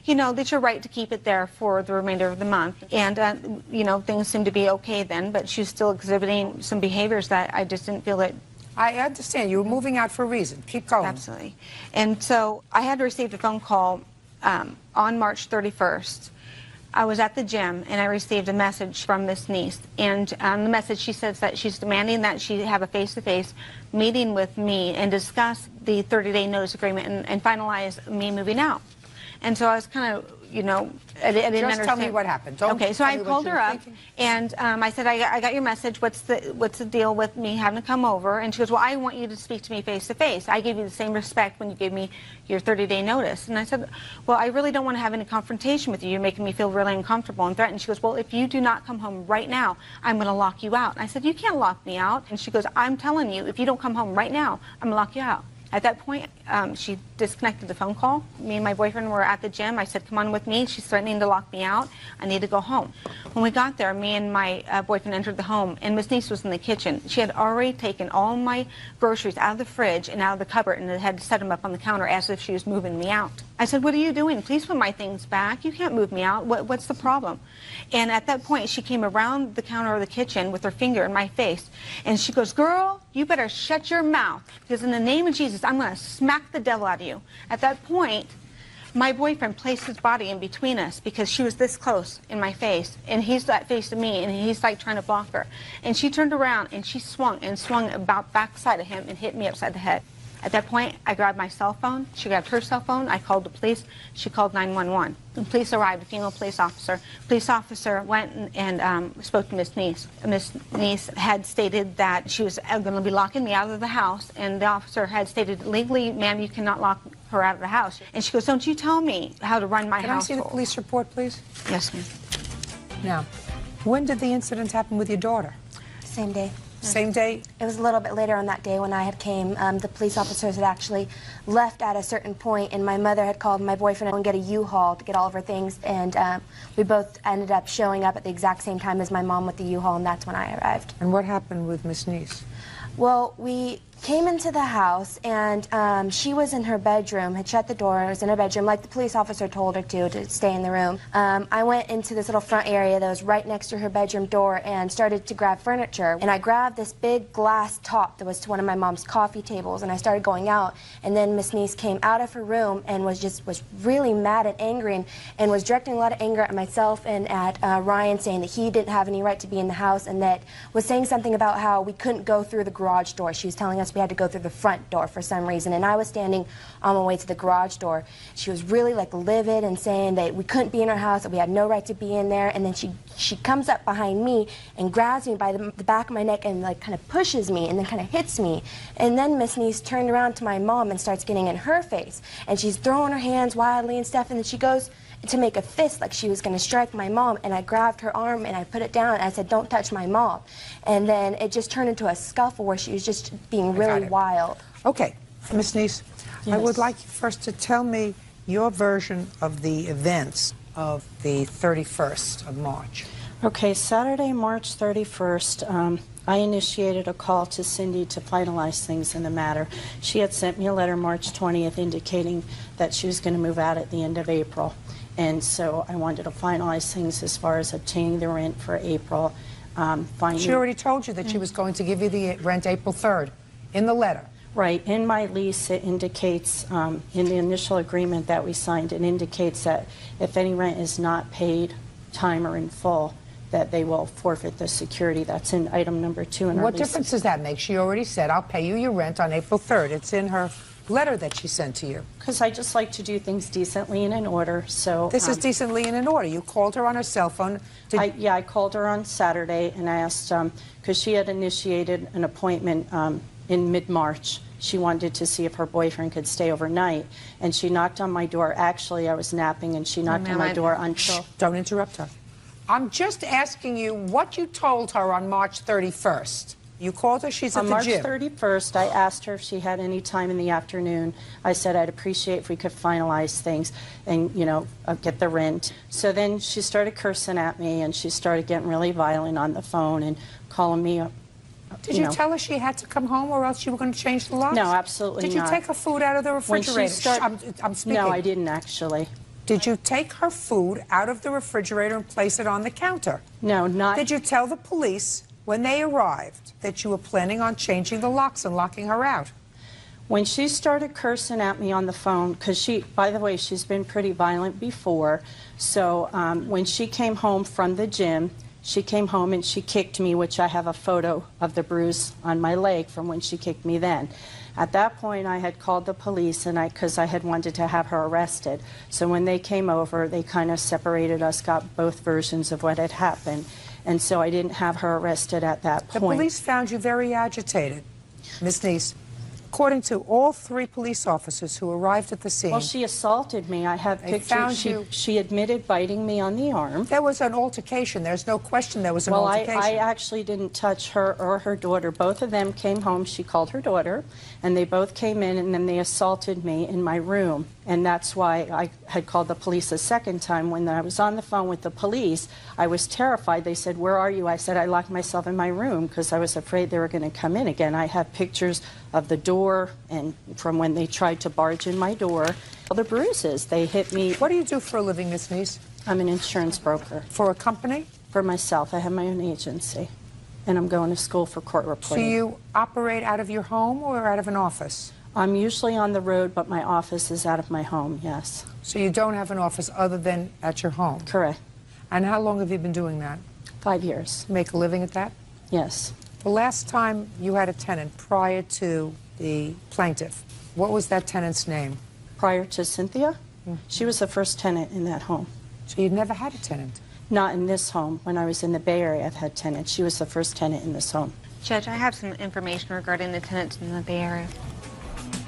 that's your right to keep it there for the remainder of the month. And, things seemed to be okay then, but she was still exhibiting some behaviors that I just didn't feel that... I understand. You were moving out for a reason. Keep going. Absolutely. And so I had received a phone call on March 31st. I was at the gym, and I received a message from Miss Neese. And the message, she says that she's demanding that she have a face-to-face meeting with me and discuss the 30-day notice agreement and finalize me moving out. And so I was kind of, I didn't understand. Just tell me what happened. Okay, so I pulled her up, and I said, I got your message. What's the deal with me having to come over? And she goes, well, I want you to speak to me face-to-face. I gave you the same respect when you gave me your 30-day notice. And I said, well, I really don't want to have any confrontation with you. You're making me feel really uncomfortable and threatened. She goes, well, if you do not come home right now, I'm going to lock you out. And I said, you can't lock me out. And she goes, I'm telling you, if you don't come home right now, I'm going to lock you out. At that point, she disconnected the phone call. Me and my boyfriend were at the gym. I said, come on with me. She's threatening to lock me out. I need to go home. When we got there, me and my boyfriend entered the home, and Miss Neese was in the kitchen. She had already taken all my groceries out of the fridge and out of the cupboard and had set them up on the counter as if she was moving me out. I said, what are you doing? Please put my things back. You can't move me out. What's the problem? And at that point, she came around the counter of the kitchen with her finger in my face, and she goes, girl, you better shut your mouth, because in the name of Jesus, I'm going to smack the devil out of you. At that point, my boyfriend placed his body in between us because she was this close in my face, and he's that face to me, and he's like trying to block her. And she turned around, and she swung about backside of him and hit me upside the head. At that point, I grabbed my cell phone. She grabbed her cell phone. I called the police. She called 911. The police arrived, a female police officer. Police officer went and spoke to Miss Neese. Miss Neese had stated that she was going to be locking me out of the house, and the officer had stated, legally, ma'am, you cannot lock her out of the house. And she goes, don't you tell me how to run my household. Can I see the police report, please? Yes, ma'am. Now, when did the incident happen with your daughter? Same day. Same day? It was a little bit later on that day when I had came. The police officers had actually left at a certain point, and my mother had called my boyfriend and get a U-Haul to get all of her things, and we both ended up showing up at the exact same time as my mom with the U-Haul, and that's when I arrived. And what happened with Miss Neese? Well, we came into the house, and she was in her bedroom, had shut the door, and was in her bedroom, like the police officer told her to stay in the room. I went into this little front area that was right next to her bedroom door and started to grab furniture. And I grabbed this big glass top that was to one of my mom's coffee tables, and I started going out. And then Miss Neese came out of her room and was really mad and angry, and was directing a lot of anger at myself and at Ryan, saying that he didn't have any right to be in the house, and that was saying something about how we couldn't go through the garage door. She was telling us us we had to go through the front door for some reason, and I was standing on my way to the garage door. She was really like livid and saying that we couldn't be in her house, that we had no right to be in there, and then she comes up behind me and grabs me by the back of my neck and like kind of pushes me and then kind of hits me. And then Miss Niece turned around to my mom and starts getting in her face, and she's throwing her hands wildly and stuff, and then she goes to make a fist like she was going to strike my mom, and I grabbed her arm and I put it down and I said, "Don't touch my mom." And then it just turned into a scuffle where she was just being really wild. Okay, Miss Niece, I would like you first to tell me your version of the events of the 31st of March. Okay, Saturday, March 31st, I initiated a call to Cindy to finalize things in the matter. She had sent me a letter March 20th indicating that she was going to move out at the end of April. And so I wanted to finalize things as far as obtaining the rent for April. She already told you that she was going to give you the rent April 3rd in the letter. Right. In my lease, it indicates, in the initial agreement that we signed, it indicates that if any rent is not paid time or in full, that they will forfeit the security. That's in item number 2 in our lease. What difference does that make? She already said, "I'll pay you your rent on April 3rd. It's in her letter that she sent to you. Because I just like to do things decently and in order, so... This is decently and in order. You called her on her cell phone. Yeah, I called her on Saturday and I asked, because she had initiated an appointment in mid-March. She wanted to see if her boyfriend could stay overnight, and she knocked on my door. Actually, I was napping, and she knocked on my door until... Shh, don't interrupt her. I'm just asking you what you told her on March 31st. You called her, she's at the gym. On March 31st, I asked her if she had any time in the afternoon. I said I'd appreciate if we could finalize things and, you know, get the rent. So then she started cursing at me, and she started getting really violent on the phone and calling me up. Did you tell her she had to come home or else you were going to change the locks? No, absolutely not. Did you take her food out of the refrigerator? I'm speaking. No, I didn't actually. Did you take her food out of the refrigerator and place it on the counter? No, not... Did you tell the police when they arrived that you were planning on changing the locks and locking her out? When she started cursing at me on the phone, because she, by the way, she's been pretty violent before, so when she came home from the gym, she came home and she kicked me, which I have a photo of the bruise on my leg from when she kicked me then. At that point, I had called the police, and because I had wanted to have her arrested. So when they came over, they kind of separated us, got both versions of what had happened. And so I didn't have her arrested at that point. The police found you very agitated, Miss Niece. According to all 3 police officers who arrived at the scene... Well, she assaulted me. I have pictures. Found she admitted biting me on the arm. There was an altercation. There's no question there was an altercation. Well, I actually didn't touch her or her daughter. Both of them came home. She called her daughter, and they both came in, and then they assaulted me in my room. And that's why I had called the police a second time. When I was on the phone with the police, I was terrified. They said, "Where are you?" I said, "I locked myself in my room," because I was afraid they were going to come in again. I have pictures of the door and from when they tried to barge in my door. All the bruises, they hit me. What do you do for a living, Miss Niece? I'm an insurance broker. For a company? For myself. I have my own agency. And I'm going to school for court reporting. So you operate out of your home or out of an office? I'm usually on the road, but my office is out of my home, yes. So you don't have an office other than at your home? Correct. And how long have you been doing that? 5 years. Make a living at that? Yes. The last time you had a tenant prior to the plaintiff, what was that tenant's name? Prior to Cynthia? She was the first tenant in that home. So you'd never had a tenant? Not in this home. When I was in the Bay Area, I've had tenants. She was the first tenant in this home. Judge, I have some information regarding the tenants in the Bay Area.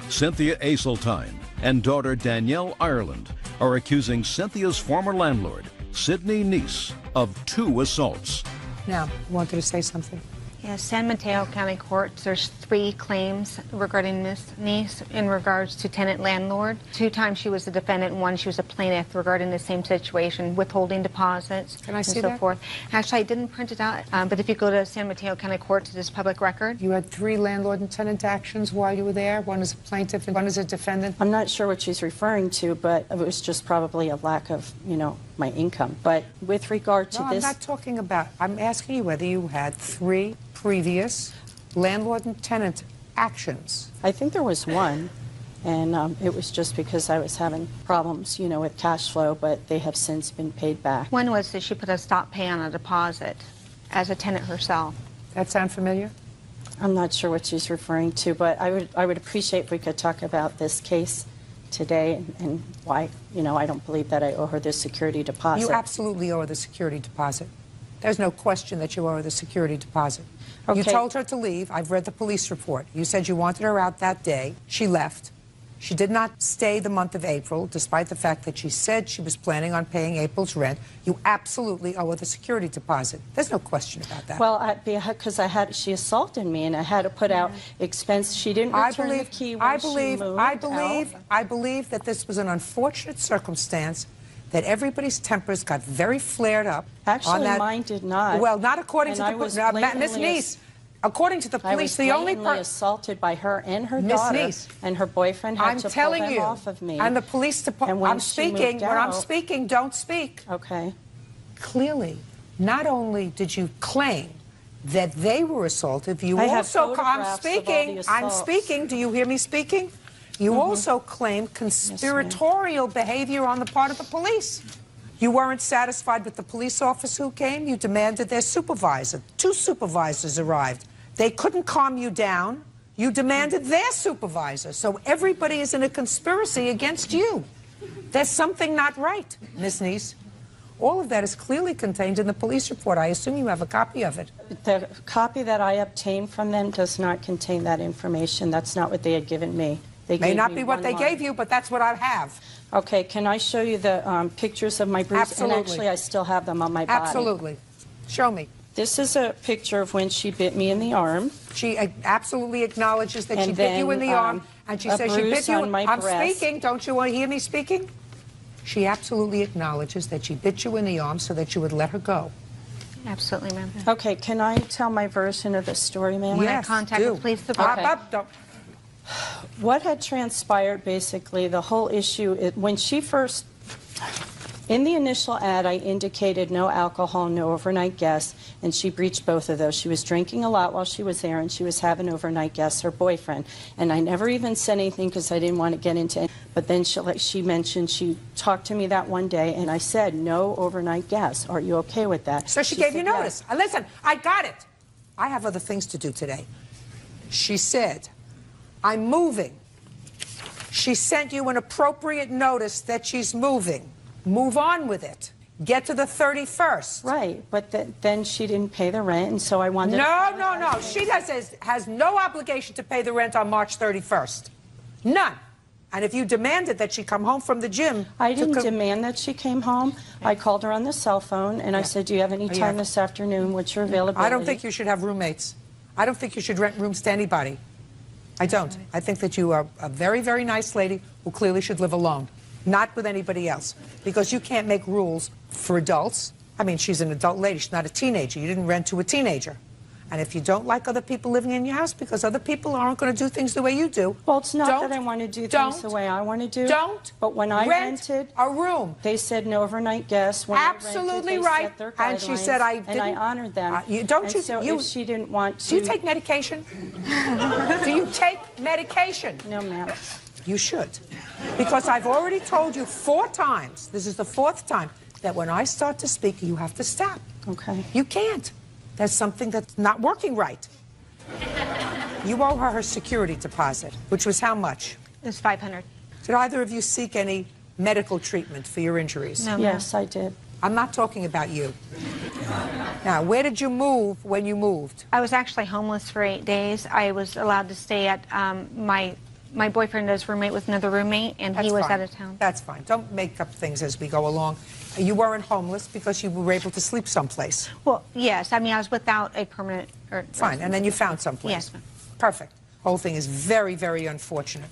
Cynthia Aseltine and daughter Danielle Ireland are accusing Cynthia's former landlord, Sidney Niece, of 2 assaults. Now, you wanted to say something? Yes, San Mateo County Courts, there's 3 claims regarding Miss Niece in regards to tenant-landlord. 2 times she was a defendant, and 1 she was a plaintiff regarding the same situation, withholding deposits and so forth. Actually, I didn't print it out, but if you go to San Mateo County Courts, it is public record. You had 3 landlord and tenant actions while you were there? 1 as a plaintiff and 1 as a defendant? I'm not sure what she's referring to, but it was just probably a lack of, my income. But with regard to this... I'm not talking about... I'm asking you whether you had 3 previous landlord and tenant actions. I think there was 1, and it was just because I was having problems, with cash flow, but they have since been paid back. One was that she put a stop pay on a deposit as a tenant herself. That sound familiar? I'm not sure what she's referring to, but I would appreciate if we could talk about this case today and why, I don't believe that I owe her the security deposit. You absolutely owe her the security deposit. There's no question that you owe her the security deposit. You Okay. told her to leave. I've read the police report. You said you wanted her out that day. She left. She did not stay the month of April, despite the fact that she said she was planning on paying April's rent. You absolutely owe her the security deposit. There's no question about that. Well, because she assaulted me, and I had to put out expense. She didn't return the key when she moved out. I believe that this was an unfortunate circumstance, that everybody's tempers got very flared up. Actually, on that. mine did not. Well, not according And to I the was Miss Neese. According to the I police, was the only blatantly assaulted by her and her Miss daughter, Neese, and her boyfriend had I'm to telling pull them you, off of me. and the police department. when I'm she speaking. moved When I'm out- speaking, don't speak. Okay. Clearly, not only did you claim that they were assaultive, you I have also. I'm photographs of all speaking. the I'm assaults. speaking. Do you hear me speaking? You also claim conspiratorial behavior on the part of the police. You weren't satisfied with the police officer who came. You demanded their supervisor. 2 supervisors arrived. They couldn't calm you down. You demanded their supervisor. So everybody is in a conspiracy against you. There's something not right, Miss Neese. All of that is clearly contained in the police report. I assume you have a copy of it. The copy that I obtained from them does not contain that information. That's not what they had given me. They May gave not me be what one they line. gave you, but that's what I have. Okay, can I show you the pictures of my bruise? Absolutely. And actually, I still have them on my body. Absolutely. Show me. This is a picture of when she bit me in the arm. She absolutely acknowledges that she And bit you in then, the arm, and she a says she bit bruise you. on my I'm breast. speaking. Don't you want to hear me speaking? She absolutely acknowledges that she bit you in the arm so that you would let her go. Absolutely, ma'am. Okay, can I tell my version of the story, ma'am? When I contact the police department. What had transpired, basically, the whole issue, when she first, in the initial ad, I indicated no alcohol, no overnight guests, and she breached both of those. She was drinking a lot while she was there, and she was having overnight guests, her boyfriend. And I never even said anything because I didn't want to get into it. But then she mentioned, she talked to me that one day, and I said, no overnight guests. Are you okay with that? So she gave you said, notice. Listen, I got it. I have other things to do today. She said, I'm moving. She sent you an appropriate notice that she's moving. Move on with it. Get to the 31st. Right, but then she didn't pay the rent, and so I wanted No. She has no obligation to pay the rent on March 31st. None. And if you demanded that she come home from the gym... I didn't demand that she came home. I called her on the cell phone, and I said, do you have any time this afternoon? What's your availability? I don't think you should have roommates. I don't think you should rent rooms to anybody. I don't. I think that you are a very, very nice lady who clearly should live alone, not with anybody else, because you can't make rules for adults. I mean, she's an adult lady. She's not a teenager. You didn't rent to a teenager. And if you don't like other people living in your house because other people aren't going to do things the way you do... Well, it's not that I want to do things the way I want to do. Don't. But when I rent rented a room. They said no overnight guests. When Absolutely I rented, they right. set their And she said guidelines, I didn't... And I honored them. So if she didn't want to... Do you take medication? Do you take medication? No, ma'am. You should. Because I've already told you 4 times, this is the 4th time, that when I start to speak, you have to stop. Okay. You can't. There's something that's not working right. You owe her security deposit, which was how much? It was $500. Did either of you seek any medical treatment for your injuries? No, ma'am. Yes, I did. I'm not talking about you. Now, where did you move when you moved? I was actually homeless for 8 days. I was allowed to stay at my boyfriend is roommate with another roommate, and he was out of town. That's fine. Don't make up things as we go along. You weren't homeless because you were able to sleep someplace. Well, yes. I mean, I was without a permanent... Fine, and then you found someplace. Yes, ma'am. Perfect. Whole thing is very, very unfortunate.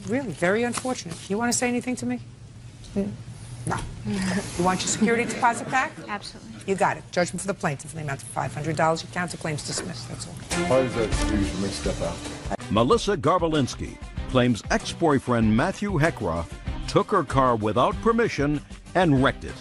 Really, very unfortunate. You want to say anything to me? No. You want your security deposit back? Absolutely. You got it. Judgment for the plaintiff in the amount of $500. Your counterclaim's dismissed. That's all. Why is that excuse for me to step out? Melissa Garbalinsky claims ex-boyfriend Matthew Heckroth took her car without permission and wrecked it.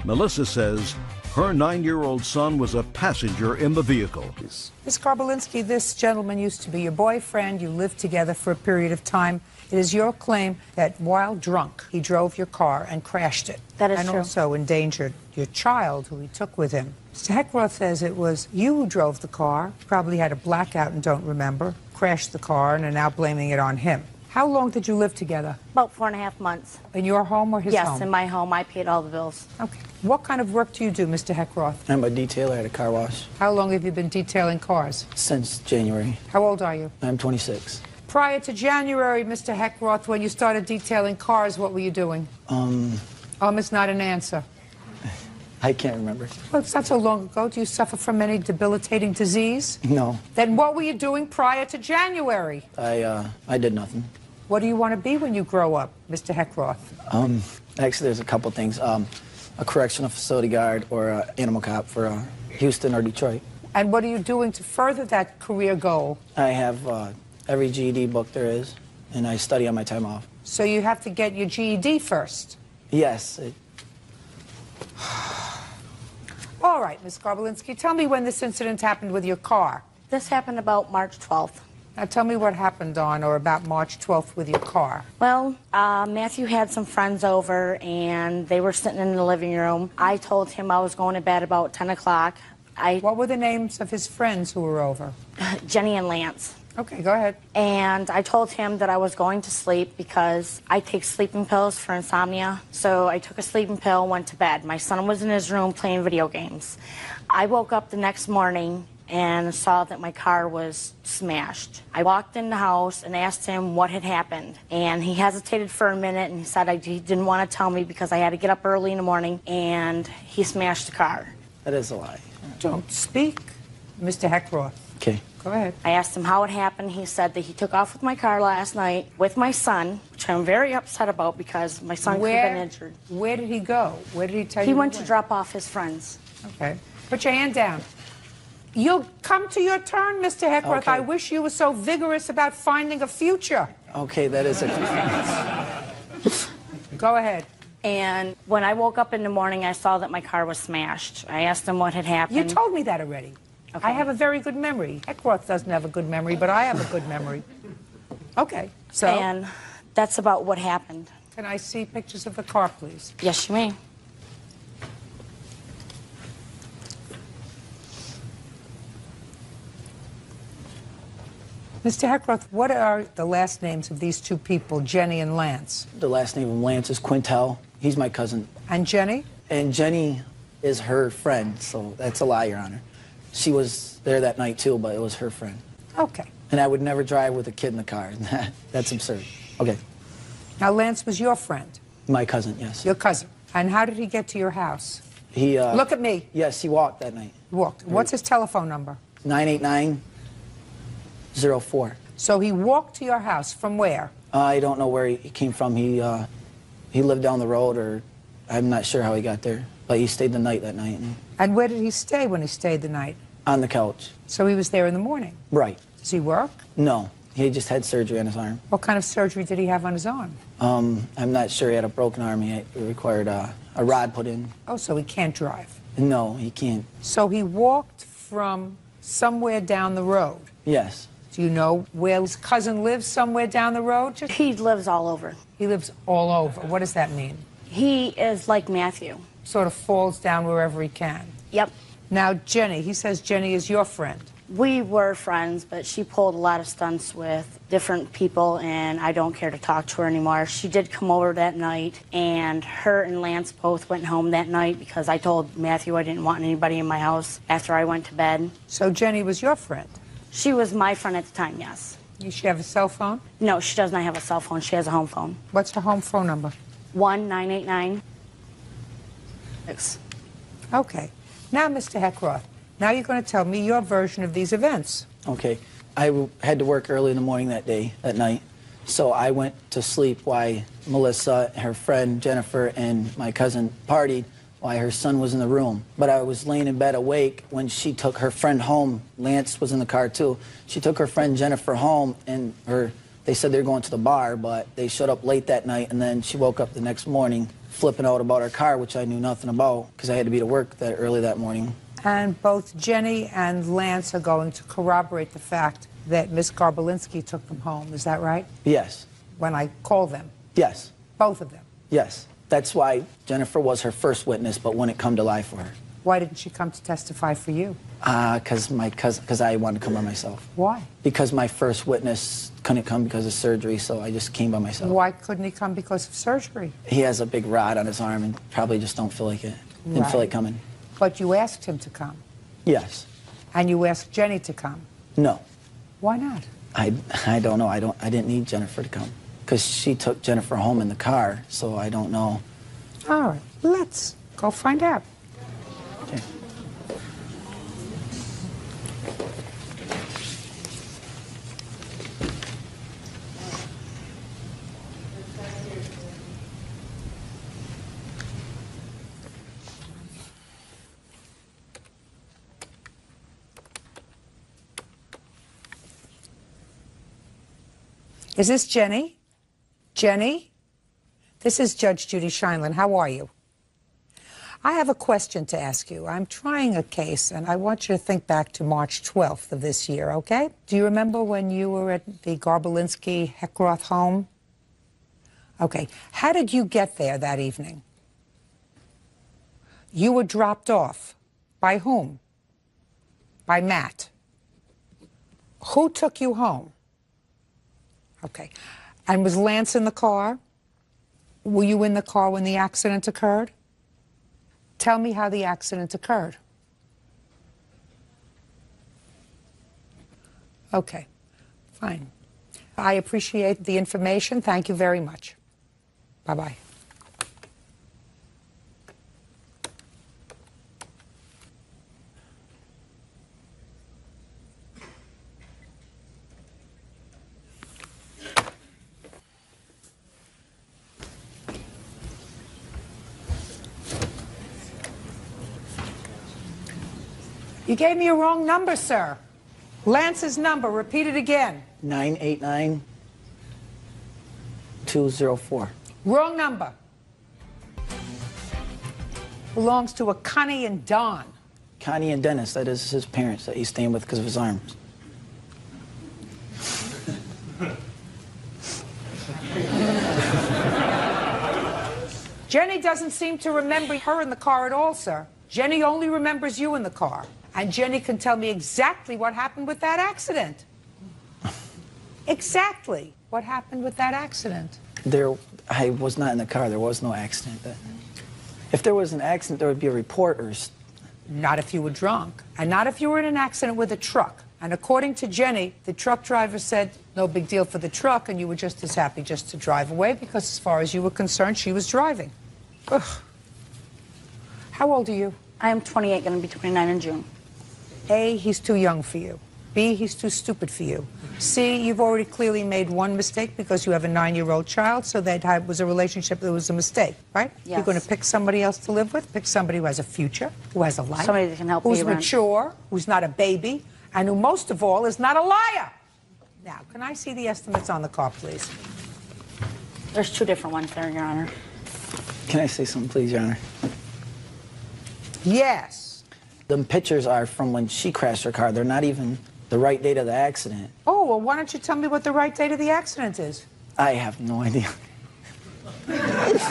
Melissa says Her 9-year-old son was a passenger in the vehicle. Ms. Karbolinski, this gentleman used to be your boyfriend. You lived together for a period of time. It is your claim that while drunk, he drove your car and crashed it. That is and true. Also endangered your child, who he took with him. Mr. Heckroth says it was you who drove the car, probably had a blackout and don't remember, crashed the car, and are now blaming it on him. How long did you live together? About 4.5 months. In your home or his home? Yes, in my home. I paid all the bills. Okay. What kind of work do you do, Mr. Heckroth? I'm a detailer at a car wash. How long have you been detailing cars? Since January. How old are you? I'm 26. Prior to January, Mr. Heckroth, when you started detailing cars, what were you doing? It's not an answer. I can't remember. Well, it's not so long ago. Do you suffer from any debilitating disease? No. Then what were you doing prior to January? I did nothing. What do you want to be when you grow up, Mr. Heckroth? Actually, there's a couple things. A correctional facility guard or an animal cop for Houston or Detroit. And what are you doing to further that career goal? I have every GED book there is, and I study on my time off. So you have to get your GED first? Yes. All right, Ms. Karbolinski, tell me when this incident happened with your car. This happened about March 12th. Now tell me what happened on or about March 12th with your car. Well, Matthew had some friends over, and they were sitting in the living room. I told him I was going to bed about 10 o'clock. What were the names of his friends who were over? Jenny and Lance. Okay, go ahead. And I told him that I was going to sleep because I take sleeping pills for insomnia. So I took a sleeping pill, went to bed. My son was in his room playing video games. I woke up the next morning and saw that my car was smashed. I walked in the house and asked him what had happened. And he hesitated for a minute and he said he didn't want to tell me because I had to get up early in the morning, and he smashed the car. That is a lie. Don't speak, Mr. Heckroth. Okay. Go ahead. I asked him how it happened. He said that he took off with my car last night with my son, which I'm very upset about because my son could have been injured. Where did he go? Where did he tell you? He went to drop off his friends. Okay. Put your hand down. You'll come to your turn, Mr. Heckroth. Okay. I wish you were so vigorous about finding a future. Okay, that is a... Go ahead. And when I woke up in the morning, I saw that my car was smashed. I asked him what had happened. You told me that already. Okay. I have a very good memory. Heckroth doesn't have a good memory, but I have a good memory. Okay, so... And that's about what happened. Can I see pictures of the car, please? Yes, you may. Mr. Heckroth, what are the last names of these two people, Jenny and Lance? The last name of Lance is Quintel. He's my cousin. And Jenny? And Jenny is her friend, so that's a lie, Your Honor. She was there that night, too, but it was her friend. Okay. And I would never drive with a kid in the car. That's absurd. Okay. Now, Lance was your friend? My cousin, yes. Your cousin. And how did he get to your house? He, Look at me. Yes, he walked that night. Walked. What's his telephone number? 989-04. So he walked to your house from where? I don't know where he came from. He lived down the road, or I'm not sure how he got there. But he stayed the night that night. And where did he stay when he stayed the night? On the couch. So he was there in the morning? Right. Does he work? No. He just had surgery on his arm. What kind of surgery did he have on his arm? I'm not sure. He had a broken arm. He required a rod put in. Oh, so he can't drive? No, he can't. So he walked from somewhere down the road? Yes. Do you know where his cousin lives, somewhere down the road? He lives all over. He lives all over. What does that mean? He is like Matthew. Sort of falls down wherever he can. Yep. Now, Jenny, he says Jenny is your friend. We were friends, but she pulled a lot of stunts with different people, and I don't care to talk to her anymore. She did come over that night, and her and Lance both went home that night because I told Matthew I didn't want anybody in my house after I went to bed. So Jenny was your friend? She was my friend at the time, yes. Does she have a cell phone? No, she does not have a cell phone. She has a home phone. What's her home phone number? 1-989-6. Okay. Now, Mr. Heckroth, now you're going to tell me your version of these events. Okay. I had to work early in the morning that night. So I went to sleep while Melissa, her friend Jennifer, and my cousin partied while her son was in the room. But I was laying in bed awake when she took her friend home. Lance was in the car too. She took her friend Jennifer home, and they said they were going to the bar, but they showed up late that night, and then she woke up the next morning flipping out about her car, which I knew nothing about because I had to be to work that early that morning. And both Jenny and Lance are going to corroborate the fact that Miss Garbolinski took them home. Is that right? Yes. When I called them? Yes. Both of them? Yes. That's why Jennifer was her first witness, but wouldn't come to lie for her. Why didn't she come to testify for you? Because I wanted to come by myself. Why? Because my first witness couldn't come because of surgery, so I just came by myself. Why couldn't he come because of surgery? He has a big rod on his arm and probably just don't feel like it. Didn't feel like coming. But you asked him to come. Yes. And you asked Jenny to come. No. Why not? I don't know. I didn't need Jennifer to come because she took Jennifer home in the car, so I don't know. All right, let's go find out. Okay. Is this Jenny? Jenny? This is Judge Judy Scheinlin. How are you? I have a question to ask you. I'm trying a case, and I want you to think back to March 12th of this year, okay? Do you remember when you were at the Garbolinski-Heckroth home? Okay. How did you get there that evening? You were dropped off. By whom? By Matt. Who took you home? Okay. And was Lance in the car? Were you in the car when the accident occurred? Tell me how the accident occurred. Okay. Fine. I appreciate the information. Thank you very much. Bye-bye. You gave me a wrong number, sir. Lance's number. Repeat it again. 989-204. Wrong number. Belongs to a Connie and Don. Connie and Dennis, that is his parents that he's staying with because of his arms. Jenny doesn't seem to remember her in the car at all, sir. Jenny only remembers you in the car. And Jenny can tell me exactly what happened with that accident. Exactly what happened with that accident. I was not in the car. There was no accident. If there was an accident, there would be a report or... Not if you were drunk. And not if you were in an accident with a truck. And according to Jenny, the truck driver said no big deal for the truck, and you were just as happy just to drive away because as far as you were concerned, she was driving. Ugh. How old are you? I am 28, going to be 29 in June. A, he's too young for you. B, he's too stupid for you. C, you've already clearly made one mistake because you have a 9-year-old child, so that was a relationship that was a mistake, right? Yes. You're going to pick somebody else to live with, pick somebody who has a future, who has a life, somebody that can help who's me mature, who's not a baby, and who most of all is not a liar. Now, can I see the estimates on the car, please? There's two different ones there, Your Honor. Can I say something, please, Your Honor? Yes. The pictures are from when she crashed her car. They're not even the right date of the accident. Oh, well, why don't you tell me what the right date of the accident is? I have no idea. Because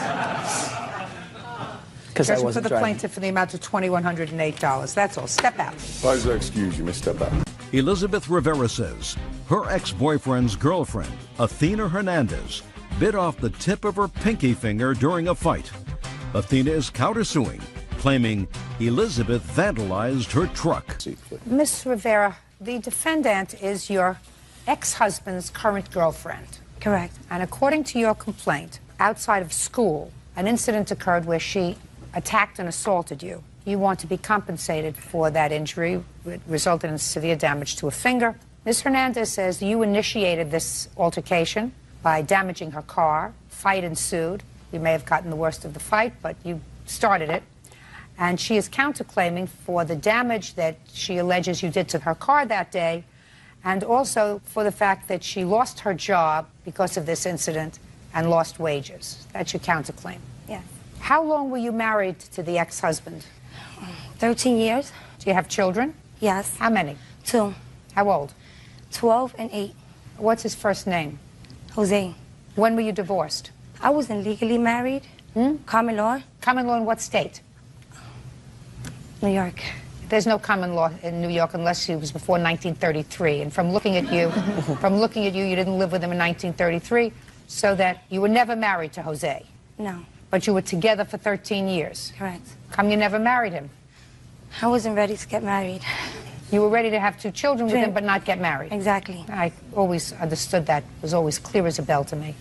I Judgment wasn't for the driving. plaintiff for the amount of $2,108. That's all. Step out. Please excuse you, Miss Step out. Elizabeth Rivera says her ex-boyfriend's girlfriend, Athena Hernandez, bit off the tip of her pinky finger during a fight. Athena is countersuing, claiming Elizabeth vandalized her truck. Miss Rivera, the defendant is your ex-husband's current girlfriend. Correct. And according to your complaint, outside of school, an incident occurred where she attacked and assaulted you. You want to be compensated for that injury. It resulted in severe damage to a finger. Ms. Hernandez says you initiated this altercation by damaging her car. Fight ensued. You may have gotten the worst of the fight, but you started it. And she is counterclaiming for the damage that she alleges you did to her car that day, and also for the fact that she lost her job because of this incident and lost wages. That's your counterclaim. Yes. How long were you married to the ex-husband? 13 years. Do you have children? Yes. How many? 2. How old? 12 and 8. What's his first name? Jose. When were you divorced? I wasn't legally married. Common law. Common law in what state? New York. There's no common law in New York unless it was before 1933. And from looking at you, you didn't live with him in 1933, so that you were never married to Jose. No. But you were together for 13 years. Correct. Come you never married him? I wasn't ready to get married. You were ready to have 2 children with him, but not get married. Exactly. I always understood that. It was always clear as a bell to me.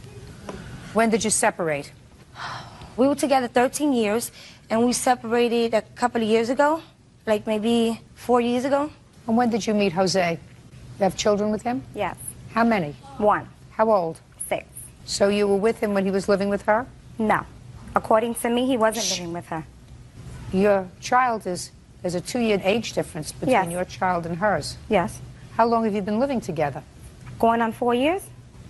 When did you separate? We were together 13 years, and we separated a couple of years ago, like maybe 4 years ago. And when did you meet Jose? You have children with him? Yes. How many? 1. How old? 6. So you were with him when he was living with her? No. According to me, he wasn't living with her. Your child is... There's a 2-year age difference between your child and hers. Yes. How long have you been living together? Going on 4 years.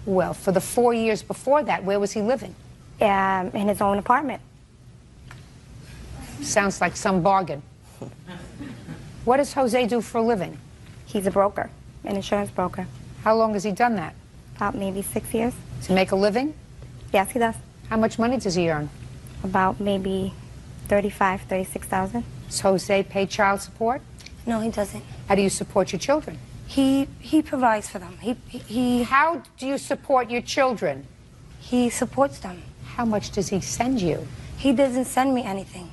Well, for the 4 years before that, where was he living? In his own apartment. Sounds like some bargain. What does Jose do for a living? He's a broker, an insurance broker. How long has he done that? About maybe 6 years. Does he make a living? Yes, he does. How much money does he earn? About maybe $35,000, $36,000. Does Jose pay child support? No, he doesn't. How do you support your children? He provides for them. How do you support your children? He supports them. How much does he send you? He doesn't send me anything.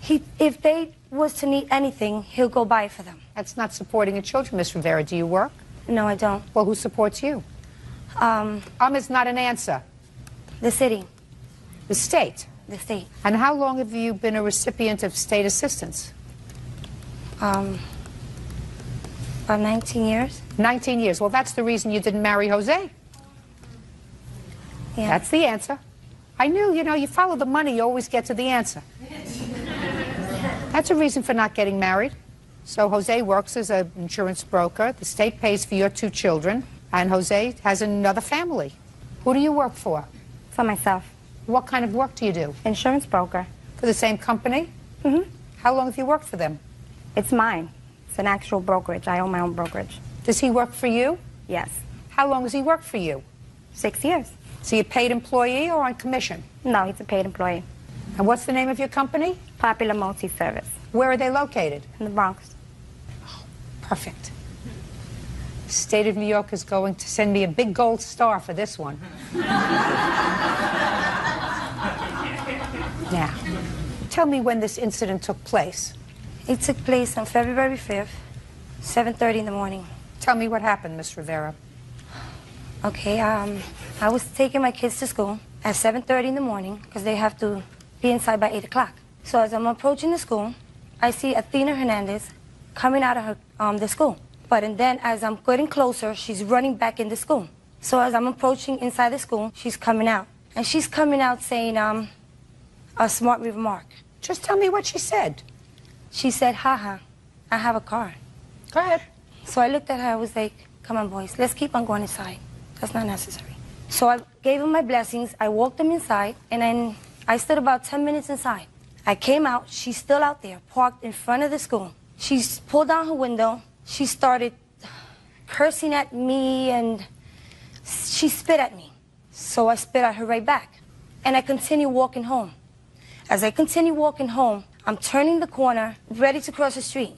If they was to need anything, he'll go buy it for them. That's not supporting your children, Miss Rivera. Do you work? No, I don't. Well, who supports you? Is not an answer. The city. The state? The state. And how long have you been a recipient of state assistance? About 19 years. 19 years. Well, that's the reason you didn't marry Jose. Yeah. That's the answer. I knew, you follow the money, you always get to the answer. That's a reason for not getting married. So Jose works as an insurance broker. The state pays for your 2 children. And Jose has another family. Who do you work for? For myself. What kind of work do you do? Insurance broker. For the same company? Mm-hmm. How long have you worked for them? It's mine. It's an actual brokerage. I own my own brokerage. Does he work for you? Yes. How long has he worked for you? 6 years. Is he a paid employee or on commission? No, he's a paid employee. And what's the name of your company? Popular Multi-Service. Where are they located? In the Bronx. Oh, perfect. The state of New York is going to send me a big gold star for this one. Now, tell me when this incident took place. It took place on February 5th, 7:30 in the morning. Tell me what happened, Miss Rivera. Okay, I was taking my kids to school at 7:30 in the morning because they have to be inside by 8 o'clock. So as I'm approaching the school, I see Athena Hernandez coming out of her, the school. And then as I'm getting closer, she's running back into school. So as I'm approaching inside the school, she's coming out. And she's coming out saying a smart remark. Just tell me what she said. She said, haha, I have a car. Go ahead. So I looked at her, I was like, come on, boys, let's keep on going inside. That's not necessary. So I gave them my blessings, I walked them inside, and then I stood about 10 minutes inside. I came out, she's still out there, parked in front of the school. She pulled down her window, she started cursing at me, and she spit at me. So I spit at her right back. And I continued walking home. As I continue walking home, I'm turning the corner, ready to cross the street.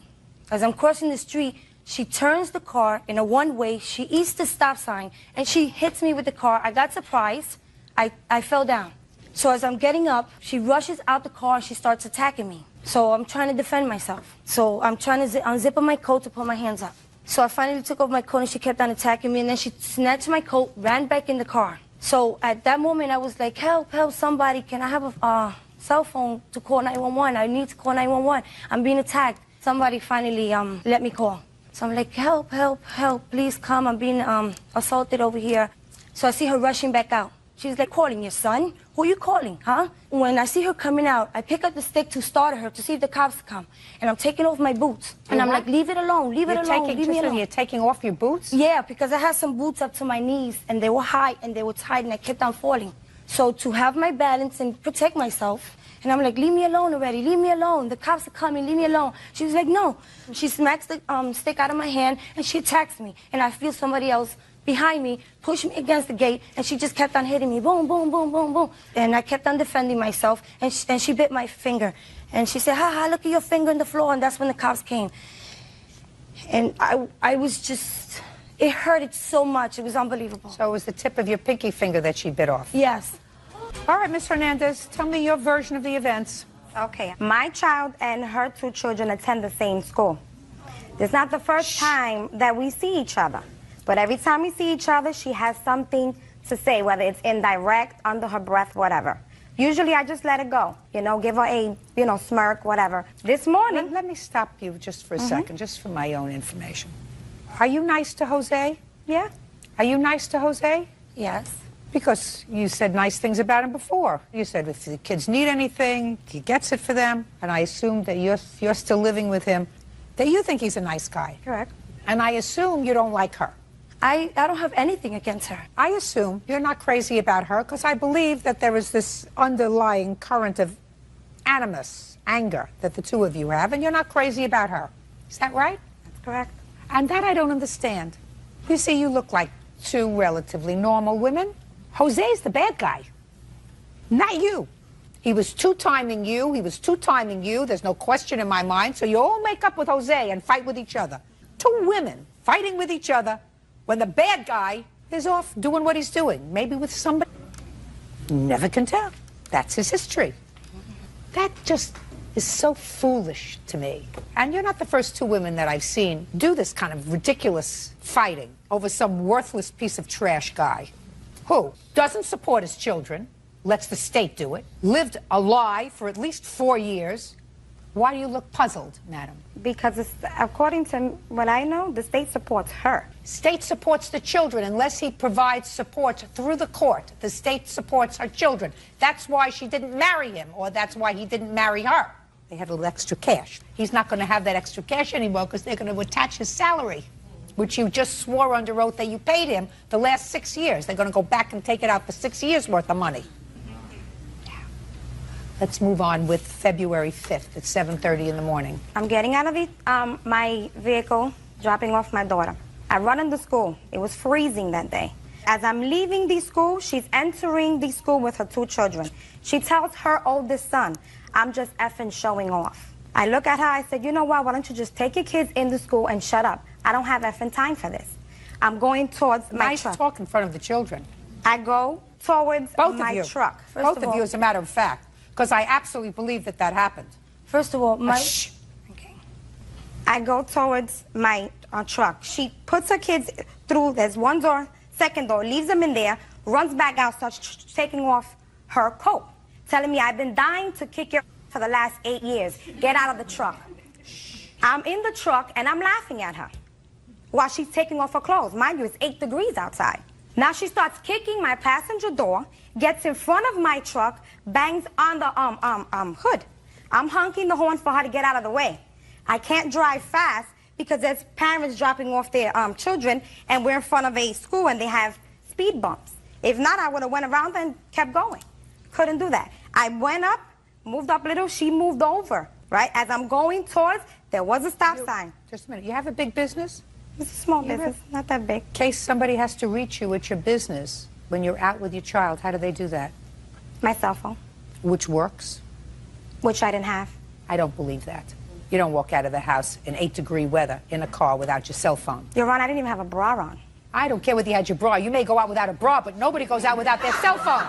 As I'm crossing the street, she turns the car in a one-way, she eats the stop sign, and she hits me with the car. I got surprised. I fell down. So as I'm getting up, she rushes out the car and she starts attacking me. So I'm trying to defend myself. So I'm trying to unzip my coat to put my hands up. So I finally took off my coat and she kept on attacking me, and then she snatched my coat, ran back in the car. So at that moment I was like, help, help, somebody, can I have a cell phone to call 911? I need to call 911. I'm being attacked. Somebody finally let me call. So I'm like, help, help, help, please come. I'm being assaulted over here. So I see her rushing back out. She's like, calling your son? Who are you calling, huh? When I see her coming out, I pick up the stick to start her to see if the cops come. And I'm taking off my boots. And I'm like, leave it alone, leave it alone, leave me alone. You're taking off your boots? Yeah, because I had some boots up to my knees, and they were high, and they were tight, and I kept on falling. So to have my balance and protect myself, And I'm like, leave me alone already, leave me alone. The cops are coming, leave me alone. She was like, no. She smacks the stick out of my hand and she attacks me. And I feel somebody else behind me push me against the gate, and she just kept on hitting me, boom, boom, boom, boom, boom. And I kept on defending myself, and she bit my finger. And she said, ha, look at your finger on the floor, and that's when the cops came. And I was just, it hurted so much. It was unbelievable. So it was the tip of your pinky finger that she bit off? Yes. All right, Ms. Hernandez, tell me your version of the events. Okay. My child and her 2 children attend the same school. It's not the first time that we see each other. But every time we see each other, she has something to say, whether it's indirect, under her breath, whatever. Usually I just let it go, you know, give her a, you know, smirk, whatever. This morning... Let me stop you just for a second, just for my own information. Are you nice to Jose? Yeah. Are you nice to Jose? Yes. Because you said nice things about him before. You said if the kids need anything, he gets it for them. And I assume that you're still living with him, that you think he's a nice guy. Correct. And I assume you don't like her. I don't have anything against her. I assume you're not crazy about her because I believe that there is this underlying current of animus, anger, that the two of you have, and you're not crazy about her. Is that right? That's correct. And that I don't understand. You see, you look like 2 relatively normal women. Jose's the bad guy, not you. He was 2-timing you. He was 2-timing you. There's no question in my mind. So you all make up with Jose and fight with each other. 2 women fighting with each other when the bad guy is off doing what he's doing, maybe with somebody. Never can tell. That's his history. That just is so foolish to me. And you're not the first 2 women that I've seen do this kind of ridiculous fighting over some worthless piece of trash guy who doesn't support his children, lets the state do it, lived a lie for at least 4 years. Why do you look puzzled, madam? Because according to what I know, the state supports her. State supports the children unless he provides support through the court. The state supports her children. That's why she didn't marry him, or that's why he didn't marry her. They had a little extra cash. He's not going to have that extra cash anymore because they're going to attach his salary, which you just swore under oath that you paid him the last 6 years. They're going to go back and take it out for 6 years' worth of money. Let's move on with February 5th at 7:30 in the morning. I'm getting out of my vehicle, dropping off my daughter. I run into school. It was freezing that day. As I'm leaving the school, she's entering the school with her 2 children. She tells her oldest son, I'm just effing showing off. I look at her, I said, you know what, why don't you just take your kids into school and shut up? I don't have effing time for this. I'm going towards my truck. Nice talk in front of the children. I go towards my truck. Both of you, as a matter of fact. Because I absolutely believe that that happened. First of all, okay. I go towards my truck. She puts her kids through, there's 1 door, 2nd door, leaves them in there, runs back out, starts taking off her coat, telling me I've been dying to kick your for the last 8 years. Get out of the truck. I'm in the truck and I'm laughing at her while she's taking off her clothes. Mind you, it's 8 degrees outside. Now she starts kicking my passenger door, gets in front of my truck, bangs on the hood. I'm honking the horn for her to get out of the way. I can't drive fast because there's parents dropping off their children, and we're in front of a school and they have speed bumps. If not, I would have went around and kept going. Couldn't do that. I went up, moved up a little, she moved over, right? As I'm going towards, there was a stop sign. Just a minute, you have a big business? It's a small business, not that big. In case somebody has to reach you at your business when you're out with your child, how do they do that? My cell phone. Which works? Which I didn't have. I don't believe that. You don't walk out of the house in 8-degree weather in a car without your cell phone. Your Honor, I didn't even have a bra on. I don't care whether you had your bra. You may go out without a bra, but nobody goes out without their cell phone.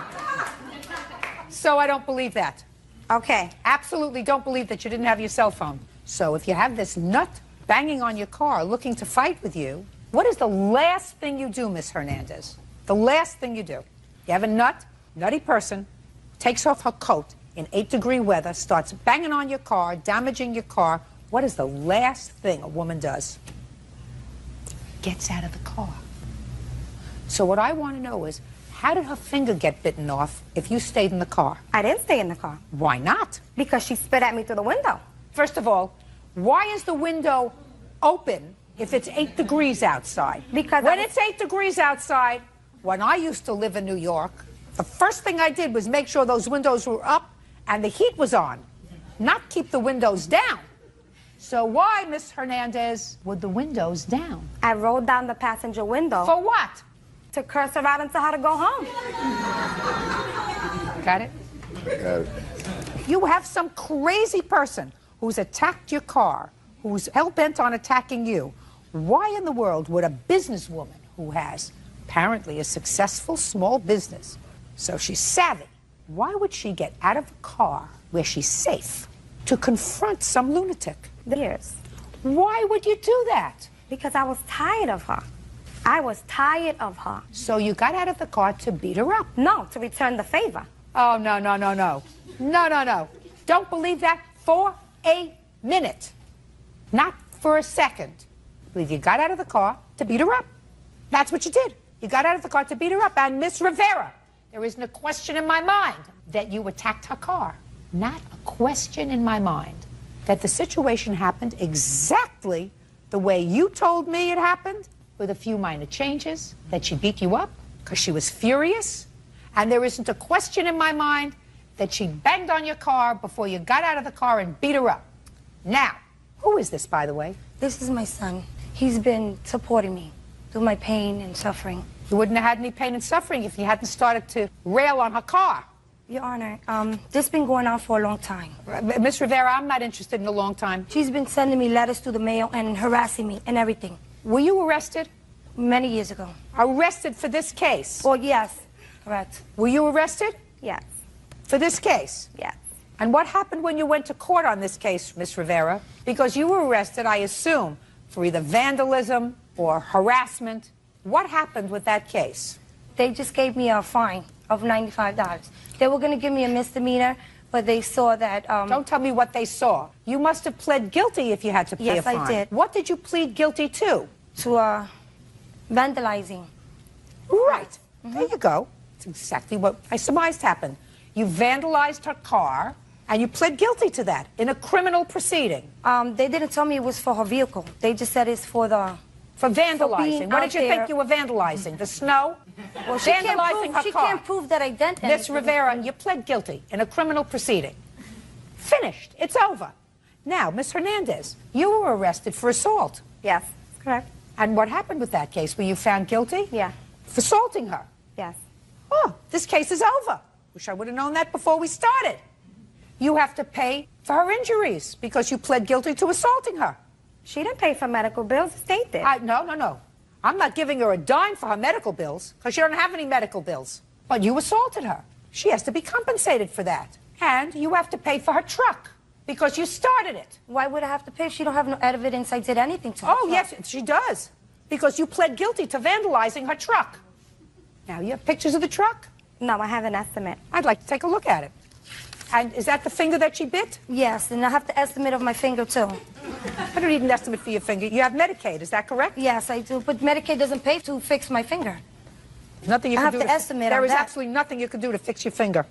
So I don't believe that. Okay. Absolutely don't believe that you didn't have your cell phone. So if you have this nut banging on your car looking to fight with you, what is the last thing you do, Miss Hernandez? The last thing you do. You have a nutty person, takes off her coat in 8-degree weather, starts banging on your car, damaging your car. What is the last thing a woman does? Gets out of the car. So what I want to know is, how did her finger get bitten off if you stayed in the car? I didn't stay in the car. Why not? Because she spit at me through the window. First of all, why is the window open if it's 8 degrees outside? Because when it's 8 degrees outside, when I used to live in New York, the first thing I did was make sure those windows were up and the heat was on, not keep the windows down. So why, Miss Hernandez, were the windows down? I rolled down the passenger window. For what? To curse her out and tell her to go home. Got it? Got it. You have some crazy person who's attacked your car, who's hell-bent on attacking you. Why in the world would a businesswoman who has apparently a successful small business, so she's savvy, why would she get out of the car where she's safe to confront some lunatic? Years. Why would you do that? Because I was tired of her. I was tired of her. So you got out of the car to beat her up? No, to return the favor. Oh, no, no, no, no. No, no, no. Don't believe that for a minute. Not for a second. Believe you got out of the car to beat her up. That's what you did. You got out of the car to beat her up. And Miss Rivera, there isn't a question in my mind that you attacked her car. Not a question in my mind that the situation happened exactly the way you told me it happened, with a few minor changes, that she beat you up because she was furious. And there isn't a question in my mind that she banged on your car before you got out of the car and beat her up. Now, who is this, by the way? This is my son. He's been supporting me through my pain and suffering. You wouldn't have had any pain and suffering if you hadn't started to rail on her car. Your Honor, this has been going on for a long time. Miss Rivera, I'm not interested in a long time. She's been sending me letters through the mail and harassing me and everything. Were you arrested? Many years ago. Arrested for this case? Well, yes. Correct. Were you arrested? Yes. For this case? Yes. And what happened when you went to court on this case, Miss Rivera? Because you were arrested, I assume, for either vandalism or harassment. What happened with that case? They just gave me a fine of $95. They were going to give me a misdemeanor, but they saw that... Don't tell me what they saw. You must have pled guilty if you had to pay a fine. Yes, I did. What did you plead guilty to? To vandalizing. Right. There you go. That's exactly what I surmised happened. You vandalized her car, and you pled guilty to that in a criminal proceeding. They didn't tell me it was for her vehicle. They just said it's for the... For vandalizing. For what did you think you were vandalizing? The snow? Well, vandalizing her car. She can't prove that I did anything. Miss Rivera, you pled guilty in a criminal proceeding. Finished. It's over. Now, Miss Hernandez, you were arrested for assault. Yes, correct. And what happened with that case? Were you found guilty? Yeah. For assaulting her? Yes. Oh, this case is over. Wish I would have known that before we started. You have to pay for her injuries because you pled guilty to assaulting her. She didn't pay for medical bills. The state did. No, no, no. I'm not giving her a dime for her medical bills because she don't have any medical bills. But you assaulted her. She has to be compensated for that. And you have to pay for her truck because you started it. Why would I have to pay if she don't have no evidence I did anything to her? Oh, yes, she does. Because you pled guilty to vandalizing her truck. Now, you have pictures of the truck? No, I have an estimate. I'd like to take a look at it. And is that the finger that she bit? Yes, and I have the estimate of my finger, too. I don't need an estimate for your finger. You have Medicaid, is that correct? Yes, I do, but Medicaid doesn't pay to fix my finger. Nothing you can do. I have to estimate There on is that. absolutely nothing you can do to fix your finger.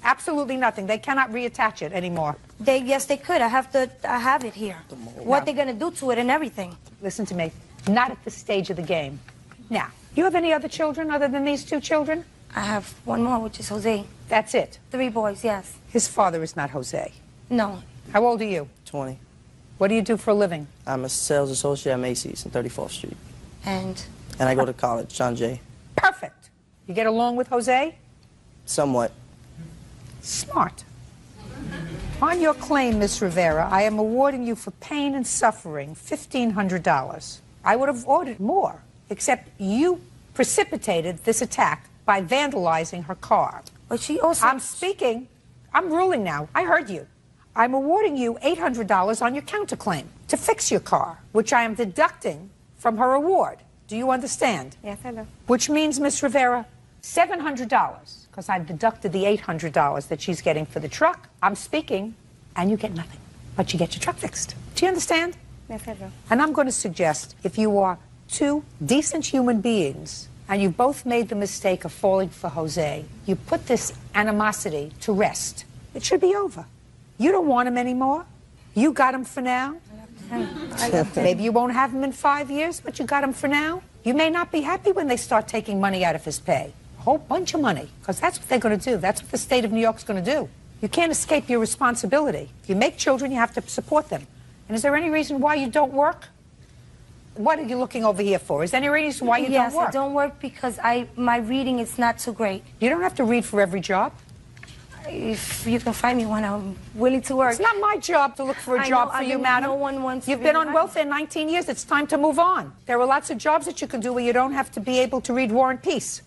Absolutely nothing. They cannot reattach it anymore. Yes, they could. I have it here. What they're going to do to it and everything. Listen to me. Not at this stage of the game. Now, you have any other children other than these two children? I have one more, which is Jose. That's it? 3 boys, yes. His father is not Jose. No. How old are you? 20. What do you do for a living? I'm a sales associate at Macy's on 34th Street. And I go to college, John Jay. Perfect. You get along with Jose? Somewhat. Smart. On your claim, Miss Rivera, I am awarding you for pain and suffering $1,500. I would have ordered more, except you precipitated this attack by vandalizing her car. But she also... I'm speaking. I'm ruling now. I heard you. I'm awarding you $800 on your counterclaim to fix your car, which I am deducting from her award. Do you understand? Yes, I do. Which means, Miss Rivera, $700, because I've deducted the $800 that she's getting for the truck. I'm speaking, and you get nothing, but you get your truck fixed. Do you understand? Yes, I do. And I'm going to suggest, if you are two decent human beings, and you both made the mistake of falling for Jose, you put this animosity to rest. It should be over. You don't want him anymore. You got him for now. Maybe you won't have him in 5 years, but you got him for now. You may not be happy when they start taking money out of his pay. A whole bunch of money, because that's what they're going to do. That's what the state of New York's going to do. You can't escape your responsibility. If you make children, you have to support them. And is there any reason why you don't work? What are you looking over here for? Is there any reason why you don't work? Yes, I don't work because my reading is not so great. You don't have to read for every job. If you can find me one, I'm willing to work. It's not my job to look for a job for you, madam. No one wants You've to been read on welfare 19 years. It's time to move on. There are lots of jobs that you can do where you don't have to be able to read War and Peace.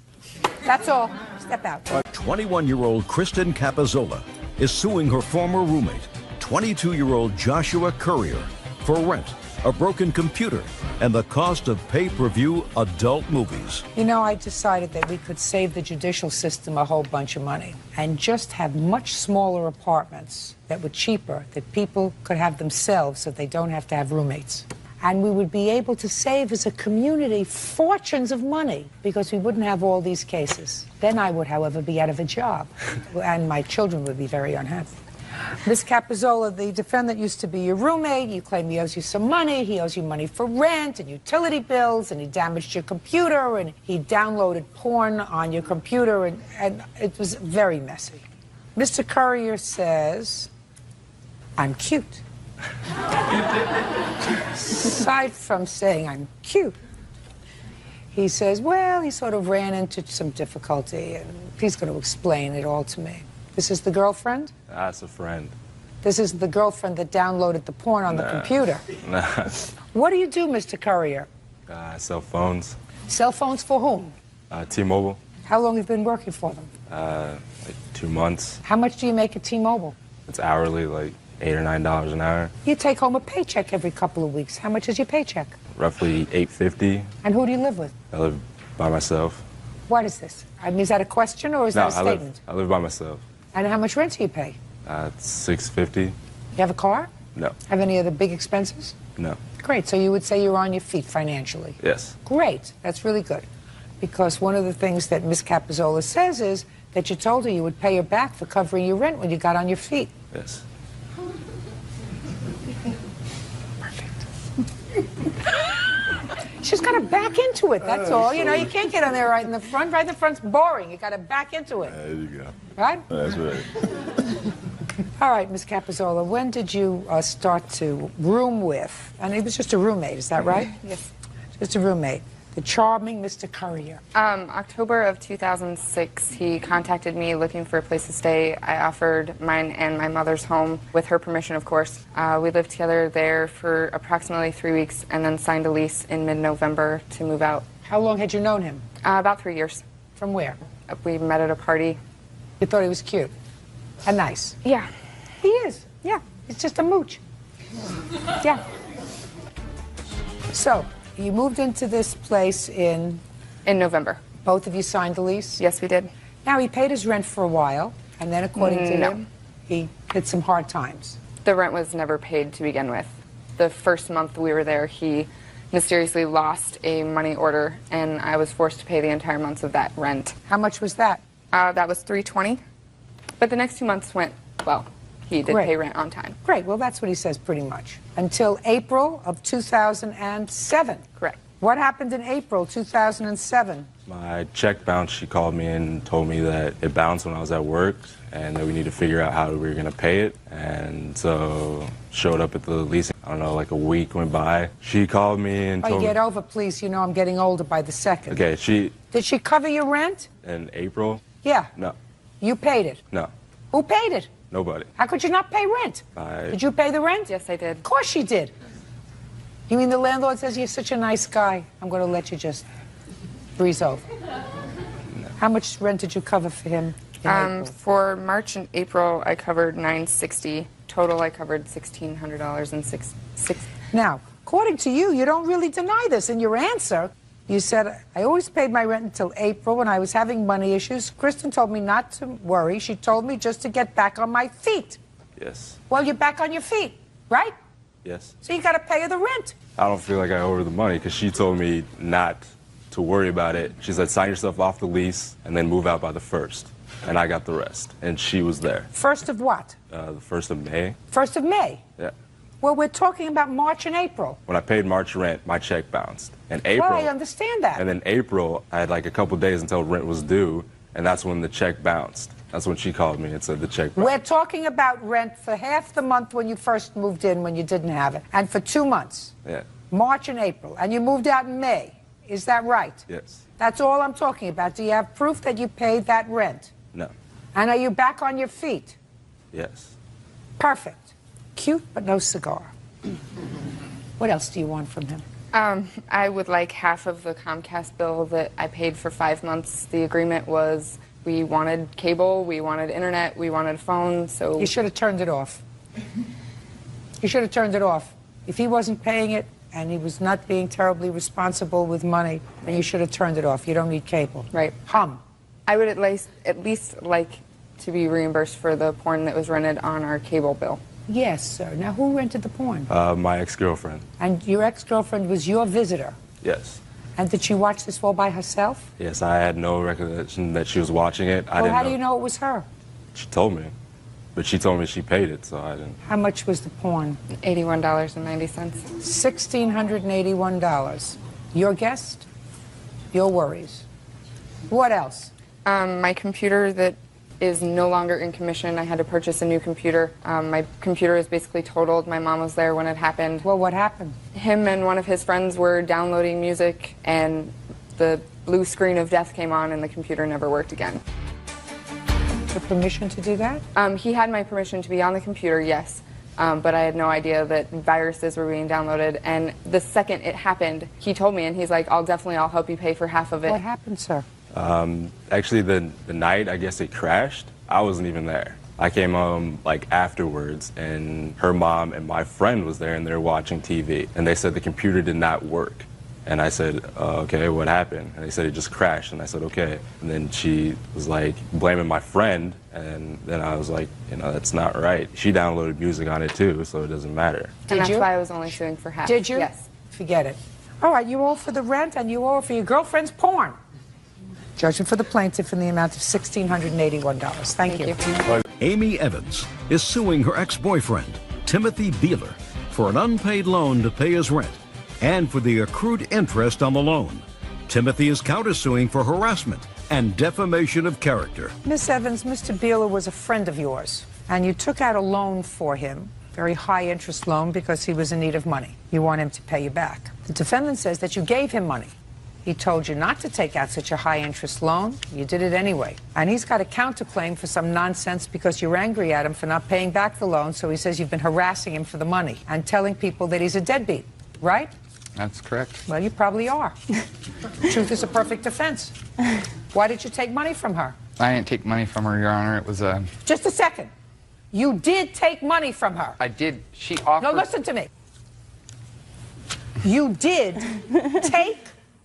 That's all. Step out. 21-year-old Kristen Capizzola is suing her former roommate, 22-year-old Joshua Courier, for rent, a broken computer, and the cost of pay-per-view adult movies. You know, I decided that we could save the judicial system a whole bunch of money and just have much smaller apartments that were cheaper, that people could have themselves so they don't have to have roommates. And we would be able to save as a community fortunes of money because we wouldn't have all these cases. Then I would, however, be out of a job, and my children would be very unhappy. Ms. Capizzola, the defendant used to be your roommate. You claim he owes you some money. He owes you money for rent and utility bills, and he damaged your computer, and he downloaded porn on your computer, and it was very messy. Mr. Courier says, I'm cute. Aside from saying I'm cute, he says, well, he sort of ran into some difficulty, and he's going to explain it all to me. This is the girlfriend? That's a friend. This is the girlfriend that downloaded the porn on the computer. Nah. What do you do, Mr. Courier? I sell phones. Cell phones for whom? T-Mobile. How long have you been working for them? Like 2 months. How much do you make at T-Mobile? It's hourly, like $8 or $9 an hour. You take home a paycheck every couple of weeks. How much is your paycheck? Roughly $8.50. And who do you live with? I live by myself. What is this? I mean, is that a question or is that a statement? I live by myself. And how much rent do you pay? It's $6.50. You have a car? No. Have any other big expenses? No. Great. So you would say you're on your feet financially? Yes. Great. That's really good. Because one of the things that Ms. Capizzola says is that you told her you would pay her back for covering your rent when you got on your feet. Yes. She's got to back into it, that's all. You know, you can't get on there right in the front. Right in the front's boring. You got to back into it. There you go. Right? That's right. All right, Ms. Capizzola, when did you start to room with, and it was just a roommate, is that right? Yes. Just a roommate. The charming Mr. Courier. October of 2006, he contacted me looking for a place to stay. I offered mine and my mother's home, with her permission, of course. We lived together there for approximately 3 weeks and then signed a lease in mid-November to move out. How long had you known him? About 3 years. From where? We met at a party. You thought he was cute and nice? Yeah. He is, yeah. He's just a mooch. Yeah. So, you moved into this place in November. Both of you signed the lease? Yes, we did. Now, he paid his rent for a while, and then according to him, he hit some hard times. The rent was never paid to begin with. The first month we were there, he mysteriously lost a money order, and I was forced to pay the entire months of that rent. How much was that? That was $320. But the next 2 months went well. He did Great. pay rent on time. Great. Well, that's what he says pretty much. Until April of 2007. Correct. What happened in April 2007? My check bounced. She called me and told me that it bounced when I was at work and that we need to figure out how we were going to pay it. And so showed up at the leasing. I don't know, like a week went by. She called me and told me. Get over, please. You know I'm getting older by the second. Okay, Did she cover your rent? In April? Yeah. No. You paid it? No. Who paid it? Nobody. How could you not pay rent? Did you pay the rent? Yes, I did. Of course she did. You mean the landlord says you're such a nice guy, I'm going to let you just breeze over? No. How much rent did you cover for him in April? For March and April, I covered $960. Total, I covered $1,600 and six. Now, according to you, you don't really deny this. In your answer, you said, I always paid my rent until April when I was having money issues. Kristen told me not to worry. She told me just to get back on my feet. Yes. Well, you're back on your feet, right? Yes. So you got to pay her the rent. I don't feel like I owe her the money because she told me not to worry about it. She said, sign yourself off the lease and then move out by the 1st. And I got the rest. And she was there. 1st of what? The 1st of May. 1st of May? Yeah. Well, we're talking about March and April. When I paid March rent, my check bounced. In April. Well, I understand that. And then April, I had like a couple days until rent was due. And that's when the check bounced. That's when she called me and said the check bounced. We're talking about rent for half the month when you first moved in, when you didn't have it, and for 2 months, Yeah. March and April, and you moved out in May. Is that right? Yes. That's all I'm talking about. Do you have proof that you paid that rent? No. And are you back on your feet? Yes. Perfect. Cute, but no cigar. What else do you want from him? I would like half of the Comcast bill that I paid for 5 months. The agreement was we wanted cable, we wanted internet, we wanted a phone, so... You should have turned it off. You should have turned it off. If he wasn't paying it and he was not being terribly responsible with money, then you should have turned it off. You don't need cable. Right. I would at least like to be reimbursed for the porn that was rented on our cable bill. Yes, sir. Now, who rented the porn? My ex-girlfriend. And your ex-girlfriend was your visitor? Yes. And did she watch this all by herself? Yes, I had no recollection that she was watching it. Well, how do you know it was her? She told me. But she told me she paid it, so I didn't. How much was the porn? $81.90. $1,681. Your guest? Your worries. What else? My computer that is no longer in commission. I had to purchase a new computer. My computer is basically totaled. My mom was there when it happened. Well, what happened? Him and one of his friends were downloading music, and the blue screen of death came on, and the computer never worked again. Your permission to do that? He had my permission to be on the computer, yes. But I had no idea that viruses were being downloaded. And the second it happened, he told me, and he's like, I'll help you pay for half of it. What happened, sir? Actually, the night, I guess it crashed, I wasn't even there. I came home, like, afterwards, and her mom and my friend was there, and they were watching TV. And they said the computer did not work. And I said, okay, what happened? And they said it just crashed. And I said, okay. And then she was, like, blaming my friend. And then I was like, you know, that's not right. She downloaded music on it, too, so it doesn't matter. And that's why I was only suing for half. Did you? Yes. Forget it. All right, you owe for the rent, and you owe for your girlfriend's porn. Judgment for the plaintiff in the amount of $1,681. Thank you. Amy Evans is suing her ex-boyfriend, Timothy Beeler, for an unpaid loan to pay his rent and for the accrued interest on the loan. Timothy is countersuing for harassment and defamation of character. Miss Evans, Mr. Beeler was a friend of yours, and you took out a loan for him, very high-interest loan, because he was in need of money. You want him to pay you back. The defendant says that you gave him money. He told you not to take out such a high-interest loan. You did it anyway. And he's got a counterclaim for some nonsense because you're angry at him for not paying back the loan, so he says you've been harassing him for the money and telling people that he's a deadbeat, right? That's correct. Well, you probably are. Truth is a perfect defense. Why did you take money from her? I didn't take money from her, Your Honor. It was a... Just a second. You did take money from her. I did. She offered... No, listen to me. You did take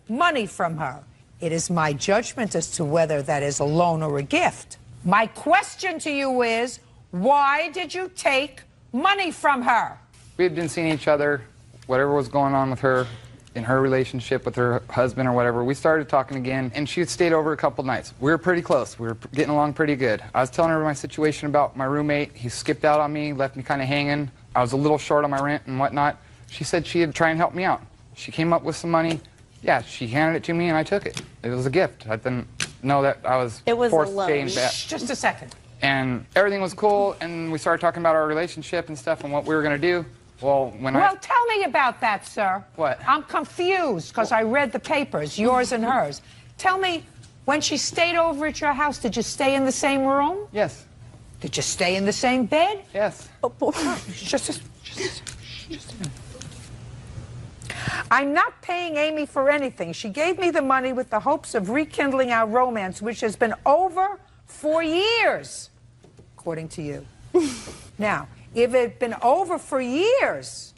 money from her. It is my judgment as to whether that is a loan or a gift. My question to you is, why did you take money from her? We had been seeing each other, whatever was going on with her, in her relationship with her husband or whatever. We started talking again, and she had stayed over a couple nights. We were pretty close. We were getting along pretty good. I was telling her my situation about my roommate. He skipped out on me, left me kind of hanging. I was a little short on my rent and whatnot. She said she'd try and help me out. She came up with some money. Yeah, she handed it to me, and I took it. It was a gift. I didn't know that I was forced to stay in bed. Just a second. And everything was cool, and we started talking about our relationship and stuff and what we were going to do. Well, tell me about that, sir. What? I'm confused because I read the papers, yours and hers. Tell me, when she stayed over at your house, did you stay in the same room? Yes. Did you stay in the same bed? Yes. Just a minute. I'm not paying Amy for anything. She gave me the money with the hopes of rekindling our romance, which has been over for years, according to you. Now, if it had been over for years,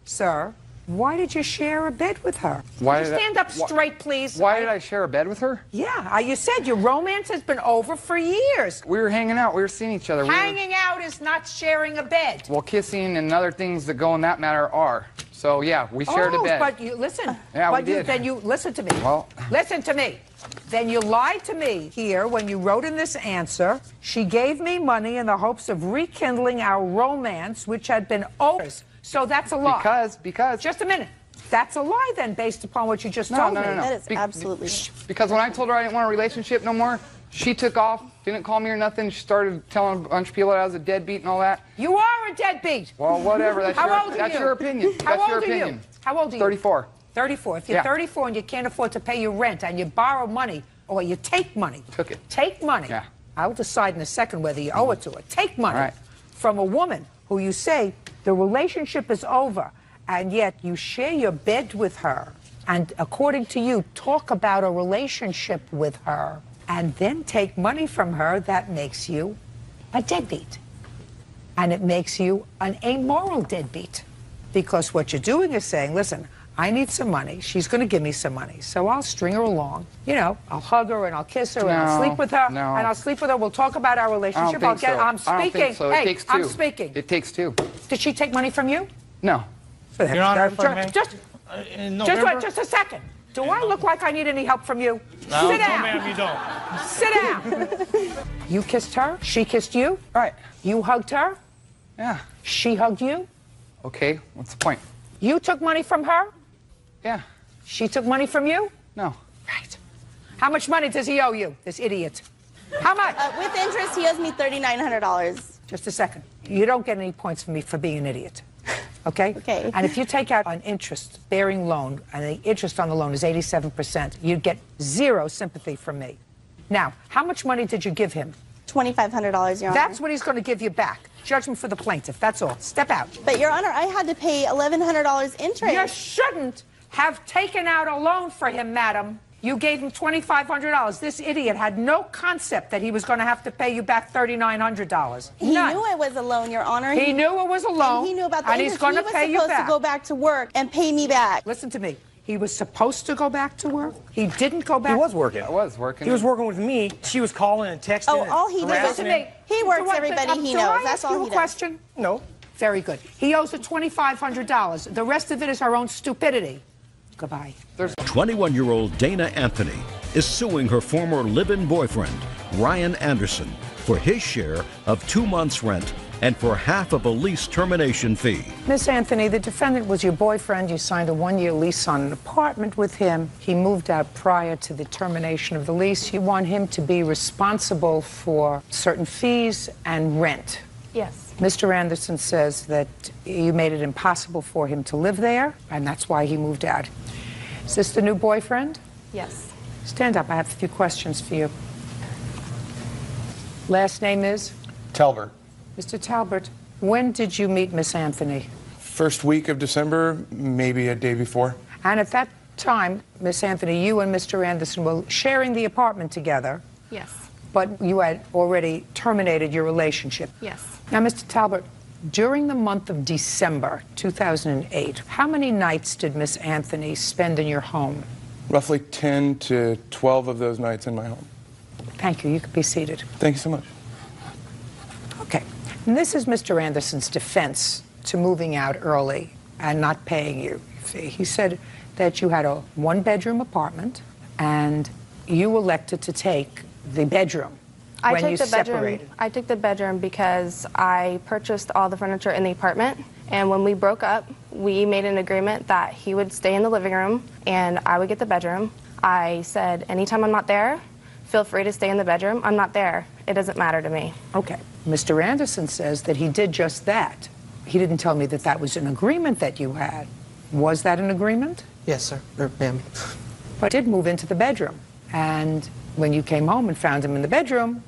sir, why did you share a bed with her? Stand up straight, please. Why did I share a bed with her? Yeah, you said your romance has been over for years. We were hanging out. We were seeing each other. Hanging out is not sharing a bed. Well, kissing and other things that go in that matter are. So, yeah, we shared a bed. But you, listen. Yeah, we did. Then you, listen to me. Well. Listen to me. Then you lied to me here when you wrote in this answer, she gave me money in the hopes of rekindling our romance, which had been over. So that's a lie. Because. Just a minute. That's a lie then, based upon what you just told me. No. That is absolutely. Because when I told her I didn't want a relationship no more, She took off, didn't call me or nothing. She started telling a bunch of people that I was a deadbeat and all that. You are a deadbeat. Well, whatever. That's, That's your opinion. How That's your old are opinion. you? How old are you? 34. 34. If you're 34 and you can't afford to pay your rent and you borrow money or you take money. Took it. Take money. Yeah. I'll decide in a second whether you owe it to her. Take money from a woman who you say the relationship is over, and yet you share your bed with her, and according to you, talk about a relationship with her, and then take money from her. That makes you a deadbeat. And it makes you an amoral deadbeat. Because what you're doing is saying, listen, I need some money. She's going to give me some money. So I'll string her along. You know, I'll hug her and I'll kiss her and I'll sleep with her. And I'll sleep with her. We'll talk about our relationship. I'm speaking. I don't think so. Hey, it takes two. I'm speaking. It takes two. Did she take money from you? No. Your Honor, if I may? Just a second. Do I look like I need any help from you? No, Sit down. ma'am, you don't. Sit down. You kissed her. She kissed you. Right. You hugged her. Yeah. She hugged you. Okay. What's the point? You took money from her. Yeah. She took money from you. No. Right. How much money does he owe you, this idiot? How much? With interest, he owes me $3,900. Just a second. You don't get any points from me for being an idiot. Okay? Okay. And if you take out an interest-bearing loan, and the interest on the loan is 87%, you'd get zero sympathy from me. Now, how much money did you give him? $2,500, Your Honor. That's what he's going to give you back. Judgment for the plaintiff. That's all. Step out. But, Your Honor, I had to pay $1,100 interest. You shouldn't have taken out a loan for him, madam. You gave him $2,500. This idiot had no concept that he was going to have to pay you back $3,900. He knew it was a loan, Your Honor. He knew it was a loan. And he knew about the and he's going to pay you back. He was supposed to go back to work and pay me back. Listen to me. He was supposed to go back to work. He didn't go back. He was working. I was working. He was working with me. She was calling and texting. Oh, all he did was Listen to me. he works everybody he knows. That's all he does. Question? No. Very good. He owes her $2,500. The rest of it is her own stupidity. Goodbye. 21-year-old Dana Anthony is suing her former live-in boyfriend, Ryan Anderson, for his share of 2 months' rent and for half of a lease termination fee. Miss Anthony, the defendant was your boyfriend. You signed a 1-year lease on an apartment with him. He moved out prior to the termination of the lease. You want him to be responsible for certain fees and rent. Yes. Mr. Anderson says that you made it impossible for him to live there, and that's why he moved out. Is this the new boyfriend? Yes. Stand up. I have a few questions for you. Last name is? Talbert. Mr. Talbert, when did you meet Miss Anthony? First week of December, maybe a day before. And at that time, Miss Anthony, you and Mr. Anderson were sharing the apartment together. Yes. But you had already terminated your relationship. Yes. Now, Mr. Talbert, during the month of December 2008, how many nights did Miss Anthony spend in your home? Roughly 10 to 12 of those nights in my home. Thank you. You can be seated. Thank you so much. Okay. And this is Mr. Anderson's defense to moving out early and not paying you. He said that you had a 1-bedroom apartment and you elected to take the bedroom when you separated. I took the bedroom because I purchased all the furniture in the apartment, and when we broke up, we made an agreement that he would stay in the living room and I would get the bedroom. I said, anytime I'm not there, feel free to stay in the bedroom. I'm not there. It doesn't matter to me. Okay. Mr. Anderson says that he did just that. He didn't tell me that that was an agreement that you had. Was that an agreement? Yes, sir. Or ma'am. But did move into the bedroom. And when you came home and found him in the bedroom,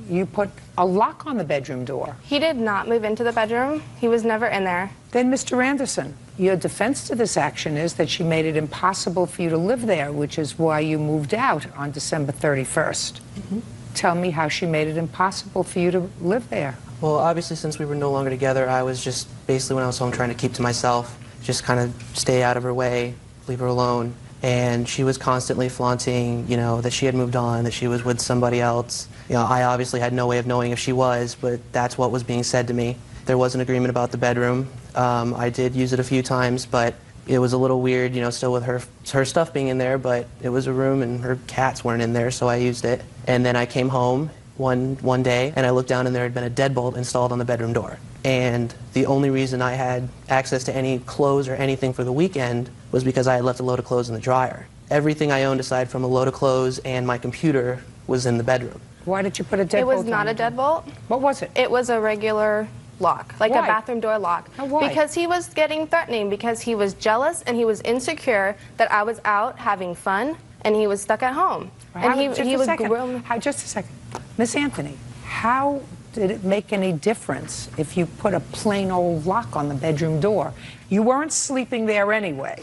you put a lock on the bedroom door. He did not move into the bedroom. He was never in there. Then, Mr. Anderson, your defense to this action is that she made it impossible for you to live there, which is why you moved out on December 31st. Mm-hmm. Tell me how she made it impossible for you to live there. Well, obviously, since we were no longer together, I was just basically when I was home trying to keep to myself, just kind of stay out of her way, leave her alone. And she was constantly flaunting, you know, that she had moved on, that she was with somebody else. You know, I obviously had no way of knowing if she was, but that's what was being said to me. There was an agreement about the bedroom. I did use it a few times, but it was a little weird, you know, still with her stuff being in there, but it was a room and her cats weren't in there, so I used it. And then I came home one day and I looked down and there had been a deadbolt installed on the bedroom door. And the only reason I had access to any clothes or anything for the weekend was because I had left a load of clothes in the dryer. Everything I owned aside from a load of clothes and my computer was in the bedroom. Why did you put a deadbolt? It was not a deadbolt. What was it? It was a regular lock, like Why? a bathroom door lock. Why? Because he was getting threatening, because he was jealous and he was insecure that I was out having fun and he was stuck at home. And he was grown. Just a second. Miss Anthony, how did it make any difference if you put a plain old lock on the bedroom door? You weren't sleeping there anyway,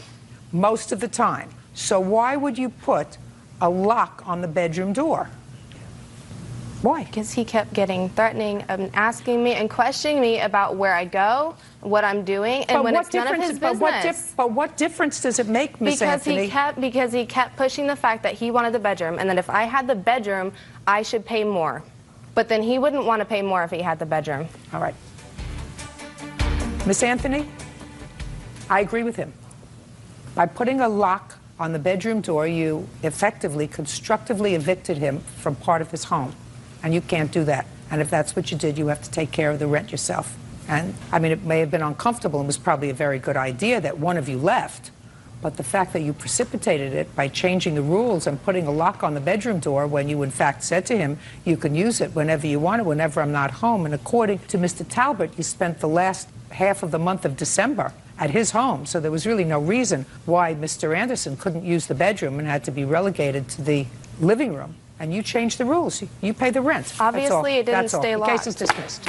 most of the time. So why would you put a lock on the bedroom door? Why? Because he kept getting threatening and asking me and questioning me about where I go, what I'm doing, and when it's none of his business. But what difference does it make, Miss Anthony? Because he kept pushing the fact that he wanted the bedroom, and that if I had the bedroom, I should pay more. But then he wouldn't want to pay more if he had the bedroom. All right. Miss Anthony, I agree with him. By putting a lock on the bedroom door, you effectively, constructively evicted him from part of his home. And you can't do that. And if that's what you did, you have to take care of the rent yourself. And, I mean, it may have been uncomfortable and was probably a very good idea that one of you left. But the fact that you precipitated it by changing the rules and putting a lock on the bedroom door when you, in fact, said to him, you can use it whenever you want it, whenever I'm not home. And according to Mr. Talbot, you spent the last half of the month of December at his home. So there was really no reason why Mr. Anderson couldn't use the bedroom and had to be relegated to the living room. And you changed the rules. You pay the rent. Obviously, it didn't stay locked. The case is dismissed.